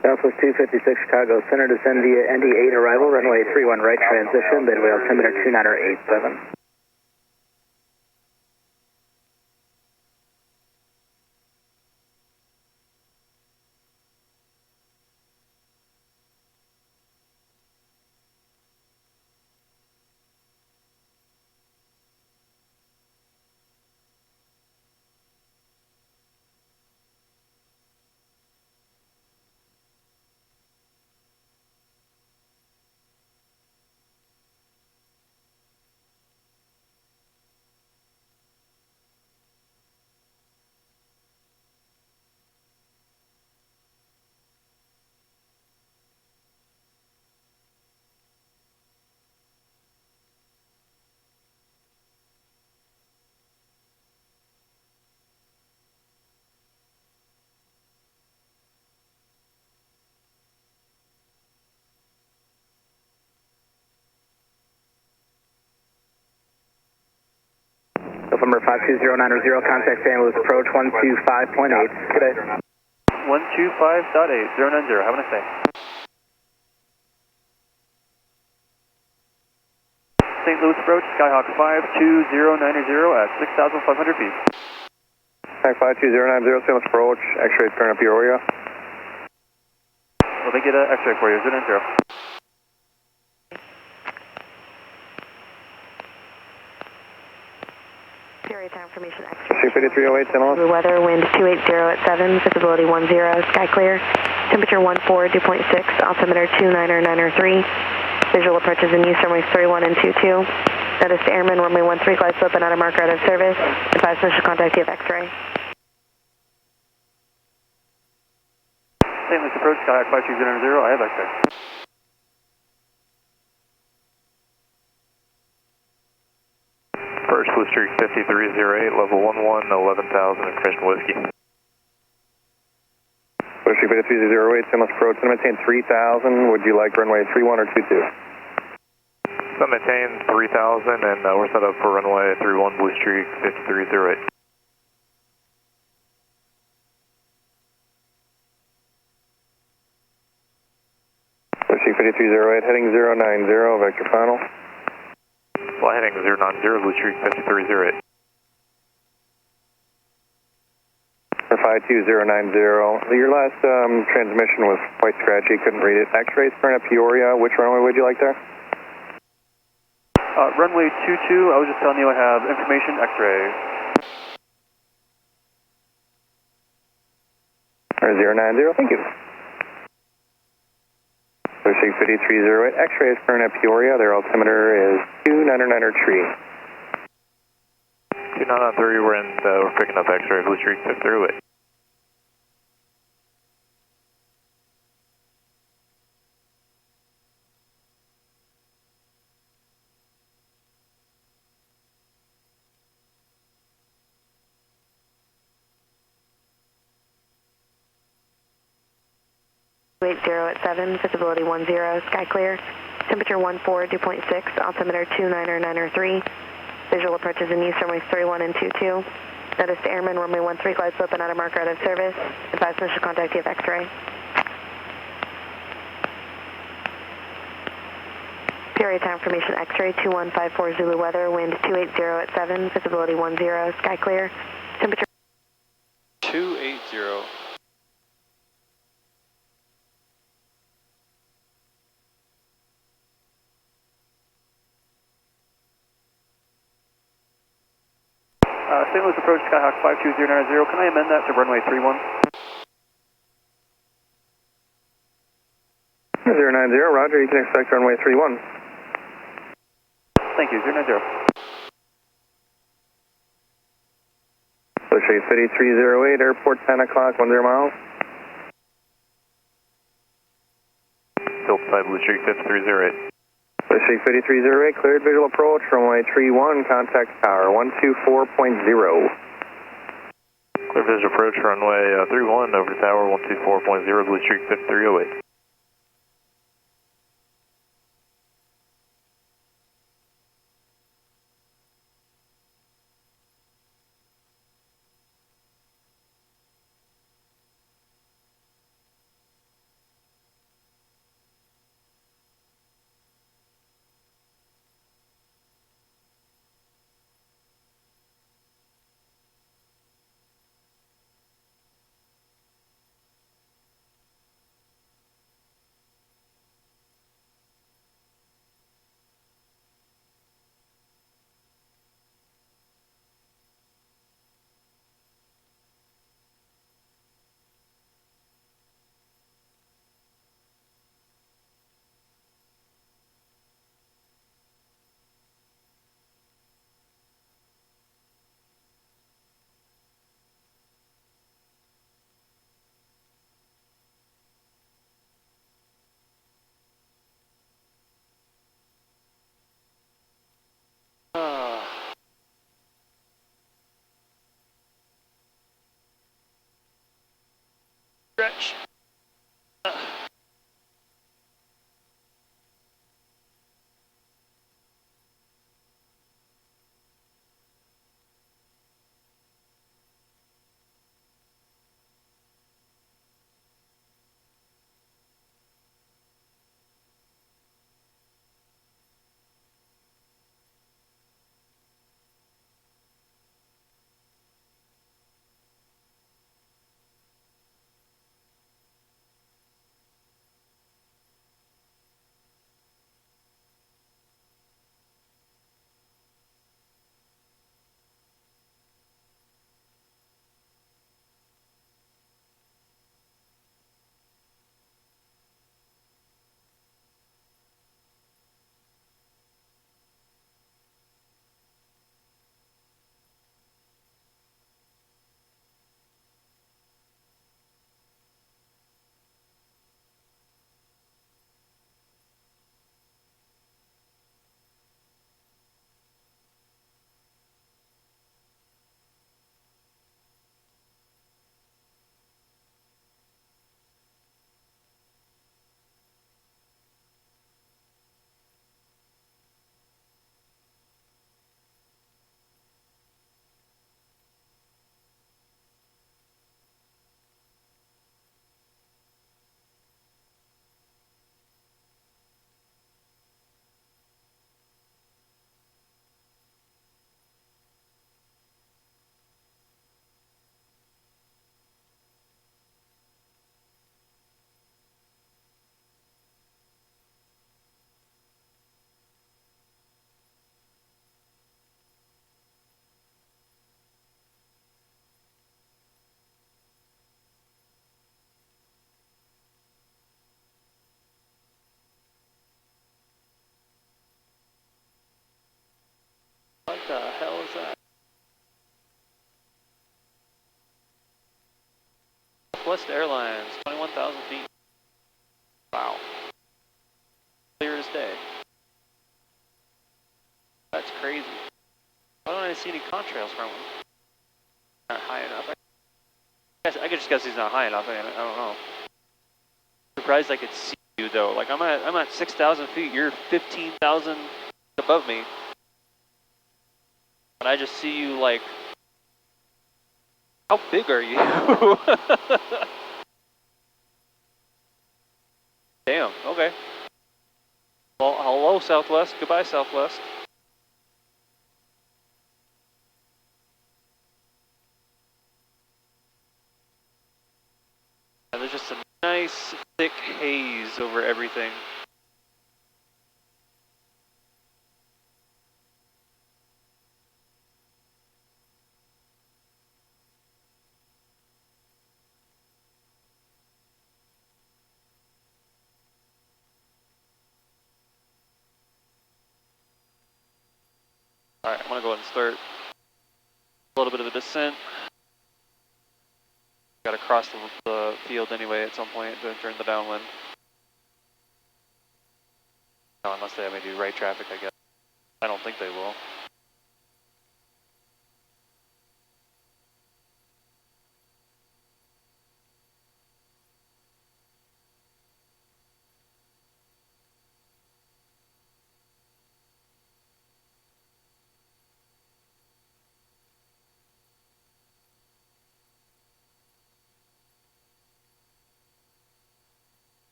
Southwest 256 Chicago Center, descend via ND8 arrival, runway 31 right transition, midway altimeter 2987. November 52090, contact San Luis Approach 125.8. Good day. 125.8, 090, have a nice day. St. Louis Approach, Skyhawk 52090 at 6,500 feet. Sky 52090, St. Louis Approach, X-ray turn up Peoria. Let me get an X-ray for you, 090. Peoria Tower Information X-ray. 25308, St. Louis. Weather, wind 280 at 7, visibility 10, sky clear. Temperature 14, dew point 6, altimeter 29903. Visual approaches in use, runways 31 and 22. Notice to airman, runway 13, glide slope and auto marker out of service. Advise initial contact via X-ray. St. Louis Approach, Skyhawk 52090, I have X-ray. First Blue Streak 5308, level 11, 11,000, information whiskey. Blue Streak 5308, St. Louis Approach, maintain 3,000. Would you like runway 31 or 22? So maintain 3,000 and we're set up for runway 31 Blue Streak 5308. 5308, heading 090, vector final. Fly heading 090, Blue Streak 5308. 52090, your last transmission was quite scratchy, couldn't read it. X-rays for Peoria, which runway would you like there? Runway 22, I was just telling you I have information X-ray. 090, thank you. Blue Streak 5308, X-rays for Peoria, their altimeter is 299 tree. 2993, we're picking up X-ray, Blue Streak 5308. at 7, visibility 10, sky clear. Temperature 14, dew point 6, altimeter 29903. Visual approaches in use, runways 31 and 22. Notice to airmen, runway 13, glides open, outer marker out of service. Advise initial contact, you have X-ray. Peoria time information X-ray 2154 Zulu weather, wind 280 at 7, visibility 10, sky clear. Temperature 280. St. Louis approach, Skyhawk 52090. Can I amend that to runway 31? 090, roger, you can expect runway 31. Thank you, 090. Blue Streak 5308, airport 10 o'clock, 10 miles. Hillside, Blue Streak 5308. Blue Streak 5308, cleared visual approach, runway 31, contact tower 124.0. Clear visual approach, runway 31, over tower 124.0, Blue Streak 5308. Stretch. the hell is that? West Airlines, 21,000 feet. Wow. Clear as day. That's crazy. Why don't I see any contrails from him? Not high enough. I just guess he's not high enough. I don't know. Surprised I could see you though. Like I'm at 6,000 feet. You're 15,000 above me, and I just see you. Like, how big are you? Damn. Okay. Well, hello Southwest. Goodbye Southwest. And there's just a nice thick haze over everything. Alright, I'm gonna go ahead and start a little bit of a descent. Gotta cross the field anyway at some point to turn the downwind. No, unless they have me do right traffic, I guess. I don't think they will.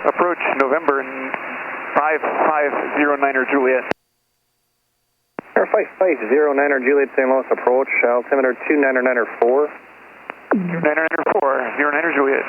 Approach November 5509er Juliet. Air 5509er Juliet St. Louis approach, altimeter 2994. 2994, 09er Juliet.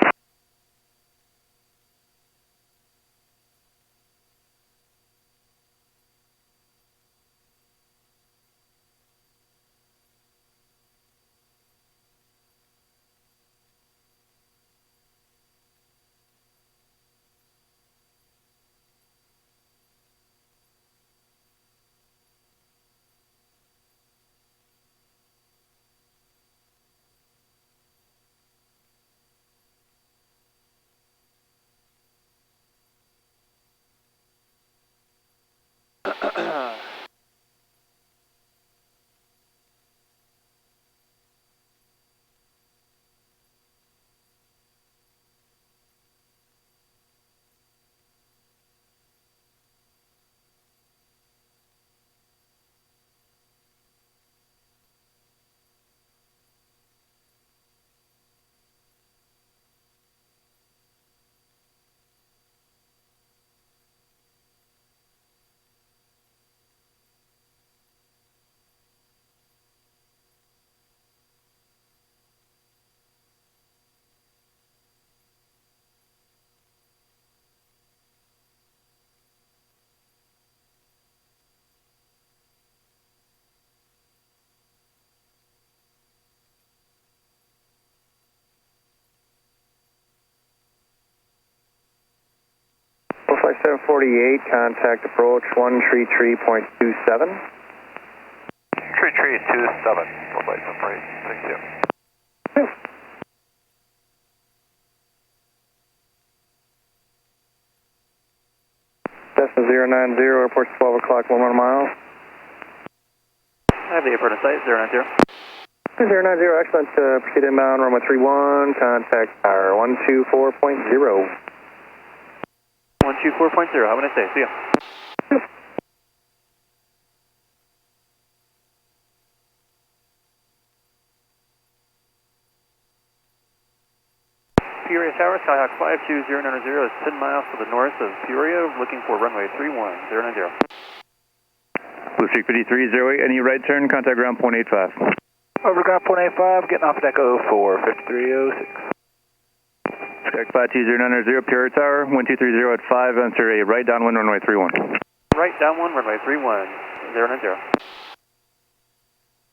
Flight 748, contact approach 133.27. Tree 27, flight 748, thank you. Cessna 090, airport 12 o'clock, 11 miles. I have the airport in sight, 090. 090, excellent, proceed inbound, runway 31, contact tower 124.0. 224.0. Have a nice day. See ya. Peoria Tower, Skyhawk 52090 is 10 miles to the north of Peoria, looking for runway 31090. Blue Streak 5308, any right turn, contact ground point 85. Over ground point 85, getting off deck 04, 5306. Skyhawk 52090, Peoria Tower, 1230 at 5, enter a right downwind runway 31. Right downwind, runway 31090.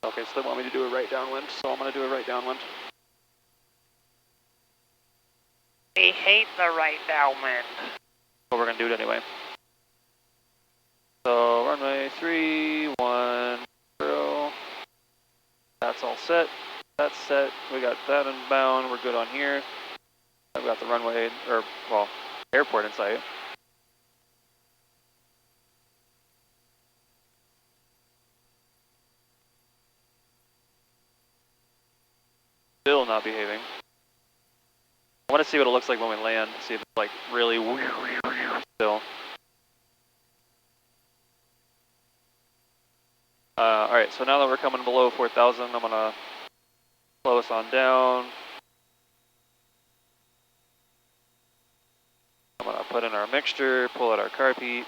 Okay, so they want me to do a right downwind, so I'm going to do a right downwind. They hate the right downwind. But we're going to do it anyway. So runway 310. That's all set. That's set. We got that inbound. We're good on here. I've got the runway, or, well, airport in sight. Still not behaving. I want to see what it looks like when we land, see if it's like really still. Alright, so now that we're coming below 4,000, I'm going to slow us on down. I'm going to put in our mixture, pull out our carpet.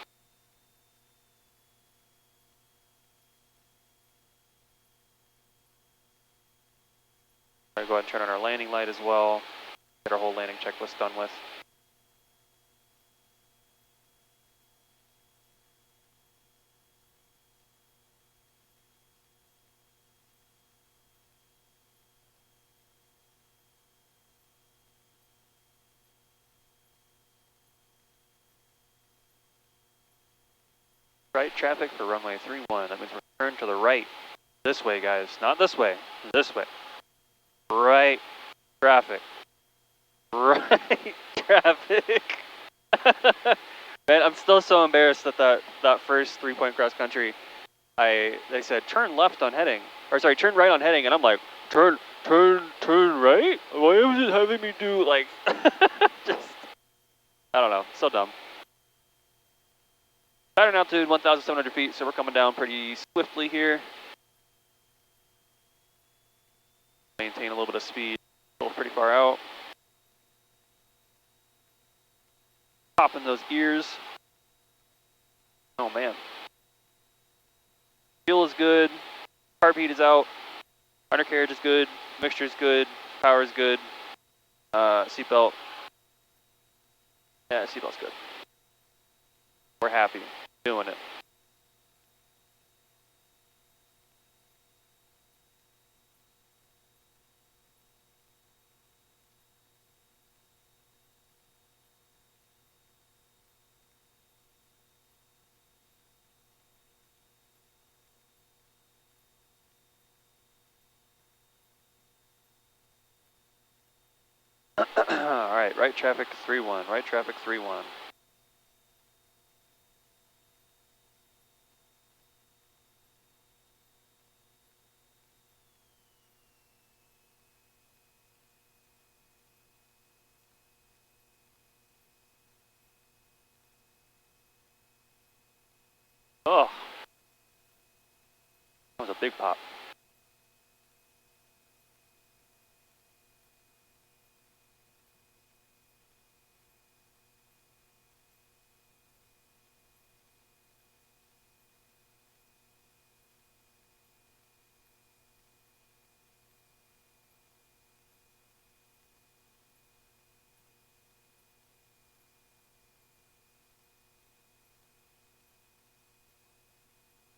I'm going to go ahead and turn on our landing light as well. Get our whole landing checklist done with. Right traffic for runway 31. That means we're turn to the right. This way, guys. Not this way. This way. Right traffic. Right traffic. Man, I'm still so embarrassed that that first 3-point cross country, they said turn left on heading, or sorry, turn right on heading, and I'm like, turn right? Why was it having me do like, just, I don't know, so dumb. Pattern altitude 1,700 feet, so we're coming down pretty swiftly here. Maintain a little bit of speed, still pretty far out. Popping those ears. Oh man. Fuel is good, carb heat is out, undercarriage is good, mixture is good, power is good, seatbelt. Yeah, seatbelt's good. We're happy, doing it. Alright, right traffic 3-1, right traffic 3-1. Oh, that was a big pop.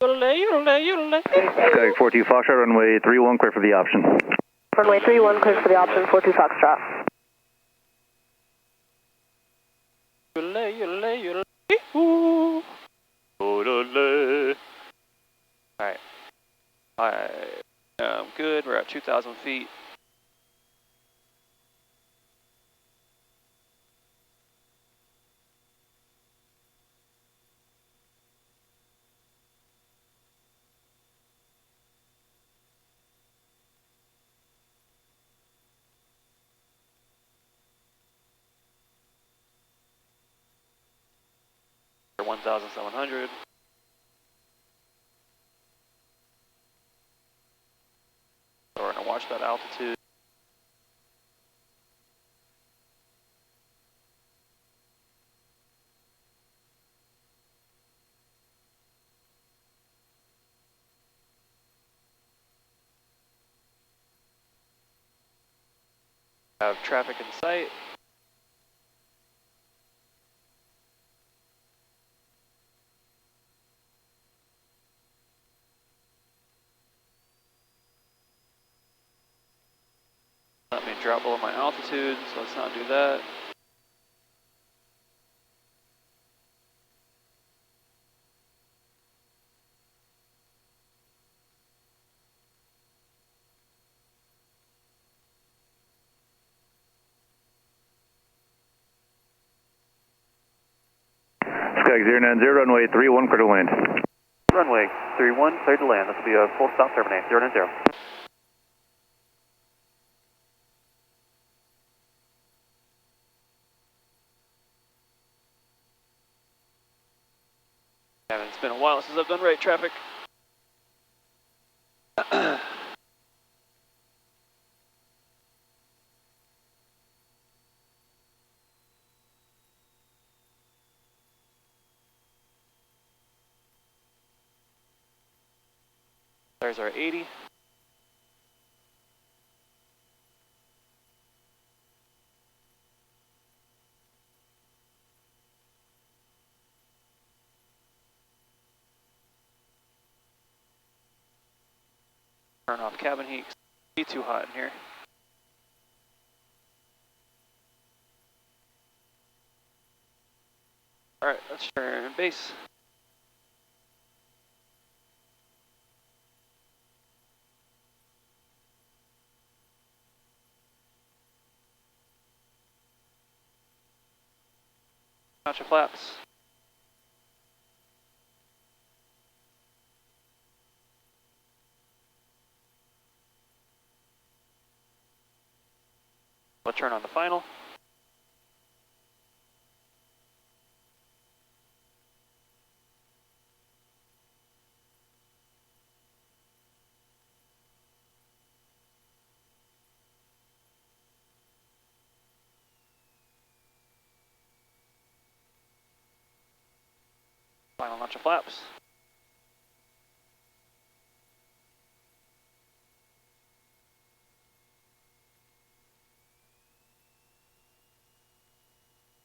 Skyhawk 42 Foxtrot, runway 31, clear for the option. Runway 31, clear for the option, 42 Foxtrot. Alright. I am good, we're at 2,000 feet. 1,700. So we're going to watch that altitude. Have traffic in sight. Let me drop below my altitude, so let's not do that. Sky 090, runway 31, clear to land. Runway 31, cleared to land. This will be a full stop terminate, 090. It's been a while since I've done right traffic. There's our 80. Turn off cabin heat. It's be too hot in here. Alright, let's turn base. Notch your flaps. We'll turn on the final. Final notch of flaps.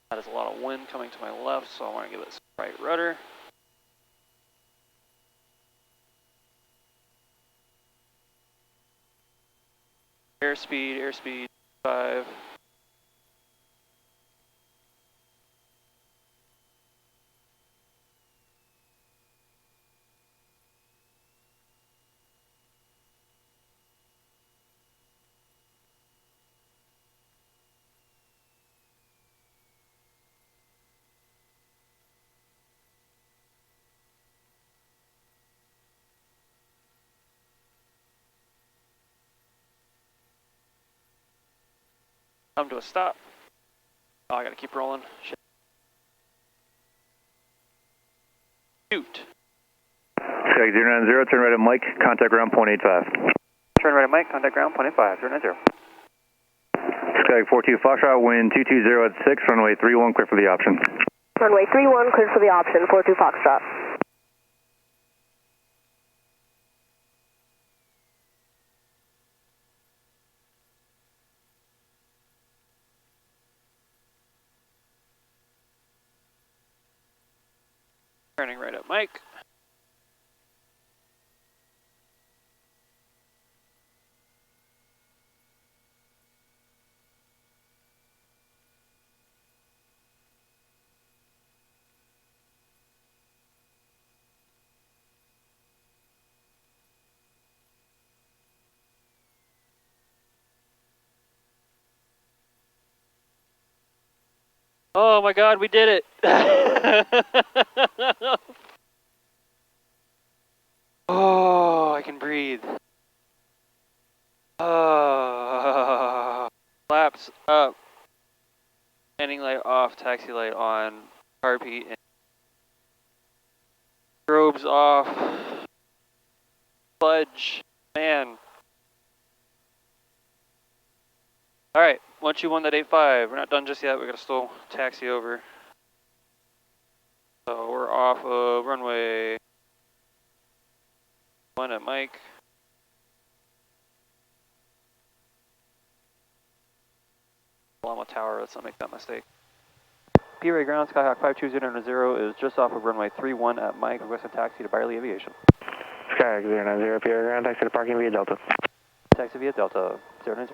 That is a lot of wind coming to my left, so I want to give it some right rudder. Airspeed 5. Come to a stop. Oh, I gotta keep rolling. Shit. Shoot. Sky 090, turn right at Mike, contact ground point 85. Turn right at Mike, contact ground point 85, 090. Sky 42 Foxtrot, wind 220 at 6, runway 31, clear for the option. Runway 31, cleared for the option, 42 Foxtrot. Turning right at Mike. Oh my God, we did it! Oh, I can breathe. Oh, flaps up. Landing light off, taxi light on, carb heat. tubes off. Fudge. Man. Alright, 121.85. We're not done just yet. We're going to still taxi over. So we're off of runway 1 at Mike. Lama Tower, let's not make that mistake. P-Ray ground, Skyhawk 52090 is just off of runway 31 at Mike, requesting taxi to Byerly Aviation. Skyhawk 090, P-Ray ground, taxi to parking via Delta. Taxi via Delta 090.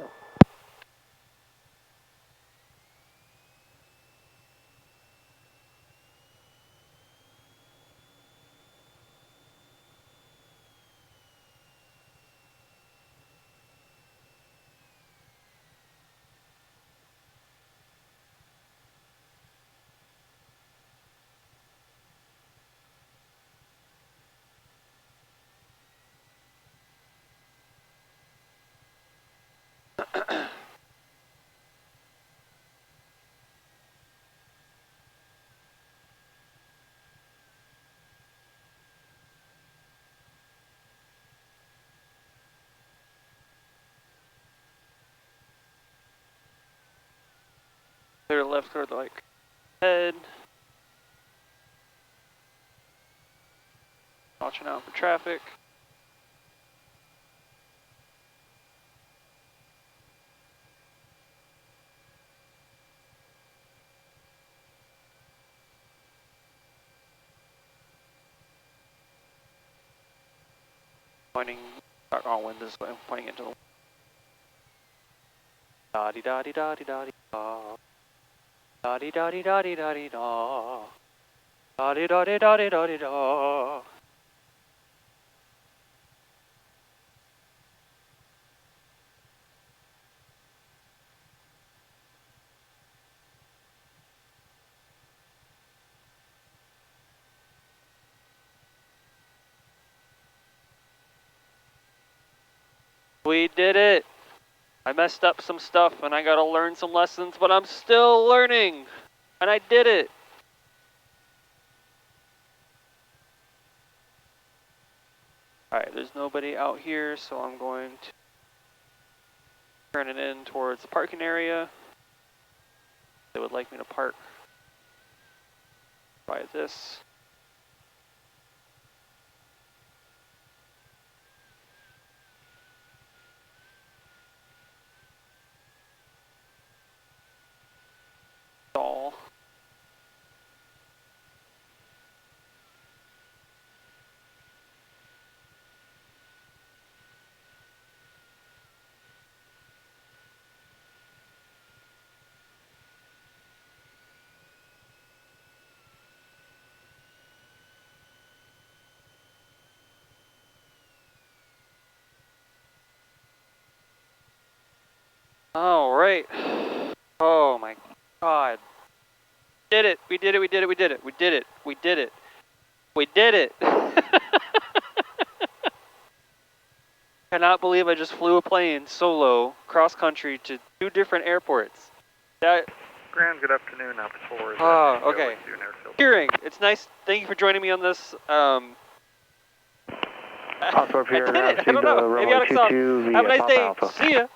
Clear left, clear the like head. Watching out for traffic. Pointing, all wind this way, pointing into the da di da di da di da di da. Da di da di da di da di da. Da di da di da di da di da. We did it! I messed up some stuff and I gotta learn some lessons, but I'm still learning! And I did it! Alright, there's nobody out here, so I'm going to turn it in towards the parking area. They would like me to park by this. Stall. All right. Oh my God. Did it. We did it. We did it. We did it. We did it. We did it. We did it. Cannot believe I just flew a plane solo cross country to 2 different airports. That. Grand, good afternoon. Alpha 4. Oh, okay. Hearing. It's nice. Thank you for joining me on this. I did it. I don't know. Maybe I saw. Have a nice day. See ya.